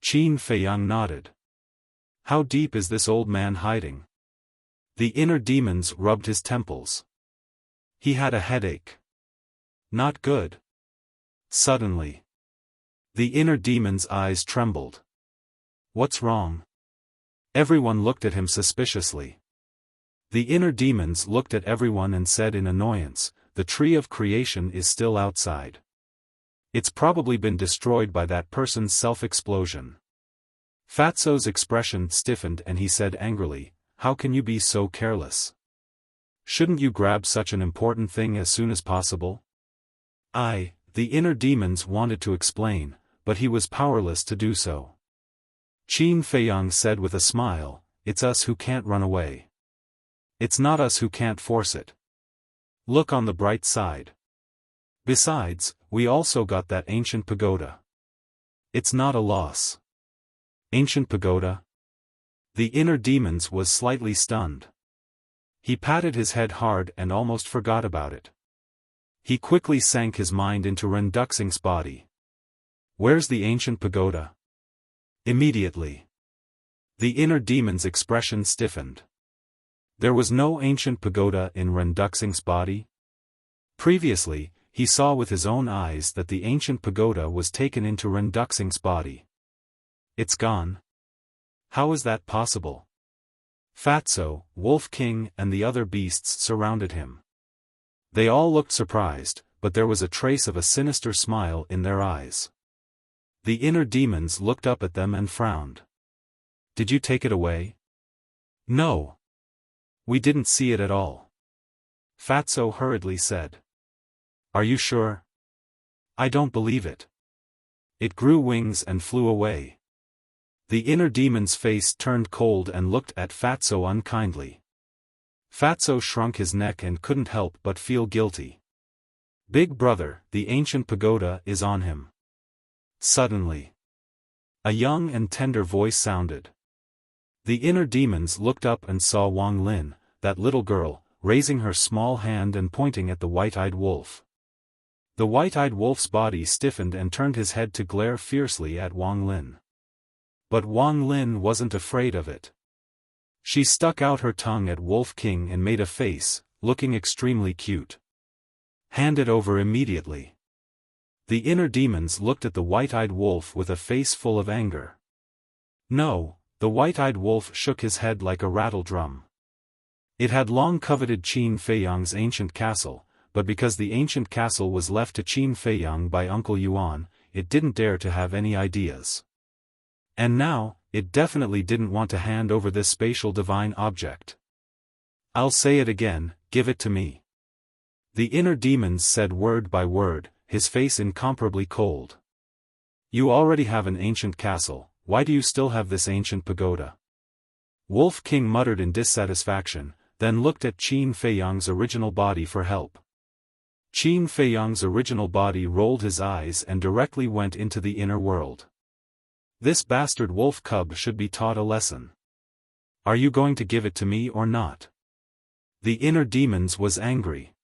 Qin Feiyang nodded. How deep is this old man hiding? The inner demons rubbed his temples. He had a headache. Not good. Suddenly, the inner demon's eyes trembled. What's wrong? Everyone looked at him suspiciously. The inner demons looked at everyone and said in annoyance, "The tree of creation is still outside. It's probably been destroyed by that person's self-explosion." Fatso's expression stiffened and he said angrily, "How can you be so careless? Shouldn't you grab such an important thing as soon as possible?" The inner demons wanted to explain, but he was powerless to do so. Qin Feiyang said with a smile, "It's us who can't run away. It's not us who can't force it. Look on the bright side. Besides, we also got that ancient pagoda. It's not a loss." Ancient pagoda? The inner demons was slightly stunned. He patted his head hard and almost forgot about it. He quickly sank his mind into Ren Duxing's body. "Where's the ancient pagoda?" Immediately. The inner demon's expression stiffened. There was no ancient pagoda in Ren Duxing's body. Previously, he saw with his own eyes that the ancient pagoda was taken into Ren Duxing's body. It's gone? How is that possible? Fatso, Wolf King and the other beasts surrounded him. They all looked surprised, but there was a trace of a sinister smile in their eyes. The inner demons looked up at them and frowned. "Did you take it away?" "No. We didn't see it at all," Fatso hurriedly said. "Are you sure?" "I don't believe it. It grew wings and flew away." The inner demon's face turned cold and looked at Fatso unkindly. Fatso shrunk his neck and couldn't help but feel guilty. "Big brother, the ancient pagoda is on him." Suddenly, a young and tender voice sounded. The inner demons looked up and saw Wang Lin, that little girl, raising her small hand and pointing at the white-eyed wolf. The white-eyed wolf's body stiffened and turned his head to glare fiercely at Wang Lin. But Wang Lin wasn't afraid of it. She stuck out her tongue at Wolf King and made a face, looking extremely cute. "Hand it over immediately." The inner demons looked at the white-eyed wolf with a face full of anger. "No," the white-eyed wolf shook his head like a rattle drum. It had long coveted Qin Feiyang's ancient castle, but because the ancient castle was left to Qin Feiyang by Uncle Yuan, it didn't dare to have any ideas. And now, it definitely didn't want to hand over this spatial divine object. "I'll say it again, give it to me." The inner demons said word by word, his face incomparably cold. "You already have an ancient castle, why do you still have this ancient pagoda?" Wolf King muttered in dissatisfaction, then looked at Qin Feiyang's original body for help. Qin Feiyang's original body rolled his eyes and directly went into the inner world. This bastard wolf cub should be taught a lesson. "Are you going to give it to me or not?" The inner demons was angry.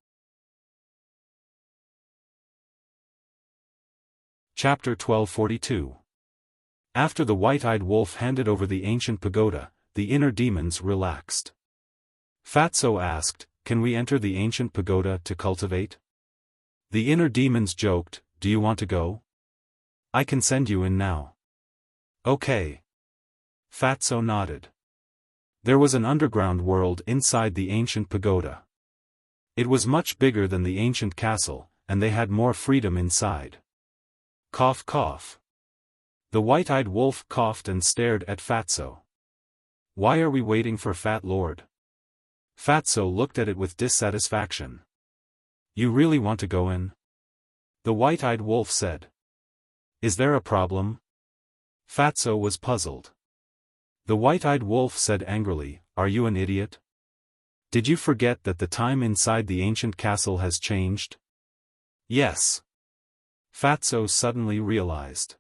Chapter 1242. After the white-eyed wolf handed over the ancient pagoda, the inner demons relaxed. Fatso asked, "Can we enter the ancient pagoda to cultivate?" The inner demons joked, "Do you want to go? I can send you in now." "Okay." Fatso nodded. There was an underground world inside the ancient pagoda. It was much bigger than the ancient castle, and they had more freedom inside. Cough cough. The white-eyed wolf coughed and stared at Fatso. "Why are we waiting for Fat Lord?" Fatso looked at it with dissatisfaction. "You really want to go in?" The white-eyed wolf said. "Is there a problem?" Fatso was puzzled. The white-eyed wolf said angrily, "Are you an idiot? Did you forget that the time inside the ancient castle has changed?" "Yes." Fatso suddenly realized.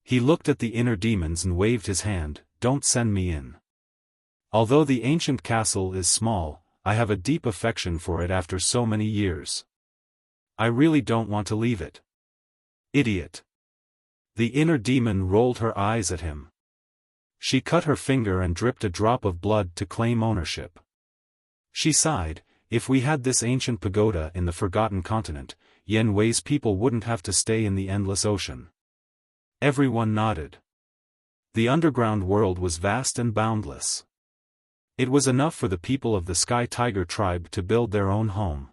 He looked at the inner demons and waved his hand, "Don't send me in. Although the ancient castle is small, I have a deep affection for it after so many years. I really don't want to leave it." "Idiot." The inner demon rolled her eyes at him. She cut her finger and dripped a drop of blood to claim ownership. She sighed, "If we had this ancient pagoda in the Forgotten Continent, Yen Wei's people wouldn't have to stay in the endless ocean." Everyone nodded. The underground world was vast and boundless. It was enough for the people of the Sky Tiger tribe to build their own home.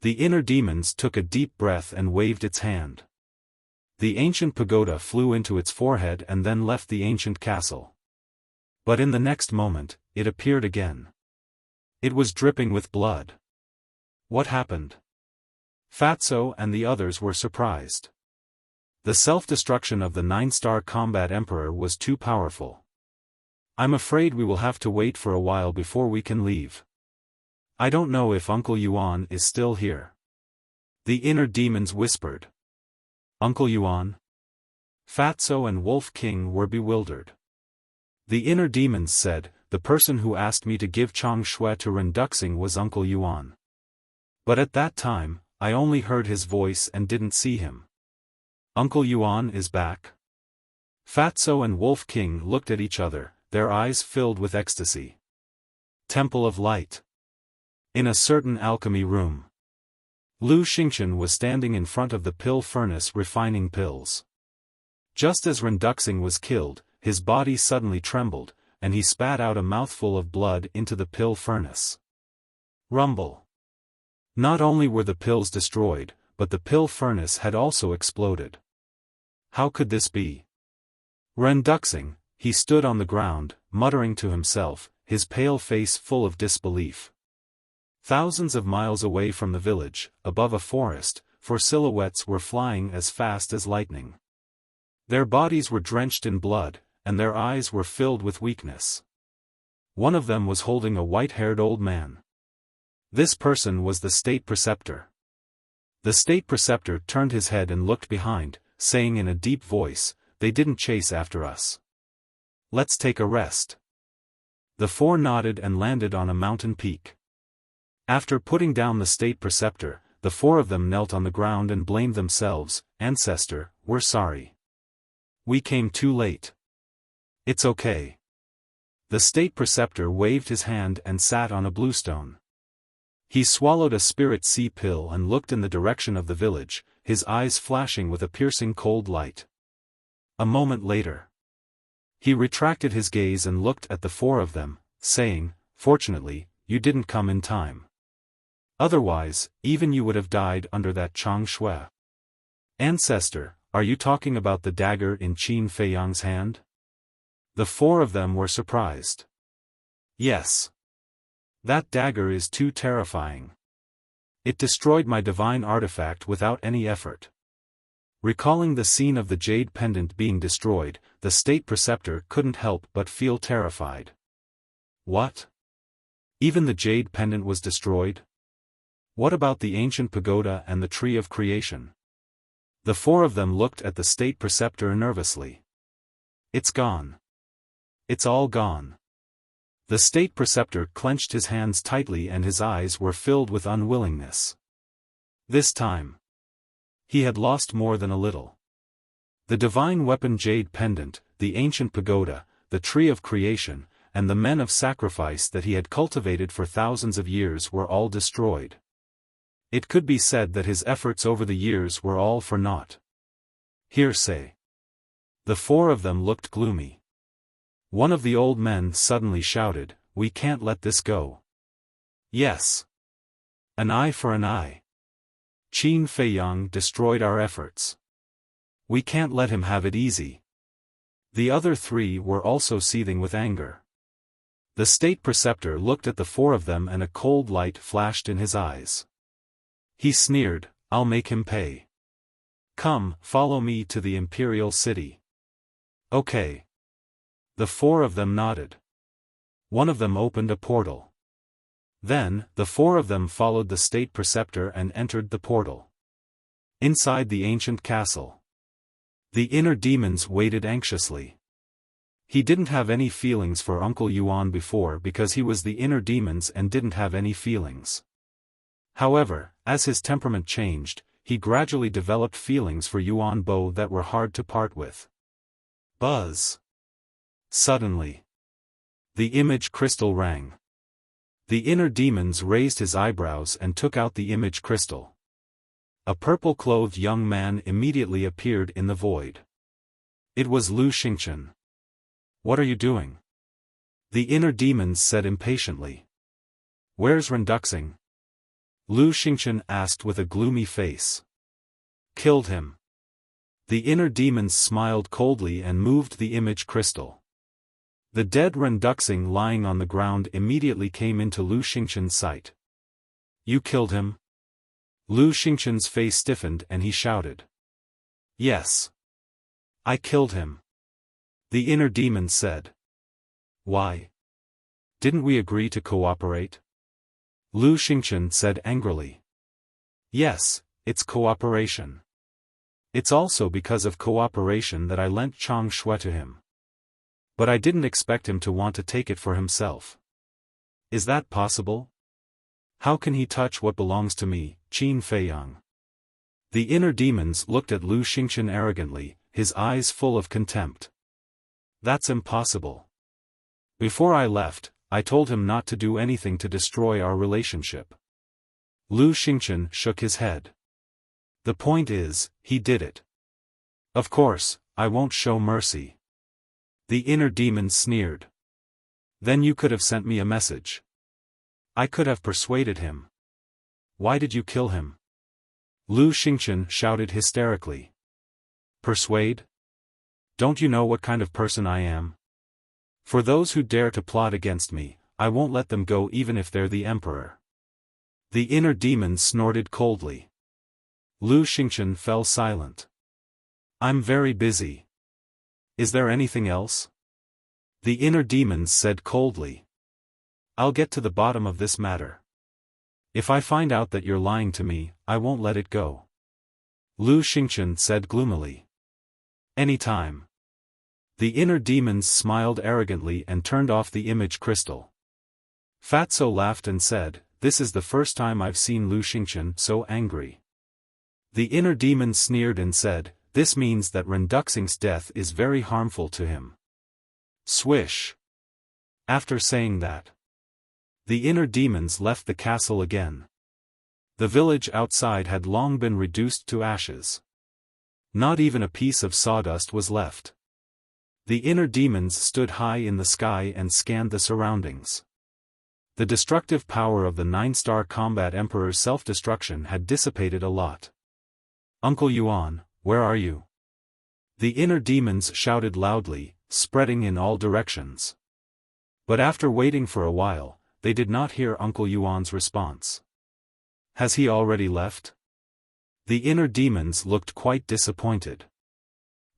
The inner demons took a deep breath and waved its hand. The ancient pagoda flew into its forehead and then left the ancient castle. But in the next moment, it appeared again. It was dripping with blood. What happened? Fatso and the others were surprised. The self-destruction of the 9-star combat emperor was too powerful. I'm afraid we will have to wait for a while before we can leave. I don't know if Uncle Yuan is still here. The inner demons whispered. Uncle Yuan? Fatso and Wolf King were bewildered. The inner demons said, the person who asked me to give Chang Shui to Renduxing was Uncle Yuan. But at that time, I only heard his voice and didn't see him. Uncle Yuan is back? Fatso and Wolf King looked at each other, their eyes filled with ecstasy. Temple of Light. In a certain alchemy room. Lu Xingchen was standing in front of the pill furnace refining pills. Just as Renduxing was killed, his body suddenly trembled, and he spat out a mouthful of blood into the pill furnace. Rumble. Not only were the pills destroyed, but the pill furnace had also exploded. How could this be? Renduxing, he stood on the ground, muttering to himself, his pale face full of disbelief. Thousands of miles away from the village, above a forest, 4 silhouettes were flying as fast as lightning. Their bodies were drenched in blood, and their eyes were filled with weakness. One of them was holding a white-haired old man. This person was the state preceptor. The state preceptor turned his head and looked behind, saying in a deep voice, "They didn't chase after us. Let's take a rest." The 4 nodded and landed on a mountain peak. After putting down the state preceptor, the 4 of them knelt on the ground and blamed themselves. "Ancestor, we're sorry. We came too late. It's okay." The state preceptor waved his hand and sat on a bluestone. He swallowed a spirit sea pill and looked in the direction of the village, his eyes flashing with a piercing cold light. A moment later, he retracted his gaze and looked at the 4 of them, saying, "Fortunately, you didn't come in time. Otherwise, even you would have died under that Chang Shui." "Ancestor, are you talking about the dagger in Qin Feiyang's hand?" The 4 of them were surprised. "Yes. That dagger is too terrifying. It destroyed my divine artifact without any effort." Recalling the scene of the jade pendant being destroyed, the state preceptor couldn't help but feel terrified. What? Even the jade pendant was destroyed? What about the ancient pagoda and the tree of creation? The 4 of them looked at the state preceptor nervously. "It's gone. It's all gone." The state preceptor clenched his hands tightly and his eyes were filled with unwillingness. This time, he had lost more than a little. The divine weapon jade pendant, the ancient pagoda, the tree of creation, and the men of sacrifice that he had cultivated for thousands of years were all destroyed. It could be said that his efforts over the years were all for naught. Hearsay. The 4 of them looked gloomy. One of the old men suddenly shouted, "We can't let this go." "Yes. An eye for an eye. Qin Feiyang destroyed our efforts. We can't let him have it easy." The other 3 were also seething with anger. The state preceptor looked at the 4 of them and a cold light flashed in his eyes. He sneered, "I'll make him pay. Come, follow me to the imperial city." "Okay." The 4 of them nodded. One of them opened a portal. Then, the 4 of them followed the state preceptor and entered the portal. Inside the ancient castle, the inner demons waited anxiously. He didn't have any feelings for Uncle Yuan before because he was the inner demons and didn't have any feelings. However, as his temperament changed, he gradually developed feelings for Yuan Bo that were hard to part with. Buzz. Suddenly, the image crystal rang. The inner demons raised his eyebrows and took out the image crystal. A purple-clothed young man immediately appeared in the void. It was Lu Xingchen. "What are you doing?" The inner demons said impatiently. Where's Renduxing? Lu Xingchen asked with a gloomy face. Killed him. The inner demons smiled coldly and moved the image crystal. The dead Renduxing lying on the ground immediately came into Lu Xingchen's sight. You killed him? Lu Xingchen's face stiffened and he shouted. Yes. I killed him. The inner demon said. Why? Didn't we agree to cooperate? Lu Xingchen said angrily. Yes, it's cooperation. It's also because of cooperation that I lent Chang Shui to him. But I didn't expect him to want to take it for himself. Is that possible? How can he touch what belongs to me, Qin Feiyang? The inner demons looked at Lu Xingchen arrogantly, his eyes full of contempt. That's impossible. Before I left, I told him not to do anything to destroy our relationship. Lu Xingchen shook his head. The point is, he did it. Of course, I won't show mercy. The inner demon sneered. Then you could have sent me a message. I could have persuaded him. Why did you kill him? Lu Xingchen shouted hysterically. Persuade? Don't you know what kind of person I am? For those who dare to plot against me, I won't let them go even if they're the emperor. The inner demon snorted coldly. Lu Xingchen fell silent. I'm very busy. Is there anything else? The inner demons said coldly. I'll get to the bottom of this matter. If I find out that you're lying to me, I won't let it go. Lu Xingchen said gloomily. Any time. The inner demons smiled arrogantly and turned off the image crystal. Fatso laughed and said, This is the first time I've seen Lu Xingchen so angry. The inner demon sneered and said, This means that Renduxing's death is very harmful to him. Swish. After saying that, the inner demons left the castle again. The village outside had long been reduced to ashes. Not even a piece of sawdust was left. The inner demons stood high in the sky and scanned the surroundings. The destructive power of the 9-star combat emperor's self-destruction had dissipated a lot. Uncle Yuan, where are you? The inner demons shouted loudly, spreading in all directions. But after waiting for a while, they did not hear Uncle Yuan's response. Has he already left? The inner demons looked quite disappointed.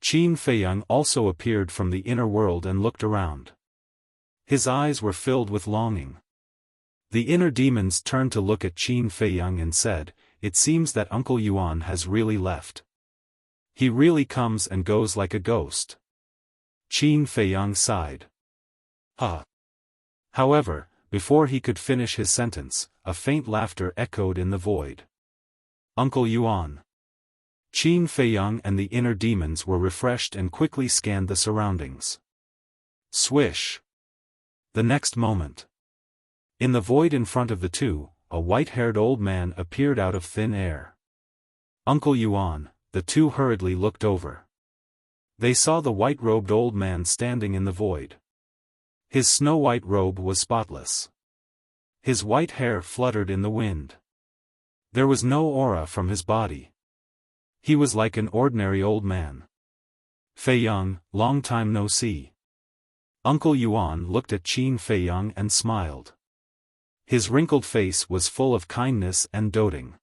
Qin Feiyang also appeared from the inner world and looked around. His eyes were filled with longing. The inner demons turned to look at Qin Feiyang and said, It seems that Uncle Yuan has really left. He really comes and goes like a ghost. Qin Feiyang sighed. However, before he could finish his sentence, a faint laughter echoed in the void. Uncle Yuan. Qin Feiyang and the inner demons were refreshed and quickly scanned the surroundings. Swish. The next moment. In the void in front of the two, a white-haired old man appeared out of thin air. Uncle Yuan, the two hurriedly looked over. They saw the white-robed old man standing in the void. His snow-white robe was spotless. His white hair fluttered in the wind. There was no aura from his body. He was like an ordinary old man. Feiyang, long time no see. Uncle Yuan looked at Qin Feiyang and smiled. His wrinkled face was full of kindness and doting.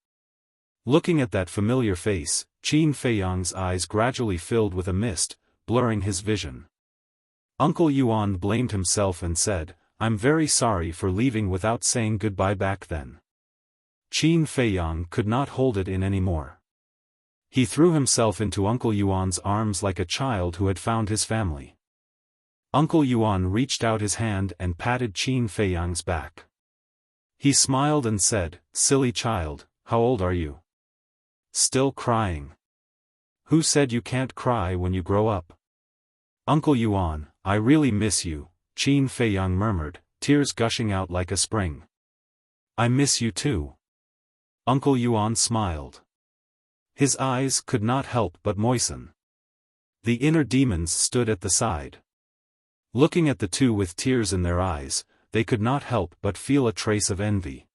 Looking at that familiar face, Qin Feiyang's eyes gradually filled with a mist, blurring his vision. Uncle Yuan blamed himself and said, I'm very sorry for leaving without saying goodbye back then. Qin Feiyang could not hold it in anymore. He threw himself into Uncle Yuan's arms like a child who had found his family. Uncle Yuan reached out his hand and patted Qin Feiyang's back. He smiled and said, Silly child, how old are you? Still crying. Who said you can't cry when you grow up? Uncle Yuan, I really miss you, Qin Feiyang murmured, tears gushing out like a spring. I miss you too. Uncle Yuan smiled. His eyes could not help but moisten. The inner demons stood at the side. Looking at the two with tears in their eyes, they could not help but feel a trace of envy.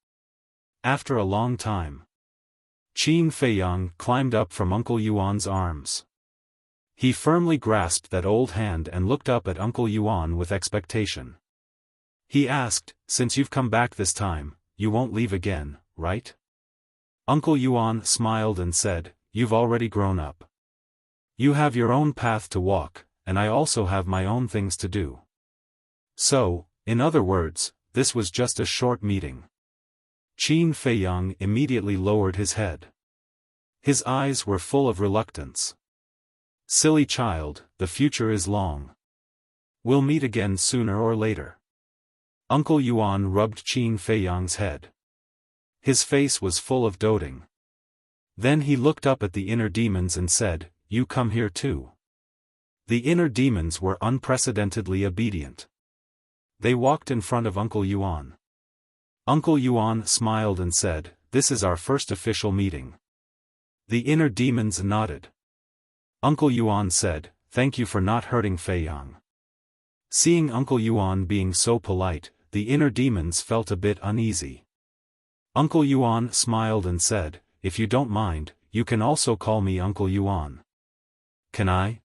After a long time, Qin Feiyang climbed up from Uncle Yuan's arms. He firmly grasped that old hand and looked up at Uncle Yuan with expectation. He asked, "Since you've come back this time, you won't leave again, right?" Uncle Yuan smiled and said, "You've already grown up. You have your own path to walk, and I also have my own things to do." So, in other words, this was just a short meeting. Qin Feiyang immediately lowered his head. His eyes were full of reluctance. "Silly child, the future is long. We'll meet again sooner or later." Uncle Yuan rubbed Qin Feiyang's head. His face was full of doting. Then he looked up at the inner demons and said, "You come here too." The inner demons were unprecedentedly obedient. They walked in front of Uncle Yuan. Uncle Yuan smiled and said, "This is our first official meeting." The inner demons nodded. Uncle Yuan said, "Thank you for not hurting Feiyang." Seeing Uncle Yuan being so polite, the inner demons felt a bit uneasy. Uncle Yuan smiled and said, "If you don't mind, you can also call me Uncle Yuan." "Can I?"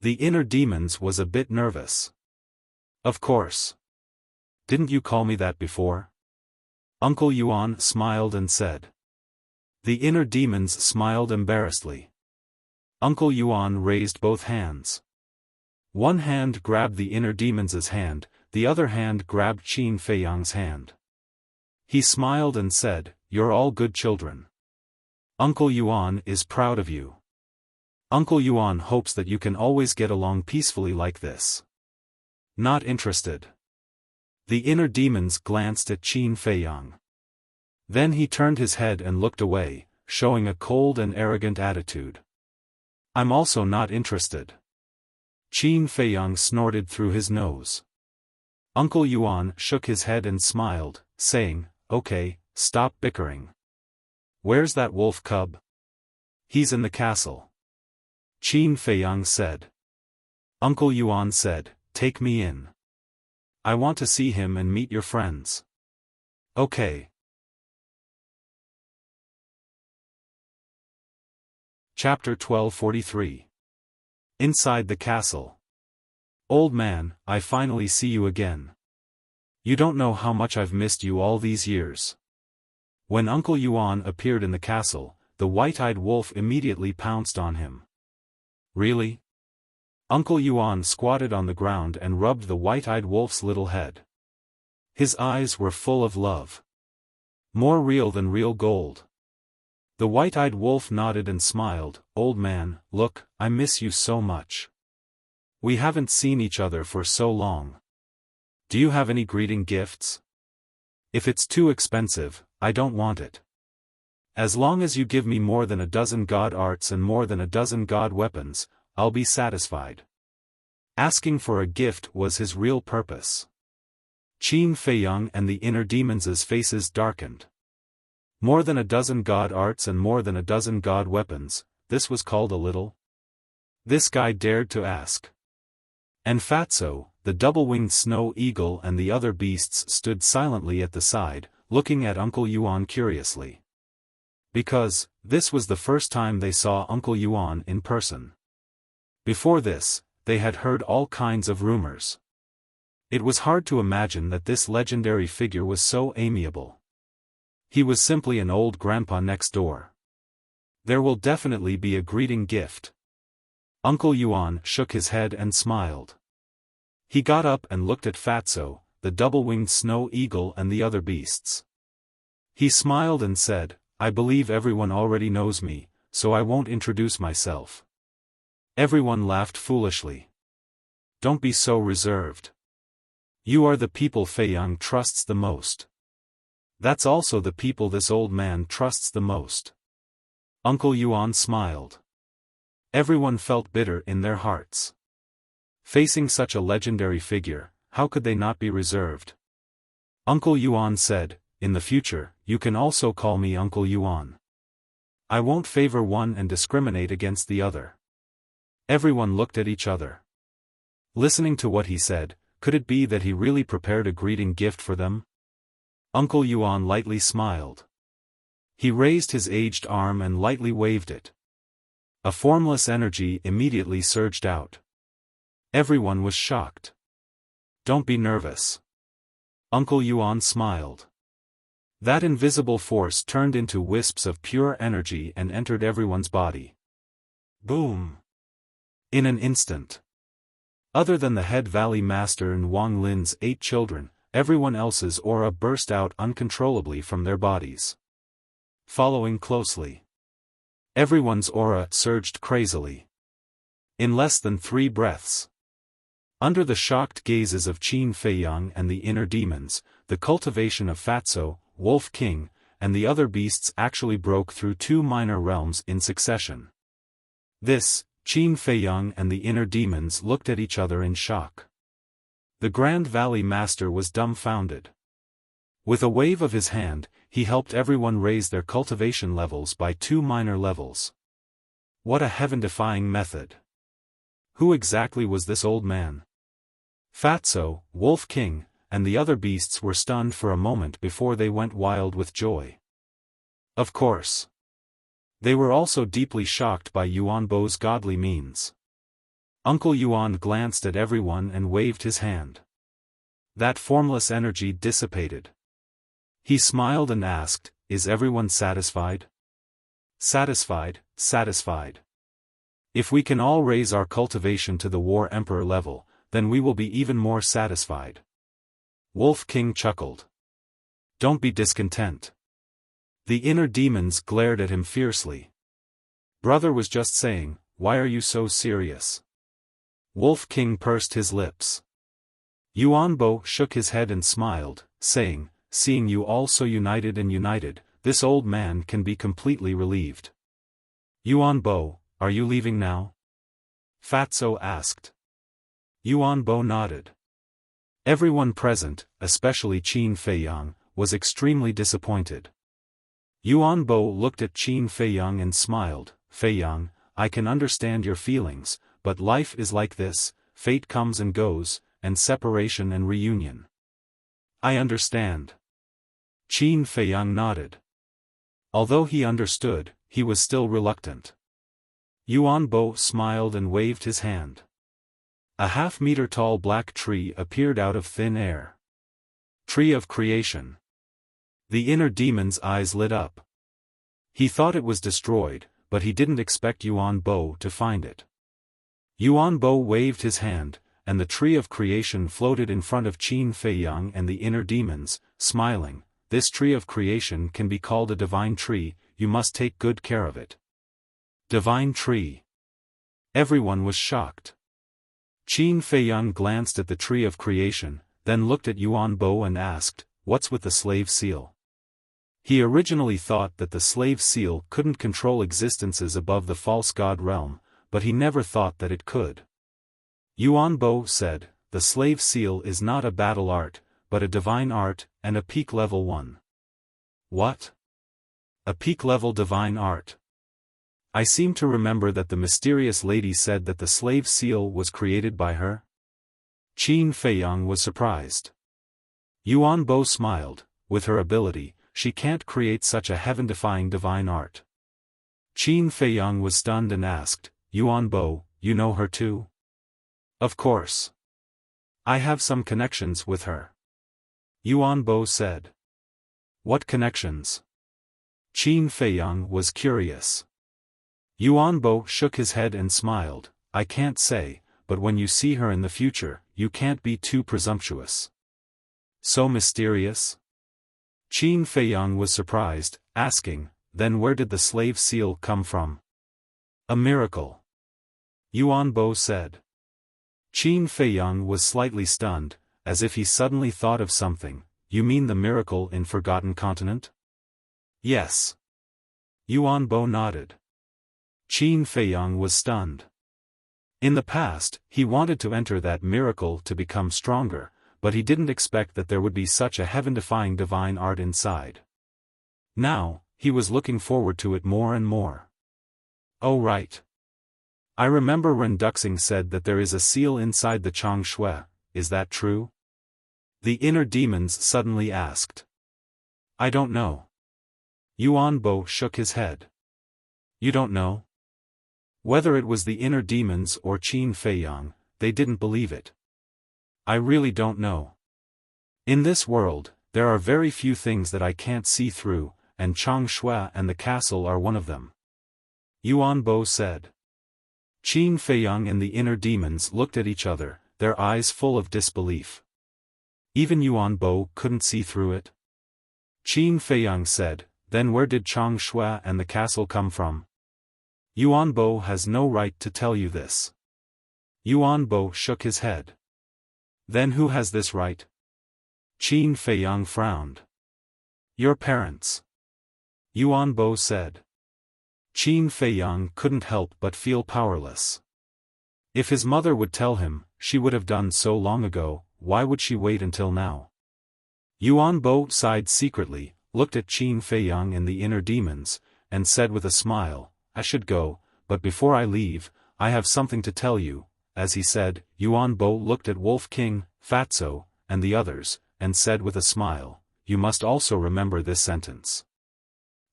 The inner demons was a bit nervous. "Of course. Didn't you call me that before?" Uncle Yuan smiled and said. The inner demons smiled embarrassedly. Uncle Yuan raised both hands. One hand grabbed the inner demon's hand, the other hand grabbed Qin Feiyang's hand. He smiled and said, "You're all good children. Uncle Yuan is proud of you. Uncle Yuan hopes that you can always get along peacefully like this." "Not interested." The inner demons glanced at Qin Feiyang. Then he turned his head and looked away, showing a cold and arrogant attitude. "I'm also not interested." Qin Feiyang snorted through his nose. Uncle Yuan shook his head and smiled, saying, "Okay, stop bickering. Where's that wolf cub?" "He's in the castle." Qin Feiyang said. Uncle Yuan said, "Take me in. I want to see him and meet your friends." "Okay." Chapter 1243. Inside the castle. "Old man, I finally see you again. You don't know how much I've missed you all these years." When Uncle Yuan appeared in the castle, the white-eyed wolf immediately pounced on him. "Really?" Uncle Yuan squatted on the ground and rubbed the white-eyed wolf's little head. His eyes were full of love. More real than real gold. The white-eyed wolf nodded and smiled. "Old man, look, I miss you so much. We haven't seen each other for so long. Do you have any greeting gifts? If it's too expensive, I don't want it. As long as you give me more than a dozen god arts and more than a dozen god weapons, I'll be satisfied." Asking for a gift was his real purpose. Qin Feiyang and the inner demons' faces darkened. More than a dozen god arts and more than a dozen god weapons, this was called a little? This guy dared to ask. And Fatso, the double-winged snow eagle and the other beasts stood silently at the side, looking at Uncle Yuan curiously. Because, this was the first time they saw Uncle Yuan in person. Before this, they had heard all kinds of rumors. It was hard to imagine that this legendary figure was so amiable. He was simply an old grandpa next door. There will definitely be a greeting gift. Uncle Yuan shook his head and smiled. He got up and looked at Fatso, the double-winged snow eagle and the other beasts. He smiled and said, "I believe everyone already knows me, so I won't introduce myself." Everyone laughed foolishly. "Don't be so reserved. You are the people Feiyang trusts the most. That's also the people this old man trusts the most." Uncle Yuan smiled. Everyone felt bitter in their hearts. Facing such a legendary figure, how could they not be reserved? Uncle Yuan said, "In the future, you can also call me Uncle Yuan. I won't favor one and discriminate against the other." Everyone looked at each other. Listening to what he said, could it be that he really prepared a greeting gift for them? Uncle Yuan lightly smiled. He raised his aged arm and lightly waved it. A formless energy immediately surged out. Everyone was shocked. Don't be nervous. Uncle Yuan smiled. That invisible force turned into wisps of pure energy and entered everyone's body. Boom! In an instant. Other than the head valley master and Wang Lin's 8 children, everyone else's aura burst out uncontrollably from their bodies. Following closely. Everyone's aura surged crazily. In less than 3 breaths. Under the shocked gazes of Qin Feiyang and the inner demons, the cultivation of Fatso, Wolf King, and the other beasts actually broke through 2 minor realms in succession. This, Qin Feiyang and the inner demons looked at each other in shock. The Grand Valley Master was dumbfounded. With a wave of his hand, he helped everyone raise their cultivation levels by 2 minor levels. What a heaven-defying method! Who exactly was this old man? Fatso, Wolf King, and the other beasts were stunned for a moment before they went wild with joy. Of course. They were also deeply shocked by Yuanbo's godly means. Uncle Yuan glanced at everyone and waved his hand. That formless energy dissipated. He smiled and asked, "Is everyone satisfied?" Satisfied, satisfied. If we can all raise our cultivation to the War Emperor level, then we will be even more satisfied. Wolf King chuckled. Don't be discontent. The inner demons glared at him fiercely. Brother was just saying, why are you so serious? Wolf King pursed his lips. Yuanbo shook his head and smiled, saying, seeing you all so united, this old man can be completely relieved. Yuanbo, are you leaving now? Fatso asked. Yuanbo nodded. Everyone present, especially Qin Feiyang, was extremely disappointed. Yuanbo looked at Qin Feiyang and smiled. Feiyang, I can understand your feelings, but life is like this, fate comes and goes, and separation and reunion. I understand. Qin Feiyang nodded. Although he understood, he was still reluctant. Yuanbo smiled and waved his hand. A half-meter-tall black tree appeared out of thin air. Tree of Creation. The inner demon's eyes lit up. He thought it was destroyed, but he didn't expect Yuanbo to find it. Yuanbo waved his hand, and the Tree of Creation floated in front of Qin Feiyang and the inner demons, smiling. This Tree of Creation can be called a divine tree, you must take good care of it. Divine tree. Everyone was shocked. Qin Feiyang glanced at the Tree of Creation, then looked at Yuanbo and asked, what's with the slave seal? He originally thought that the slave seal couldn't control existences above the false god realm, but he never thought that it could. Yuanbo said, the slave seal is not a battle art, but a divine art, and a peak level one. What? A peak level divine art? I seem to remember that the mysterious lady said that the slave seal was created by her. Qin Feiyang was surprised. Yuanbo smiled. With her ability, she can't create such a heaven-defying divine art. Qin Feiyang was stunned and asked, Yuanbo, you know her too? Of course. I have some connections with her. Yuanbo said. What connections? Qin Feiyang was curious. Yuanbo shook his head and smiled. I can't say, but when you see her in the future, you can't be too presumptuous. So mysterious? Qin Feiyang was surprised, asking, then where did the slave seal come from? A miracle. Yuanbo said. Qin Feiyang was slightly stunned, as if he suddenly thought of something. You mean the miracle in Forgotten Continent? Yes. Yuanbo nodded. Qin Feiyang was stunned. In the past, he wanted to enter that miracle to become stronger, but he didn't expect that there would be such a heaven-defying divine art inside. Now, he was looking forward to it more and more. Oh right. I remember Ren Duxing said that there is a seal inside the Chang Shui, is that true? The inner demons suddenly asked. I don't know. Yuan Bo shook his head. You don't know? Whether it was the inner demons or Qin Feiyang, they didn't believe it. I really don't know. In this world, there are very few things that I can't see through, and Chang Shui and the castle are one of them. Yuan Bo said. Qin Feiyang and the inner demons looked at each other, their eyes full of disbelief. Even Yuan Bo couldn't see through it? Qin Feiyang said, then where did Chang Shui and the castle come from? Yuan Bo has no right to tell you this. Yuan Bo shook his head. Then who has this right? Qin Feiyang frowned. Your parents. Yuan Bo said. Qin Feiyang couldn't help but feel powerless. If his mother would tell him, she would have done so long ago, why would she wait until now? Yuan Bo sighed secretly, looked at Qin Feiyang and the inner demons, and said with a smile, I should go, but before I leave, I have something to tell you. As he said, Yuan Bo looked at Wolf King, Fatso, and the others, and said with a smile, you must also remember this sentence.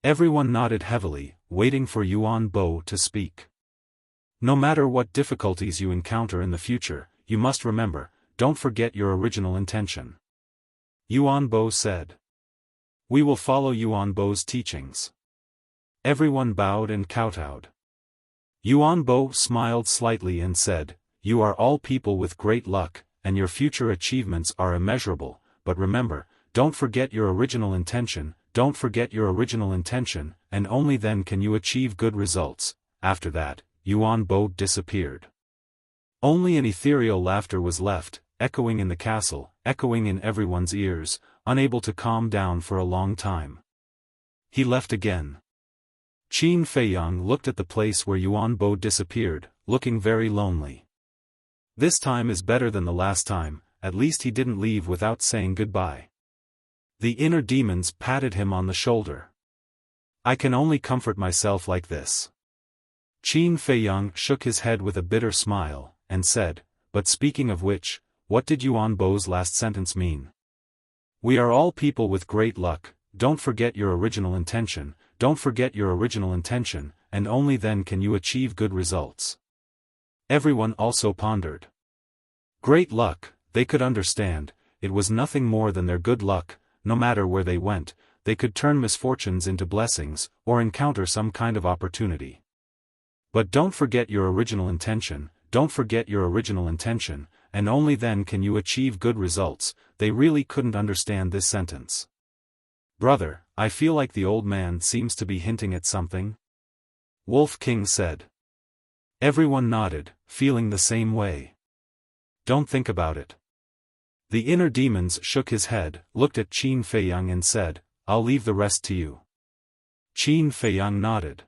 Everyone nodded heavily, waiting for Yuan Bo to speak. No matter what difficulties you encounter in the future, you must remember, don't forget your original intention. Yuan Bo said. We will follow Yuan Bo's teachings. Everyone bowed and kowtowed. Yuan Bo smiled slightly and said, you are all people with great luck, and your future achievements are immeasurable, but remember, don't forget your original intention, don't forget your original intention, and only then can you achieve good results. After that, Yuan Bo disappeared. Only an ethereal laughter was left, echoing in the castle, echoing in everyone's ears, unable to calm down for a long time. He left again. Qin Feiyang looked at the place where Yuan Bo disappeared, looking very lonely. This time is better than the last time, at least he didn't leave without saying goodbye. The inner demons patted him on the shoulder. I can only comfort myself like this. Qin Feiyang shook his head with a bitter smile, and said, but speaking of which, what did Yuan Bo's last sentence mean? We are all people with great luck, don't forget your original intention, don't forget your original intention, and only then can you achieve good results. Everyone also pondered. Great luck, they could understand, it was nothing more than their good luck, no matter where they went, they could turn misfortunes into blessings, or encounter some kind of opportunity. But don't forget your original intention, don't forget your original intention, and only then can you achieve good results. They really couldn't understand this sentence. Brother, I feel like the old man seems to be hinting at something. Wolf King said. Everyone nodded, feeling the same way. Don't think about it. The inner demons shook his head, looked at Qin Feiyang and said, I'll leave the rest to you. Qin Feiyang nodded.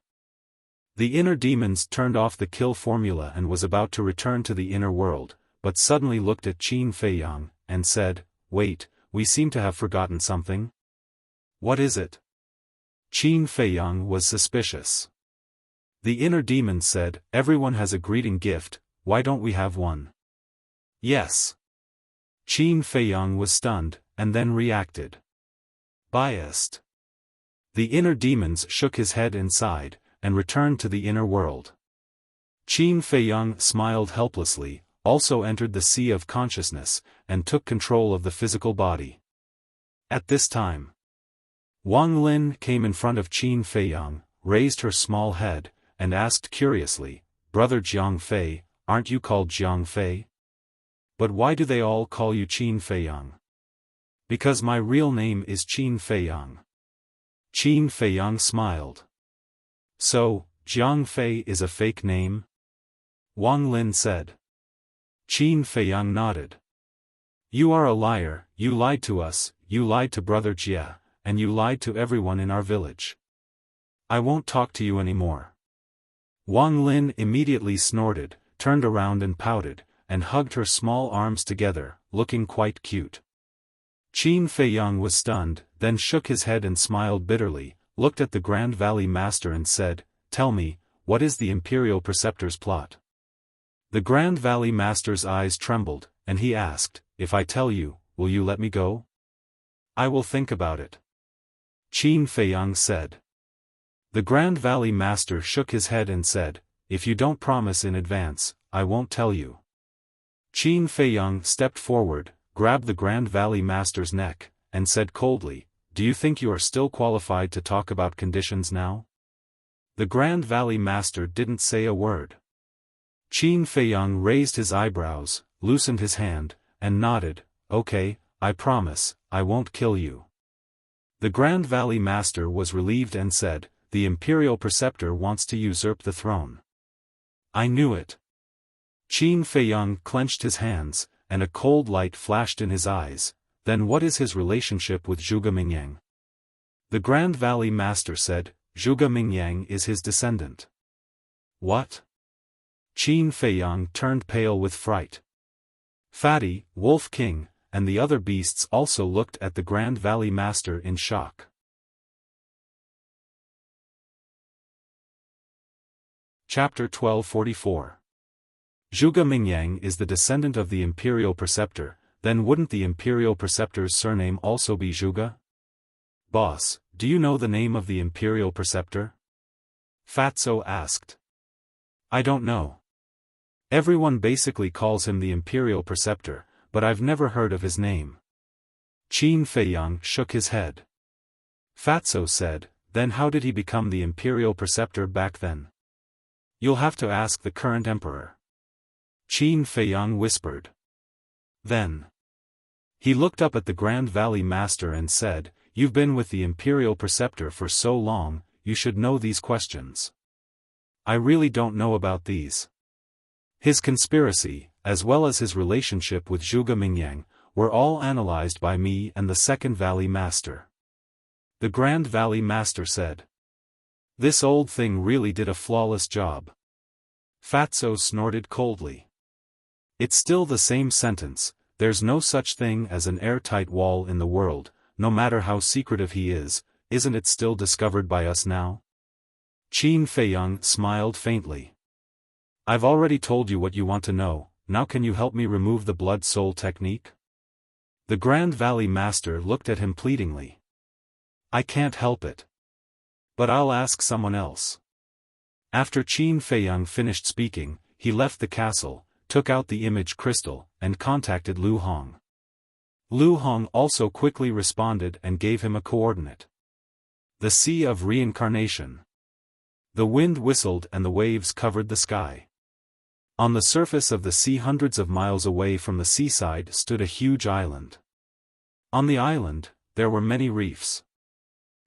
The inner demons turned off the kill formula and was about to return to the inner world, but suddenly looked at Qin Feiyang, and said, wait, we seem to have forgotten something. What is it? Qin Feiyang was suspicious. The inner demon said, everyone has a greeting gift, why don't we have one? Yes. Qin Feiyang was stunned, and then reacted. Biased. The inner demons shook his head and sighed, and returned to the inner world. Qin Feiyang smiled helplessly, also entered the sea of consciousness, and took control of the physical body. At this time, Wang Lin came in front of Qin Feiyang, raised her small head, and asked curiously, Brother Jiang Fei, aren't you called Jiang Fei? But why do they all call you Qin Feiyang? Because my real name is Qin Feiyang. Qin Feiyang smiled. So, Jiang Fei is a fake name? Wang Lin said. Qin Feiyang nodded. You are a liar, you lied to us, you lied to Brother Jia, and you lied to everyone in our village. I won't talk to you anymore. Wang Lin immediately snorted, turned around and pouted, and hugged her small arms together, looking quite cute. Qin Feiyang was stunned, then shook his head and smiled bitterly, looked at the Grand Valley Master and said, Tell me, what is the Imperial Preceptor's plot? The Grand Valley Master's eyes trembled, and he asked, "If I tell you, will you let me go?" "I will think about it," Qin Feiyang said. The Grand Valley Master shook his head and said, "If you don't promise in advance, I won't tell you." Qin Feiyang stepped forward, grabbed the Grand Valley Master's neck, and said coldly, "Do you think you are still qualified to talk about conditions now?" The Grand Valley Master didn't say a word. Qin Feiyang raised his eyebrows, loosened his hand, and nodded, "Okay, I promise, I won't kill you." The Grand Valley Master was relieved and said, "The Imperial Preceptor wants to usurp the throne." "I knew it." Qin Feiyang clenched his hands, and a cold light flashed in his eyes. "Then what is his relationship with Zhuge Mingyang?" The Grand Valley Master said, "Zhuge Mingyang is his descendant." "What?" Qin Feiyang turned pale with fright. Fatty, Wolf King, and the other beasts also looked at the Grand Valley Master in shock. Chapter 1244. Zhuge Mingyang is the descendant of the Imperial Preceptor, then wouldn't the Imperial Preceptor's surname also be Zhuge? "Boss, do you know the name of the Imperial Preceptor?" Fatso asked. "I don't know. Everyone basically calls him the Imperial Preceptor, but I've never heard of his name." Qin Feiyang shook his head. Fatso said, "Then how did he become the Imperial Preceptor back then?" "You'll have to ask the current emperor," Qin Feiyang whispered. Then he looked up at the Grand Valley Master and said, "You've been with the Imperial Preceptor for so long, you should know these questions." "I really don't know about these." His conspiracy, as well as his relationship with Zhuge Mingyang, were all analyzed by me and the Second Valley Master. The Grand Valley Master said. "This old thing really did a flawless job." Fatso snorted coldly. "It's still the same sentence, there's no such thing as an airtight wall in the world, no matter how secretive he is, isn't it still discovered by us now?" Qin Feiyang smiled faintly. "I've already told you what you want to know, now can you help me remove the blood soul technique?" The Grand Valley Master looked at him pleadingly. "I can't help it. But I'll ask someone else." After Qin Feiyang finished speaking, he left the castle, took out the image crystal, and contacted Lu Hong. Lu Hong also quickly responded and gave him a coordinate. The Sea of Reincarnation. The wind whistled and the waves covered the sky. On the surface of the sea hundreds of miles away from the seaside stood a huge island. On the island, there were many reefs.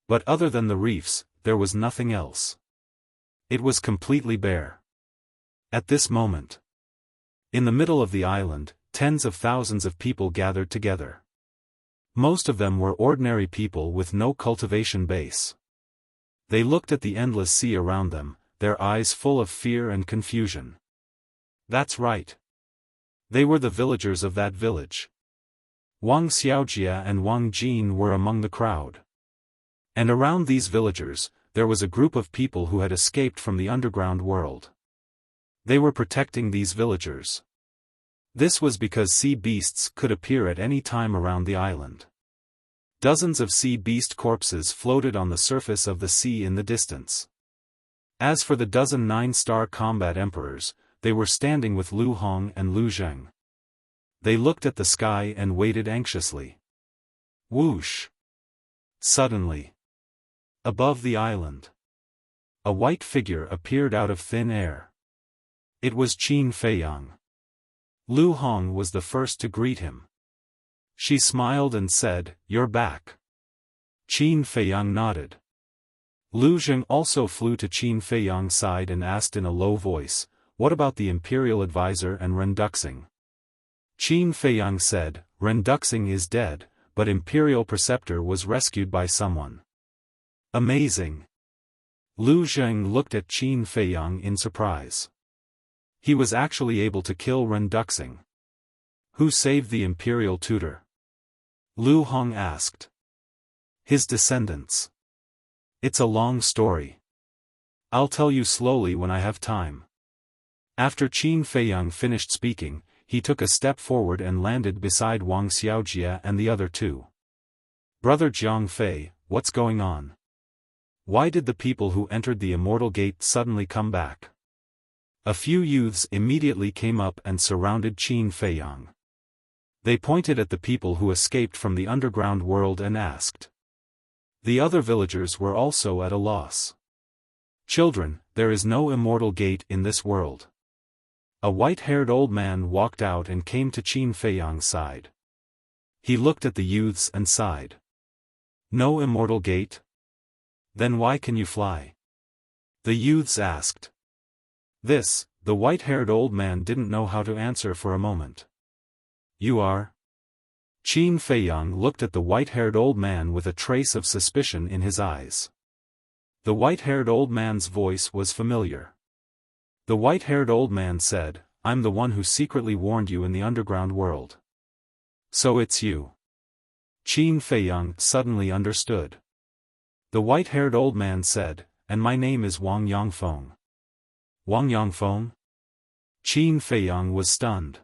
But other than the reefs, there was nothing else. It was completely bare. At this moment, in the middle of the island, tens of thousands of people gathered together. Most of them were ordinary people with no cultivation base. They looked at the endless sea around them, their eyes full of fear and confusion. That's right. They were the villagers of that village. Wang Xiaojia and Wang Jin were among the crowd. And around these villagers, there was a group of people who had escaped from the underground world. They were protecting these villagers. This was because sea beasts could appear at any time around the island. Dozens of sea beast corpses floated on the surface of the sea in the distance. As for the dozen 9-star combat emperors, they were standing with Lu Hong and Lu Zheng. They looked at the sky and waited anxiously. Whoosh! Suddenly, above the island, a white figure appeared out of thin air. It was Qin Feiyang. Lu Hong was the first to greet him. She smiled and said, "You're back." Qin Feiyang nodded. Lu Zheng also flew to Qin Feiyang's side and asked in a low voice, "What about the Imperial Advisor and Renduxing?" Qin Feiyang said, "Renduxing is dead, but Imperial Preceptor was rescued by someone." Amazing. Lu Zheng looked at Qin Feiyang in surprise. He was actually able to kill Renduxing. Who saved the Imperial Tutor? Lu Hong asked. His descendants. It's a long story. I'll tell you slowly when I have time. After Qin Feiyang finished speaking, he took a step forward and landed beside Wang Xiaojia and the other two. Brother Jiang Fei, what's going on? Why did the people who entered the Immortal Gate suddenly come back? A few youths immediately came up and surrounded Qin Feiyang. They pointed at the people who escaped from the underground world and asked. The other villagers were also at a loss. Children, there is no Immortal Gate in this world. A white-haired old man walked out and came to Qin Feiyang's side. He looked at the youths and sighed. No Immortal Gate? Then why can you fly? The youths asked. This, the white-haired old man didn't know how to answer for a moment. You are? Qin Feiyang looked at the white-haired old man with a trace of suspicion in his eyes. The white-haired old man's voice was familiar. The white-haired old man said, I'm the one who secretly warned you in the underground world. So it's you. Qin Feiyang suddenly understood. The white-haired old man said, and my name is Wang Yangfeng. Wang Yangfeng? Qin Feiyang was stunned.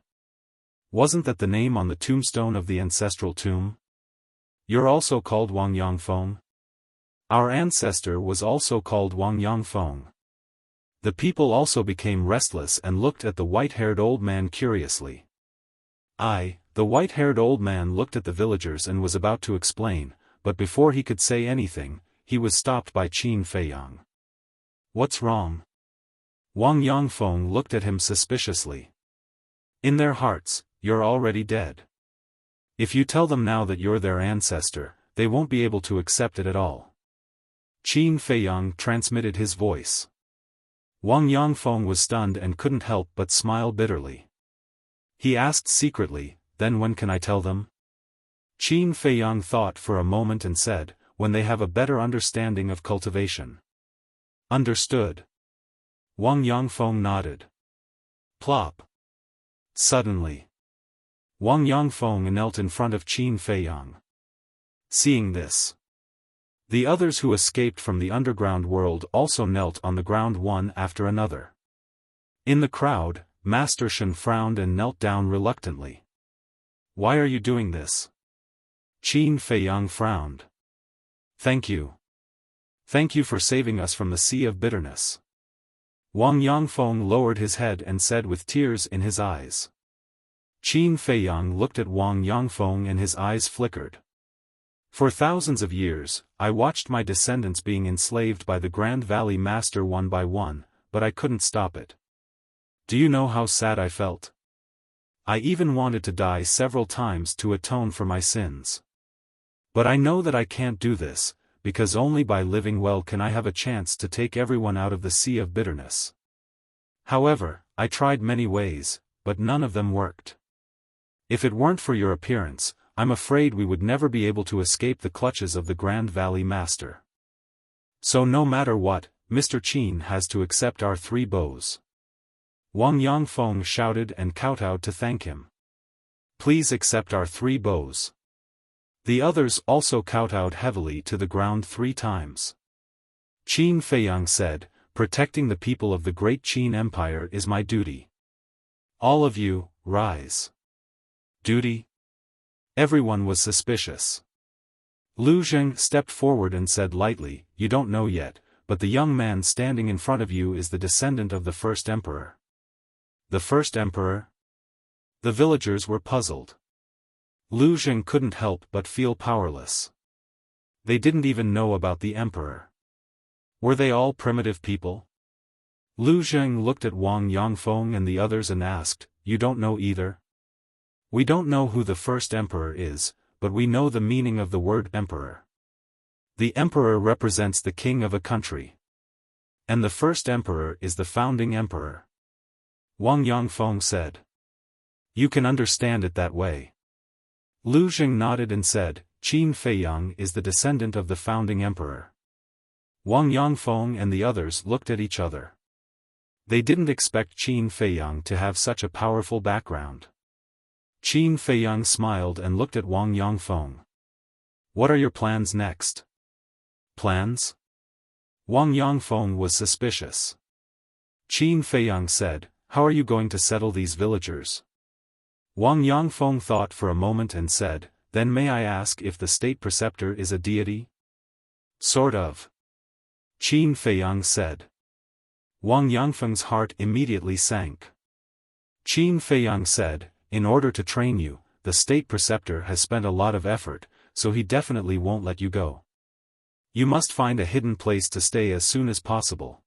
Wasn't that the name on the tombstone of the ancestral tomb? You're also called Wang Yangfeng? Our ancestor was also called Wang Yangfeng. The people also became restless and looked at the white-haired old man curiously. The white-haired old man looked at the villagers and was about to explain, but before he could say anything, he was stopped by Qin Feiyang. What's wrong? Wang Yangfeng looked at him suspiciously. In their hearts, you're already dead. If you tell them now that you're their ancestor, they won't be able to accept it at all. Qin Feiyang transmitted his voice. Wang Yangfeng was stunned and couldn't help but smile bitterly. He asked secretly, then when can I tell them? Qin Feiyang thought for a moment and said, when they have a better understanding of cultivation. Understood. Wang Yangfeng nodded. Plop. Suddenly, Wang Yangfeng knelt in front of Qin Feiyang. Seeing this, the others who escaped from the underground world also knelt on the ground one after another. In the crowd, Master Shen frowned and knelt down reluctantly. Why are you doing this? Qin Feiyang frowned. Thank you. Thank you for saving us from the sea of bitterness. Wang Yangfeng lowered his head and said with tears in his eyes. Qin Feiyang looked at Wang Yangfeng and his eyes flickered. For thousands of years, I watched my descendants being enslaved by the Grand Valley Master one by one, but I couldn't stop it. Do you know how sad I felt? I even wanted to die several times to atone for my sins. But I know that I can't do this, because only by living well can I have a chance to take everyone out of the sea of bitterness. However, I tried many ways, but none of them worked. If it weren't for your appearance, I'm afraid we would never be able to escape the clutches of the Grand Valley Master. So no matter what, Mr. Qin has to accept our 3 bows. Wang Yangfeng shouted and kowtowed to thank him. Please accept our 3 bows. The others also kowtowed heavily to the ground 3 times. Qin Feiyang said, protecting the people of the great Qin Empire is my duty. All of you, rise. Duty? Everyone was suspicious. Lu Zheng stepped forward and said lightly, you don't know yet, but the young man standing in front of you is the descendant of the first emperor. The first emperor? The villagers were puzzled. Lu Zheng couldn't help but feel powerless. They didn't even know about the emperor. Were they all primitive people? Lu Zheng looked at Wang Yangfeng and the others and asked, you don't know either? We don't know who the first emperor is, but we know the meaning of the word emperor. The emperor represents the king of a country. And the first emperor is the founding emperor. Wang Yangfeng said. You can understand it that way. Lu Zheng nodded and said, Qin Feiyang is the descendant of the founding emperor. Wang Yangfeng and the others looked at each other. They didn't expect Qin Feiyang to have such a powerful background. Qin Feiyang smiled and looked at Wang Yangfeng. What are your plans next? Plans? Wang Yangfeng was suspicious. Qin Feiyang said, How are you going to settle these villagers? Wang Yangfeng thought for a moment and said, then may I ask if the state preceptor is a deity? Sort of. Qin Feiyang said. Wang Yangfeng's heart immediately sank. Qin Feiyang said, in order to train you, the state preceptor has spent a lot of effort, so he definitely won't let you go. You must find a hidden place to stay as soon as possible.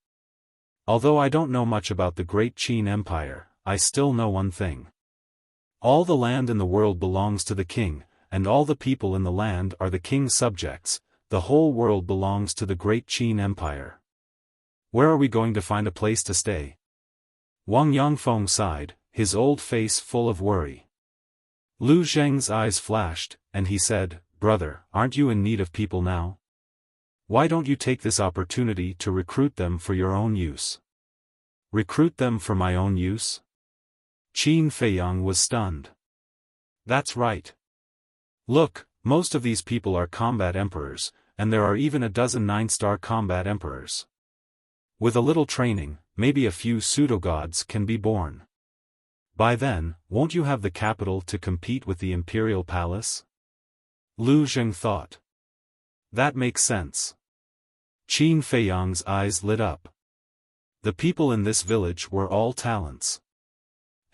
Although I don't know much about the great Qin Empire, I still know one thing. All the land in the world belongs to the king, and all the people in the land are the king's subjects. The whole world belongs to the great Qin Empire. Where are we going to find a place to stay? Wang Yangfeng sighed, his old face full of worry. Lu Zheng's eyes flashed, and he said, brother, aren't you in need of people now? Why don't you take this opportunity to recruit them for your own use? Recruit them for my own use? Qin Feiyang was stunned. That's right. Look, most of these people are combat emperors, and there are even a dozen 9-star combat emperors. With a little training, maybe a few pseudo-gods can be born. By then, won't you have the capital to compete with the imperial palace? Lu Zheng thought. That makes sense. Qin Feiyang's eyes lit up. The people in this village were all talents.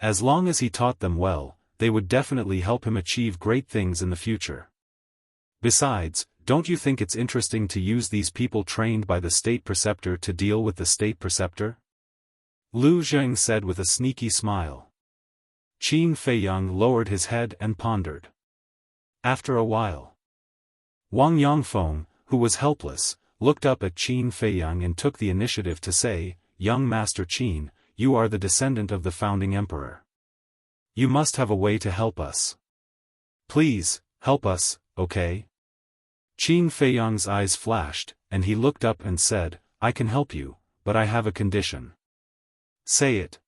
As long as he taught them well, they would definitely help him achieve great things in the future. Besides, don't you think it's interesting to use these people trained by the state preceptor to deal with the state preceptor? Lu Zheng said with a sneaky smile. Qin Feiyang lowered his head and pondered. After a while, Wang Yangfeng, who was helpless, looked up at Qin Feiyang and took the initiative to say, young Master Qin, you are the descendant of the founding emperor. You must have a way to help us. Please, help us, okay? Qin Feiyang's eyes flashed, and he looked up and said, I can help you, but I have a condition. Say it.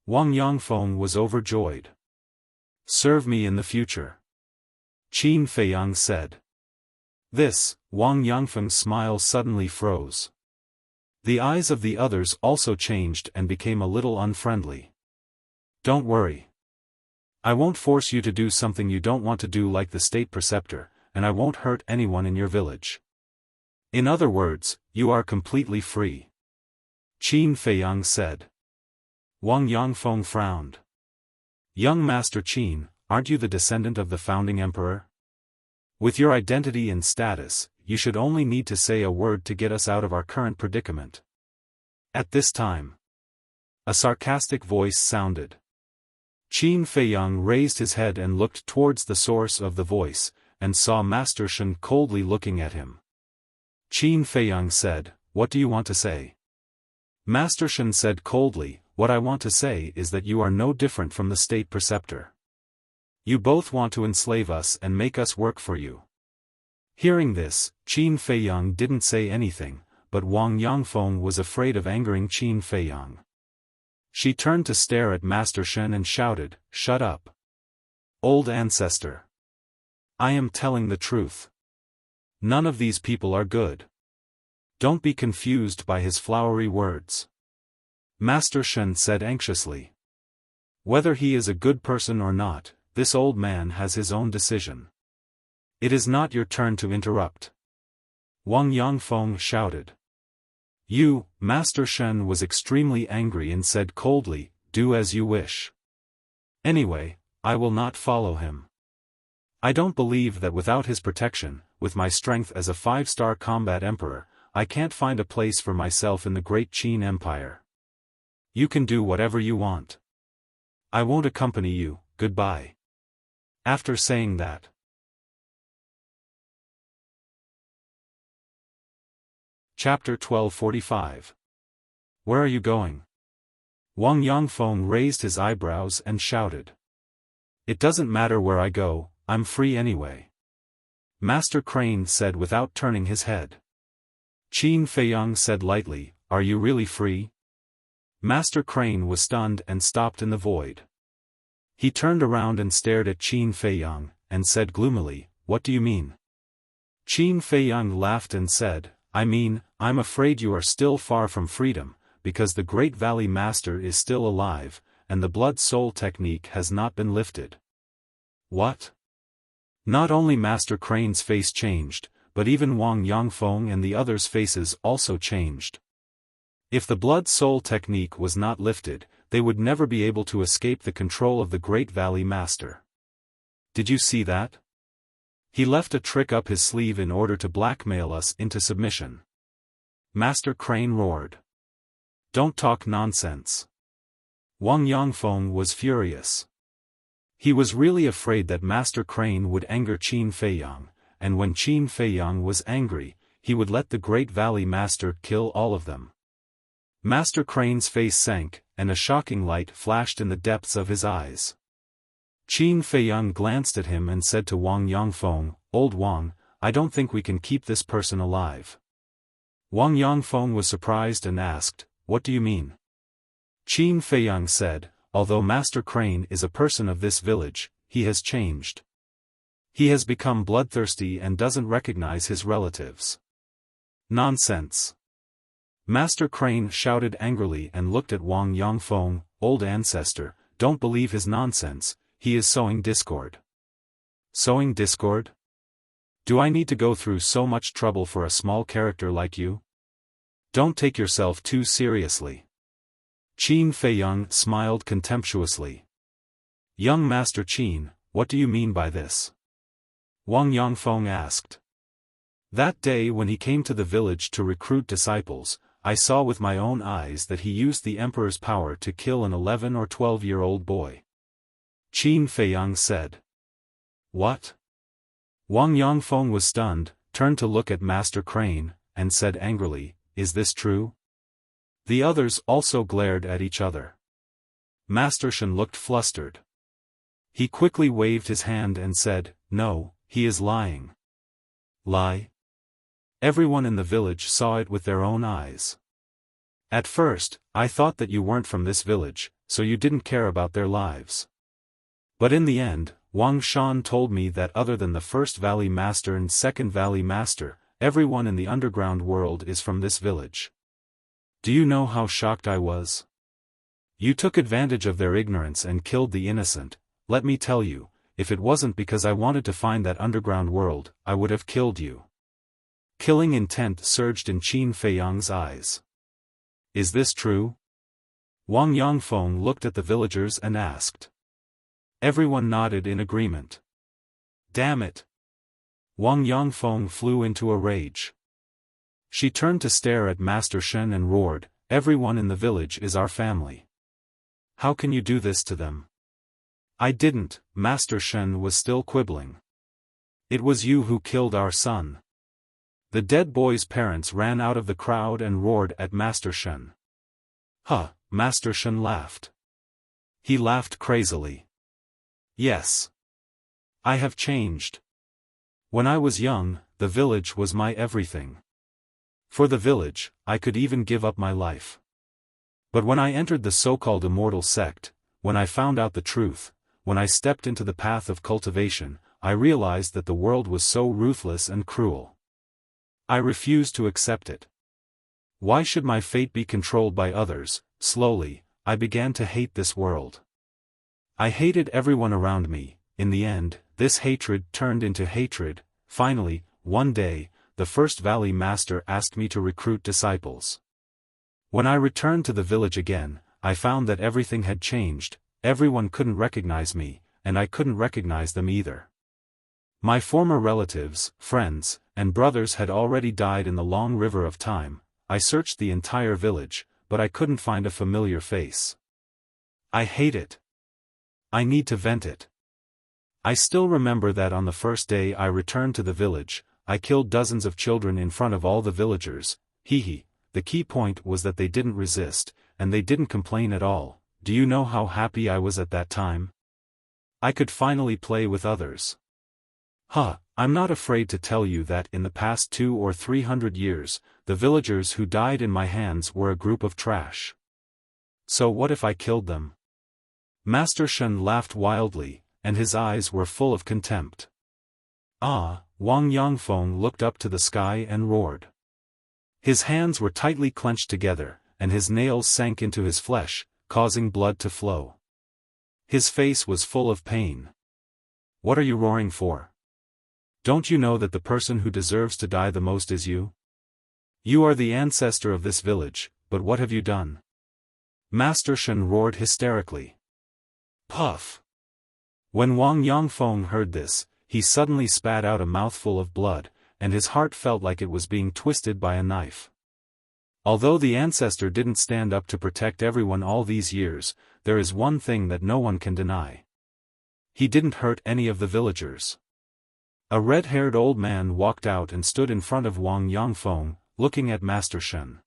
Wang Yangfeng was overjoyed. Serve me in the future. Qin Feiyang said. This, Wang Yangfeng's smile suddenly froze. The eyes of the others also changed and became a little unfriendly. Don't worry. I won't force you to do something you don't want to do like the state preceptor, and I won't hurt anyone in your village. In other words, you are completely free. Qin Feiyang said. Wang Yangfeng frowned. Young Master Qin, aren't you the descendant of the founding emperor? With your identity and status, you should only need to say a word to get us out of our current predicament. At this time, a sarcastic voice sounded. Qin Feiyang raised his head and looked towards the source of the voice, and saw Master Shen coldly looking at him. Qin Feiyang said, What do you want to say? Master Shen said coldly, What I want to say is that you are no different from the state preceptor. You both want to enslave us and make us work for you. Hearing this, Qin Feiyang didn't say anything, but Wang Yangfeng was afraid of angering Qin Feiyang. She turned to stare at Master Shen and shouted, Shut up. Old ancestor. I am telling the truth. None of these people are good. Don't be confused by his flowery words. Master Shen said anxiously. Whether he is a good person or not, this old man has his own decision. It is not your turn to interrupt. Wang Yangfeng shouted. You, Master Shen was extremely angry and said coldly, Do as you wish. Anyway, I will not follow him. I don't believe that without his protection, with my strength as a 5-star combat emperor, I can't find a place for myself in the great Qin Empire. You can do whatever you want. I won't accompany you, goodbye. After saying that, Chapter 1245. Where are you going? Wang Yangfeng raised his eyebrows and shouted. It doesn't matter where I go, I'm free anyway. Master Crane said without turning his head. Qin Feiyang said lightly, Are you really free? Master Crane was stunned and stopped in the void. He turned around and stared at Qin Feiyang, and said gloomily, What do you mean? Qin Feiyang laughed and said, I mean, I'm afraid you are still far from freedom, because the Great Valley Master is still alive, and the Blood Soul technique has not been lifted. What? Not only Master Crane's face changed, but even Wang Yangfeng and the others' faces also changed. If the Blood Soul technique was not lifted, they would never be able to escape the control of the Great Valley Master. Did you see that? He left a trick up his sleeve in order to blackmail us into submission. Master Crane roared. Don't talk nonsense. Wang Yangfeng was furious. He was really afraid that Master Crane would anger Qin Feiyang, and when Qin Feiyang was angry, he would let the Great Valley Master kill all of them. Master Crane's face sank, and a shocking light flashed in the depths of his eyes. Qin Feiyang glanced at him and said to Wang Yangfeng, "Old Wang, I don't think we can keep this person alive." Wang Yangfeng was surprised and asked, "What do you mean?" Qin Feiyang said, "Although Master Crane is a person of this village, he has changed. He has become bloodthirsty and doesn't recognize his relatives." Nonsense! Master Crane shouted angrily and looked at Wang Yangfeng, "Old ancestor, don't believe his nonsense, he is sowing discord." Sowing discord? Do I need to go through so much trouble for a small character like you? Don't take yourself too seriously. Qin Feiyang smiled contemptuously. "Young Master Qin, what do you mean by this?" Wang Yangfeng asked. "That day when he came to the village to recruit disciples, I saw with my own eyes that he used the Emperor's power to kill an 11 or 12-year-old boy." Qin Feiyang said. "What?" Wang Yangfeng was stunned, turned to look at Master Crane, and said angrily, "Is this true?" The others also glared at each other. Master Shen looked flustered. He quickly waved his hand and said, "No, he is lying." Lie? Everyone in the village saw it with their own eyes. At first, I thought that you weren't from this village, so you didn't care about their lives. But in the end, Wang Shan told me that other than the First Valley Master and Second Valley Master, everyone in the underground world is from this village. Do you know how shocked I was? You took advantage of their ignorance and killed the innocent. Let me tell you, if it wasn't because I wanted to find that underground world, I would have killed you. Killing intent surged in Qin Feiyang's eyes. Is this true? Wang Yangfeng looked at the villagers and asked. Everyone nodded in agreement. Damn it! Wang Yangfeng flew into a rage. She turned to stare at Master Shen and roared, "Everyone in the village is our family. How can you do this to them?" "I didn't," Master Shen was still quibbling. "It was you who killed our son." The dead boy's parents ran out of the crowd and roared at Master Shen. "Huh," Master Shen laughed. He laughed crazily. "Yes. I have changed. When I was young, the village was my everything. For the village, I could even give up my life. But when I entered the so-called immortal sect, when I found out the truth, when I stepped into the path of cultivation, I realized that the world was so ruthless and cruel. I refused to accept it. Why should my fate be controlled by others? Slowly, I began to hate this world. I hated everyone around me. In the end, this hatred turned into hatred. Finally, one day, the First Valley Master asked me to recruit disciples. When I returned to the village again, I found that everything had changed. Everyone couldn't recognize me, and I couldn't recognize them either. My former relatives, friends, and brothers had already died in the long river of time. I searched the entire village, but I couldn't find a familiar face. I hate it. I need to vent it. I still remember that on the first day I returned to the village, I killed dozens of children in front of all the villagers. The key point was that they didn't resist, and they didn't complain at all. Do you know how happy I was at that time? I could finally play with others. I'm not afraid to tell you that in the past 200 or 300 years, the villagers who died in my hands were a group of trash. So what if I killed them? Master Shen laughed wildly, and his eyes were full of contempt. Wang Yangfeng looked up to the sky and roared. His hands were tightly clenched together, and his nails sank into his flesh, causing blood to flow. His face was full of pain. "What are you roaring for? Don't you know that the person who deserves to die the most is you? You are the ancestor of this village, but what have you done?" Master Shen roared hysterically. Puff! When Wang Yongfeng heard this, he suddenly spat out a mouthful of blood, and his heart felt like it was being twisted by a knife. Although the ancestor didn't stand up to protect everyone all these years, there is one thing that no one can deny. He didn't hurt any of the villagers. A red-haired old man walked out and stood in front of Wang Yongfeng, looking at Master Shen.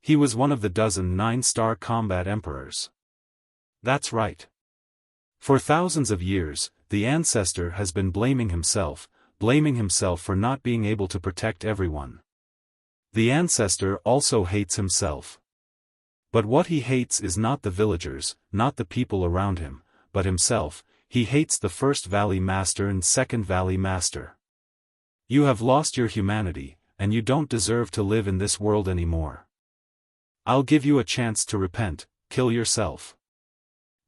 He was one of the dozen 9-star combat emperors. That's right. For thousands of years, the ancestor has been blaming himself for not being able to protect everyone. The ancestor also hates himself. But what he hates is not the villagers, not the people around him, but himself. He hates the First Valley Master and Second Valley Master. You have lost your humanity, and you don't deserve to live in this world anymore. I'll give you a chance to repent, kill yourself.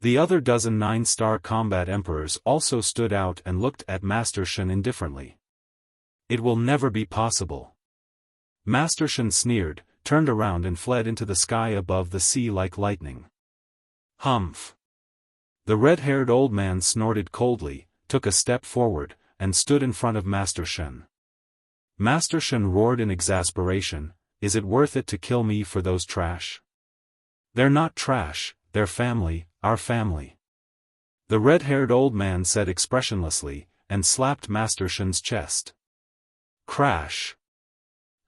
The other dozen 9-star combat emperors also stood out and looked at Master Shen indifferently. It will never be possible. Master Shen sneered, turned around and fled into the sky above the sea like lightning. Humph! The red-haired old man snorted coldly, took a step forward, and stood in front of Master Shen. Master Shen roared in exasperation, "Is it worth it to kill me for those trash? They're not trash, they're family, our family." The red-haired old man said expressionlessly, and slapped Master Shen's chest. Crash!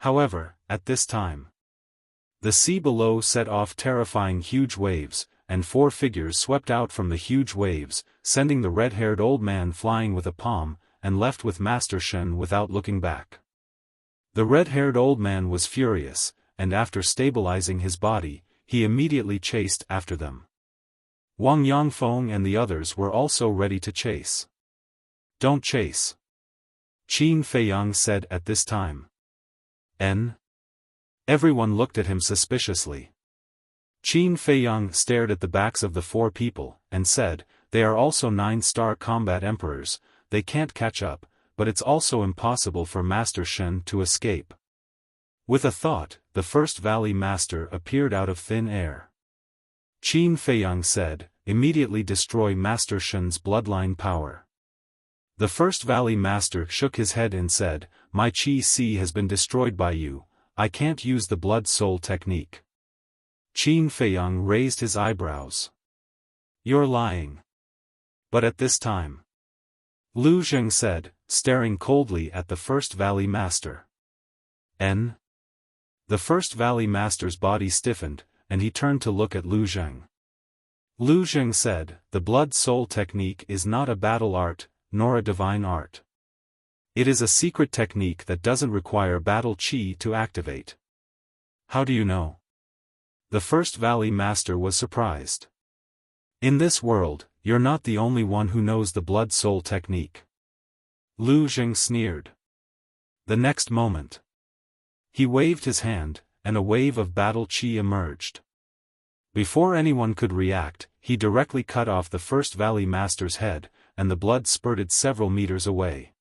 However, at this time, the sea below set off terrifying huge waves, and 4 figures swept out from the huge waves, sending the red-haired old man flying with a palm, and left with Master Shen without looking back. The red-haired old man was furious, and after stabilizing his body, he immediately chased after them. Wang Yongfeng and the others were also ready to chase. "Don't chase," Qin Feiyang said at this time. Everyone looked at him suspiciously. Qin Feiyang stared at the backs of the 4 people, and said, "They are also 9-star combat emperors, they can't catch up, but it's also impossible for Master Shen to escape." With a thought, the First Valley Master appeared out of thin air. Qin Feiyang said, "Immediately destroy Master Shen's bloodline power." The First Valley Master shook his head and said, "My Qi has been destroyed by you, I can't use the blood soul technique." Qin Feiyang raised his eyebrows. "You're lying." But at this time, Lu Zheng said, staring coldly at the First Valley Master. The First Valley Master's body stiffened, and he turned to look at Lu Zheng. Lu Zheng said, "The blood soul technique is not a battle art, nor a divine art. It is a secret technique that doesn't require battle chi to activate." "How do you know?" The First Valley Master was surprised. "In this world, you're not the only one who knows the blood soul technique." Lu Zheng sneered. The next moment, he waved his hand, and a wave of battle chi emerged. Before anyone could react, he directly cut off the First Valley Master's head, and the blood spurted several meters away.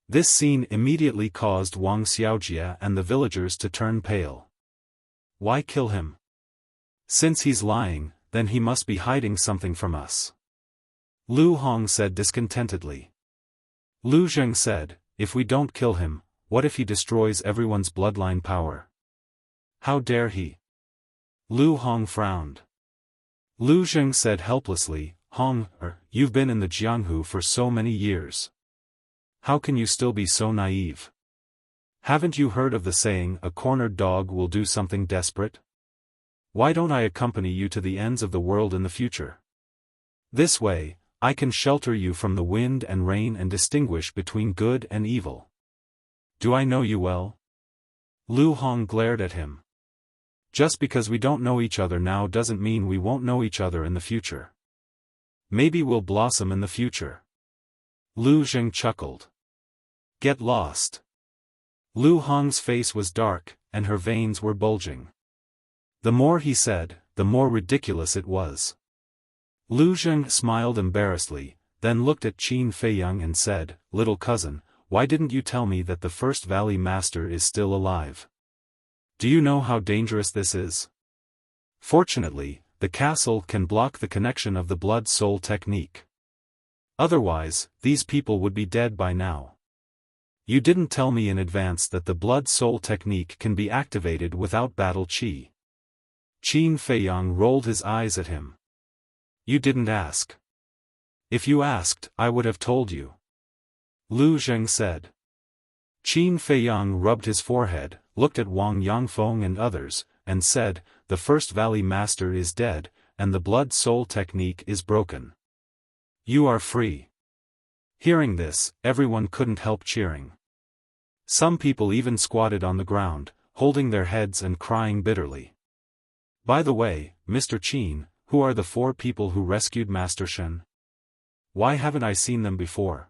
This scene immediately caused Wang Xiaojia and the villagers to turn pale. "Why kill him? Since he's lying, then he must be hiding something from us," Lu Hong said discontentedly. Lu Zheng said, "If we don't kill him, what if he destroys everyone's bloodline power? How dare he?" Lu Hong frowned. Lu Zheng said helplessly, "Hong, you've been in the Jianghu for so many years. How can you still be so naive? Haven't you heard of the saying, a cornered dog will do something desperate? Why don't I accompany you to the ends of the world in the future? This way, I can shelter you from the wind and rain and distinguish between good and evil. Do I know you well?" Lu Hong glared at him. "Just because we don't know each other now doesn't mean we won't know each other in the future. Maybe we'll blossom in the future." Lu Zheng chuckled. "Get lost." Lu Hong's face was dark, and her veins were bulging. The more he said, the more ridiculous it was. Lu Zheng smiled embarrassedly, then looked at Qin Feiyang and said, "Little cousin, why didn't you tell me that the first Valley Master is still alive? Do you know how dangerous this is? Fortunately, the castle can block the connection of the blood-soul technique. Otherwise, these people would be dead by now. You didn't tell me in advance that the blood-soul technique can be activated without battle qi." Qin Feiyang rolled his eyes at him. "You didn't ask. If you asked, I would have told you," Lu Zheng said. Qin Feiyang rubbed his forehead, looked at Wang Yangfeng and others, and said, "The first Valley Master is dead, and the blood-soul technique is broken. You are free." Hearing this, everyone couldn't help cheering. Some people even squatted on the ground, holding their heads and crying bitterly. "By the way, Mr. Qin, who are the 4 people who rescued Master Shen? Why haven't I seen them before?"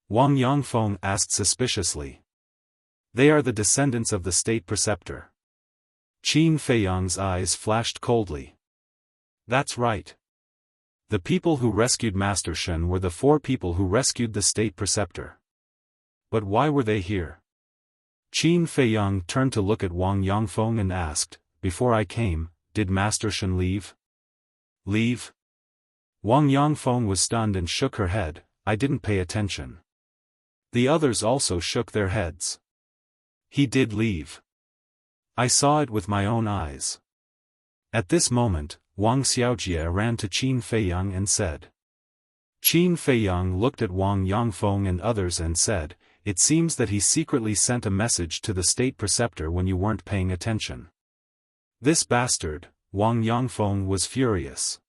Wang Yangfeng asked suspiciously. "They are the descendants of the state preceptor." Qin Feiyang's eyes flashed coldly. "That's right. The people who rescued Master Shen were the 4 people who rescued the state preceptor. But why were they here?" Qin Feiyang turned to look at Wang Yangfeng and asked, "Before I came, did Master Shen leave?" "Leave?" Wang Yangfeng was stunned and shook her head. "I didn't pay attention." The others also shook their heads. "He did leave. I saw it with my own eyes." At this moment, Wang Xiaojie ran to Qin Feiyang and said. Qin Feiyang looked at Wang Yangfeng and others and said, "It seems that he secretly sent a message to the state preceptor when you weren't paying attention." This bastard, Wang Yangfeng was furious.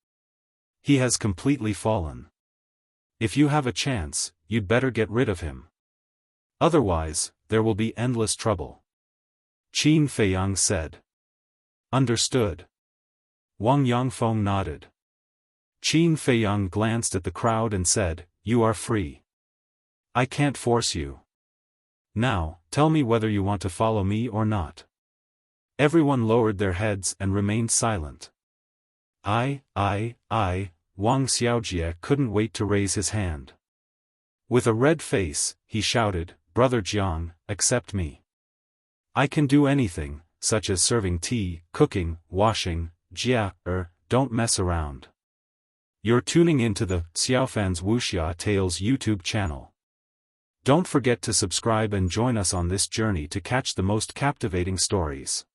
"He has completely fallen. If you have a chance, you'd better get rid of him. Otherwise, there will be endless trouble." Qin Feiyang said. "Understood." Wang Yangfeng nodded. Qin Feiyang glanced at the crowd and said, "You are free. I can't force you. Now, tell me whether you want to follow me or not." Everyone lowered their heads and remained silent. I, Wang Xiaojie couldn't wait to raise his hand. With a red face, he shouted, "Brother Jiang, accept me. I can do anything, such as serving tea, cooking, washing, don't mess around." You're tuning into the Xiaofan's Wuxia Tales YouTube channel. Don't forget to subscribe and join us on this journey to catch the most captivating stories.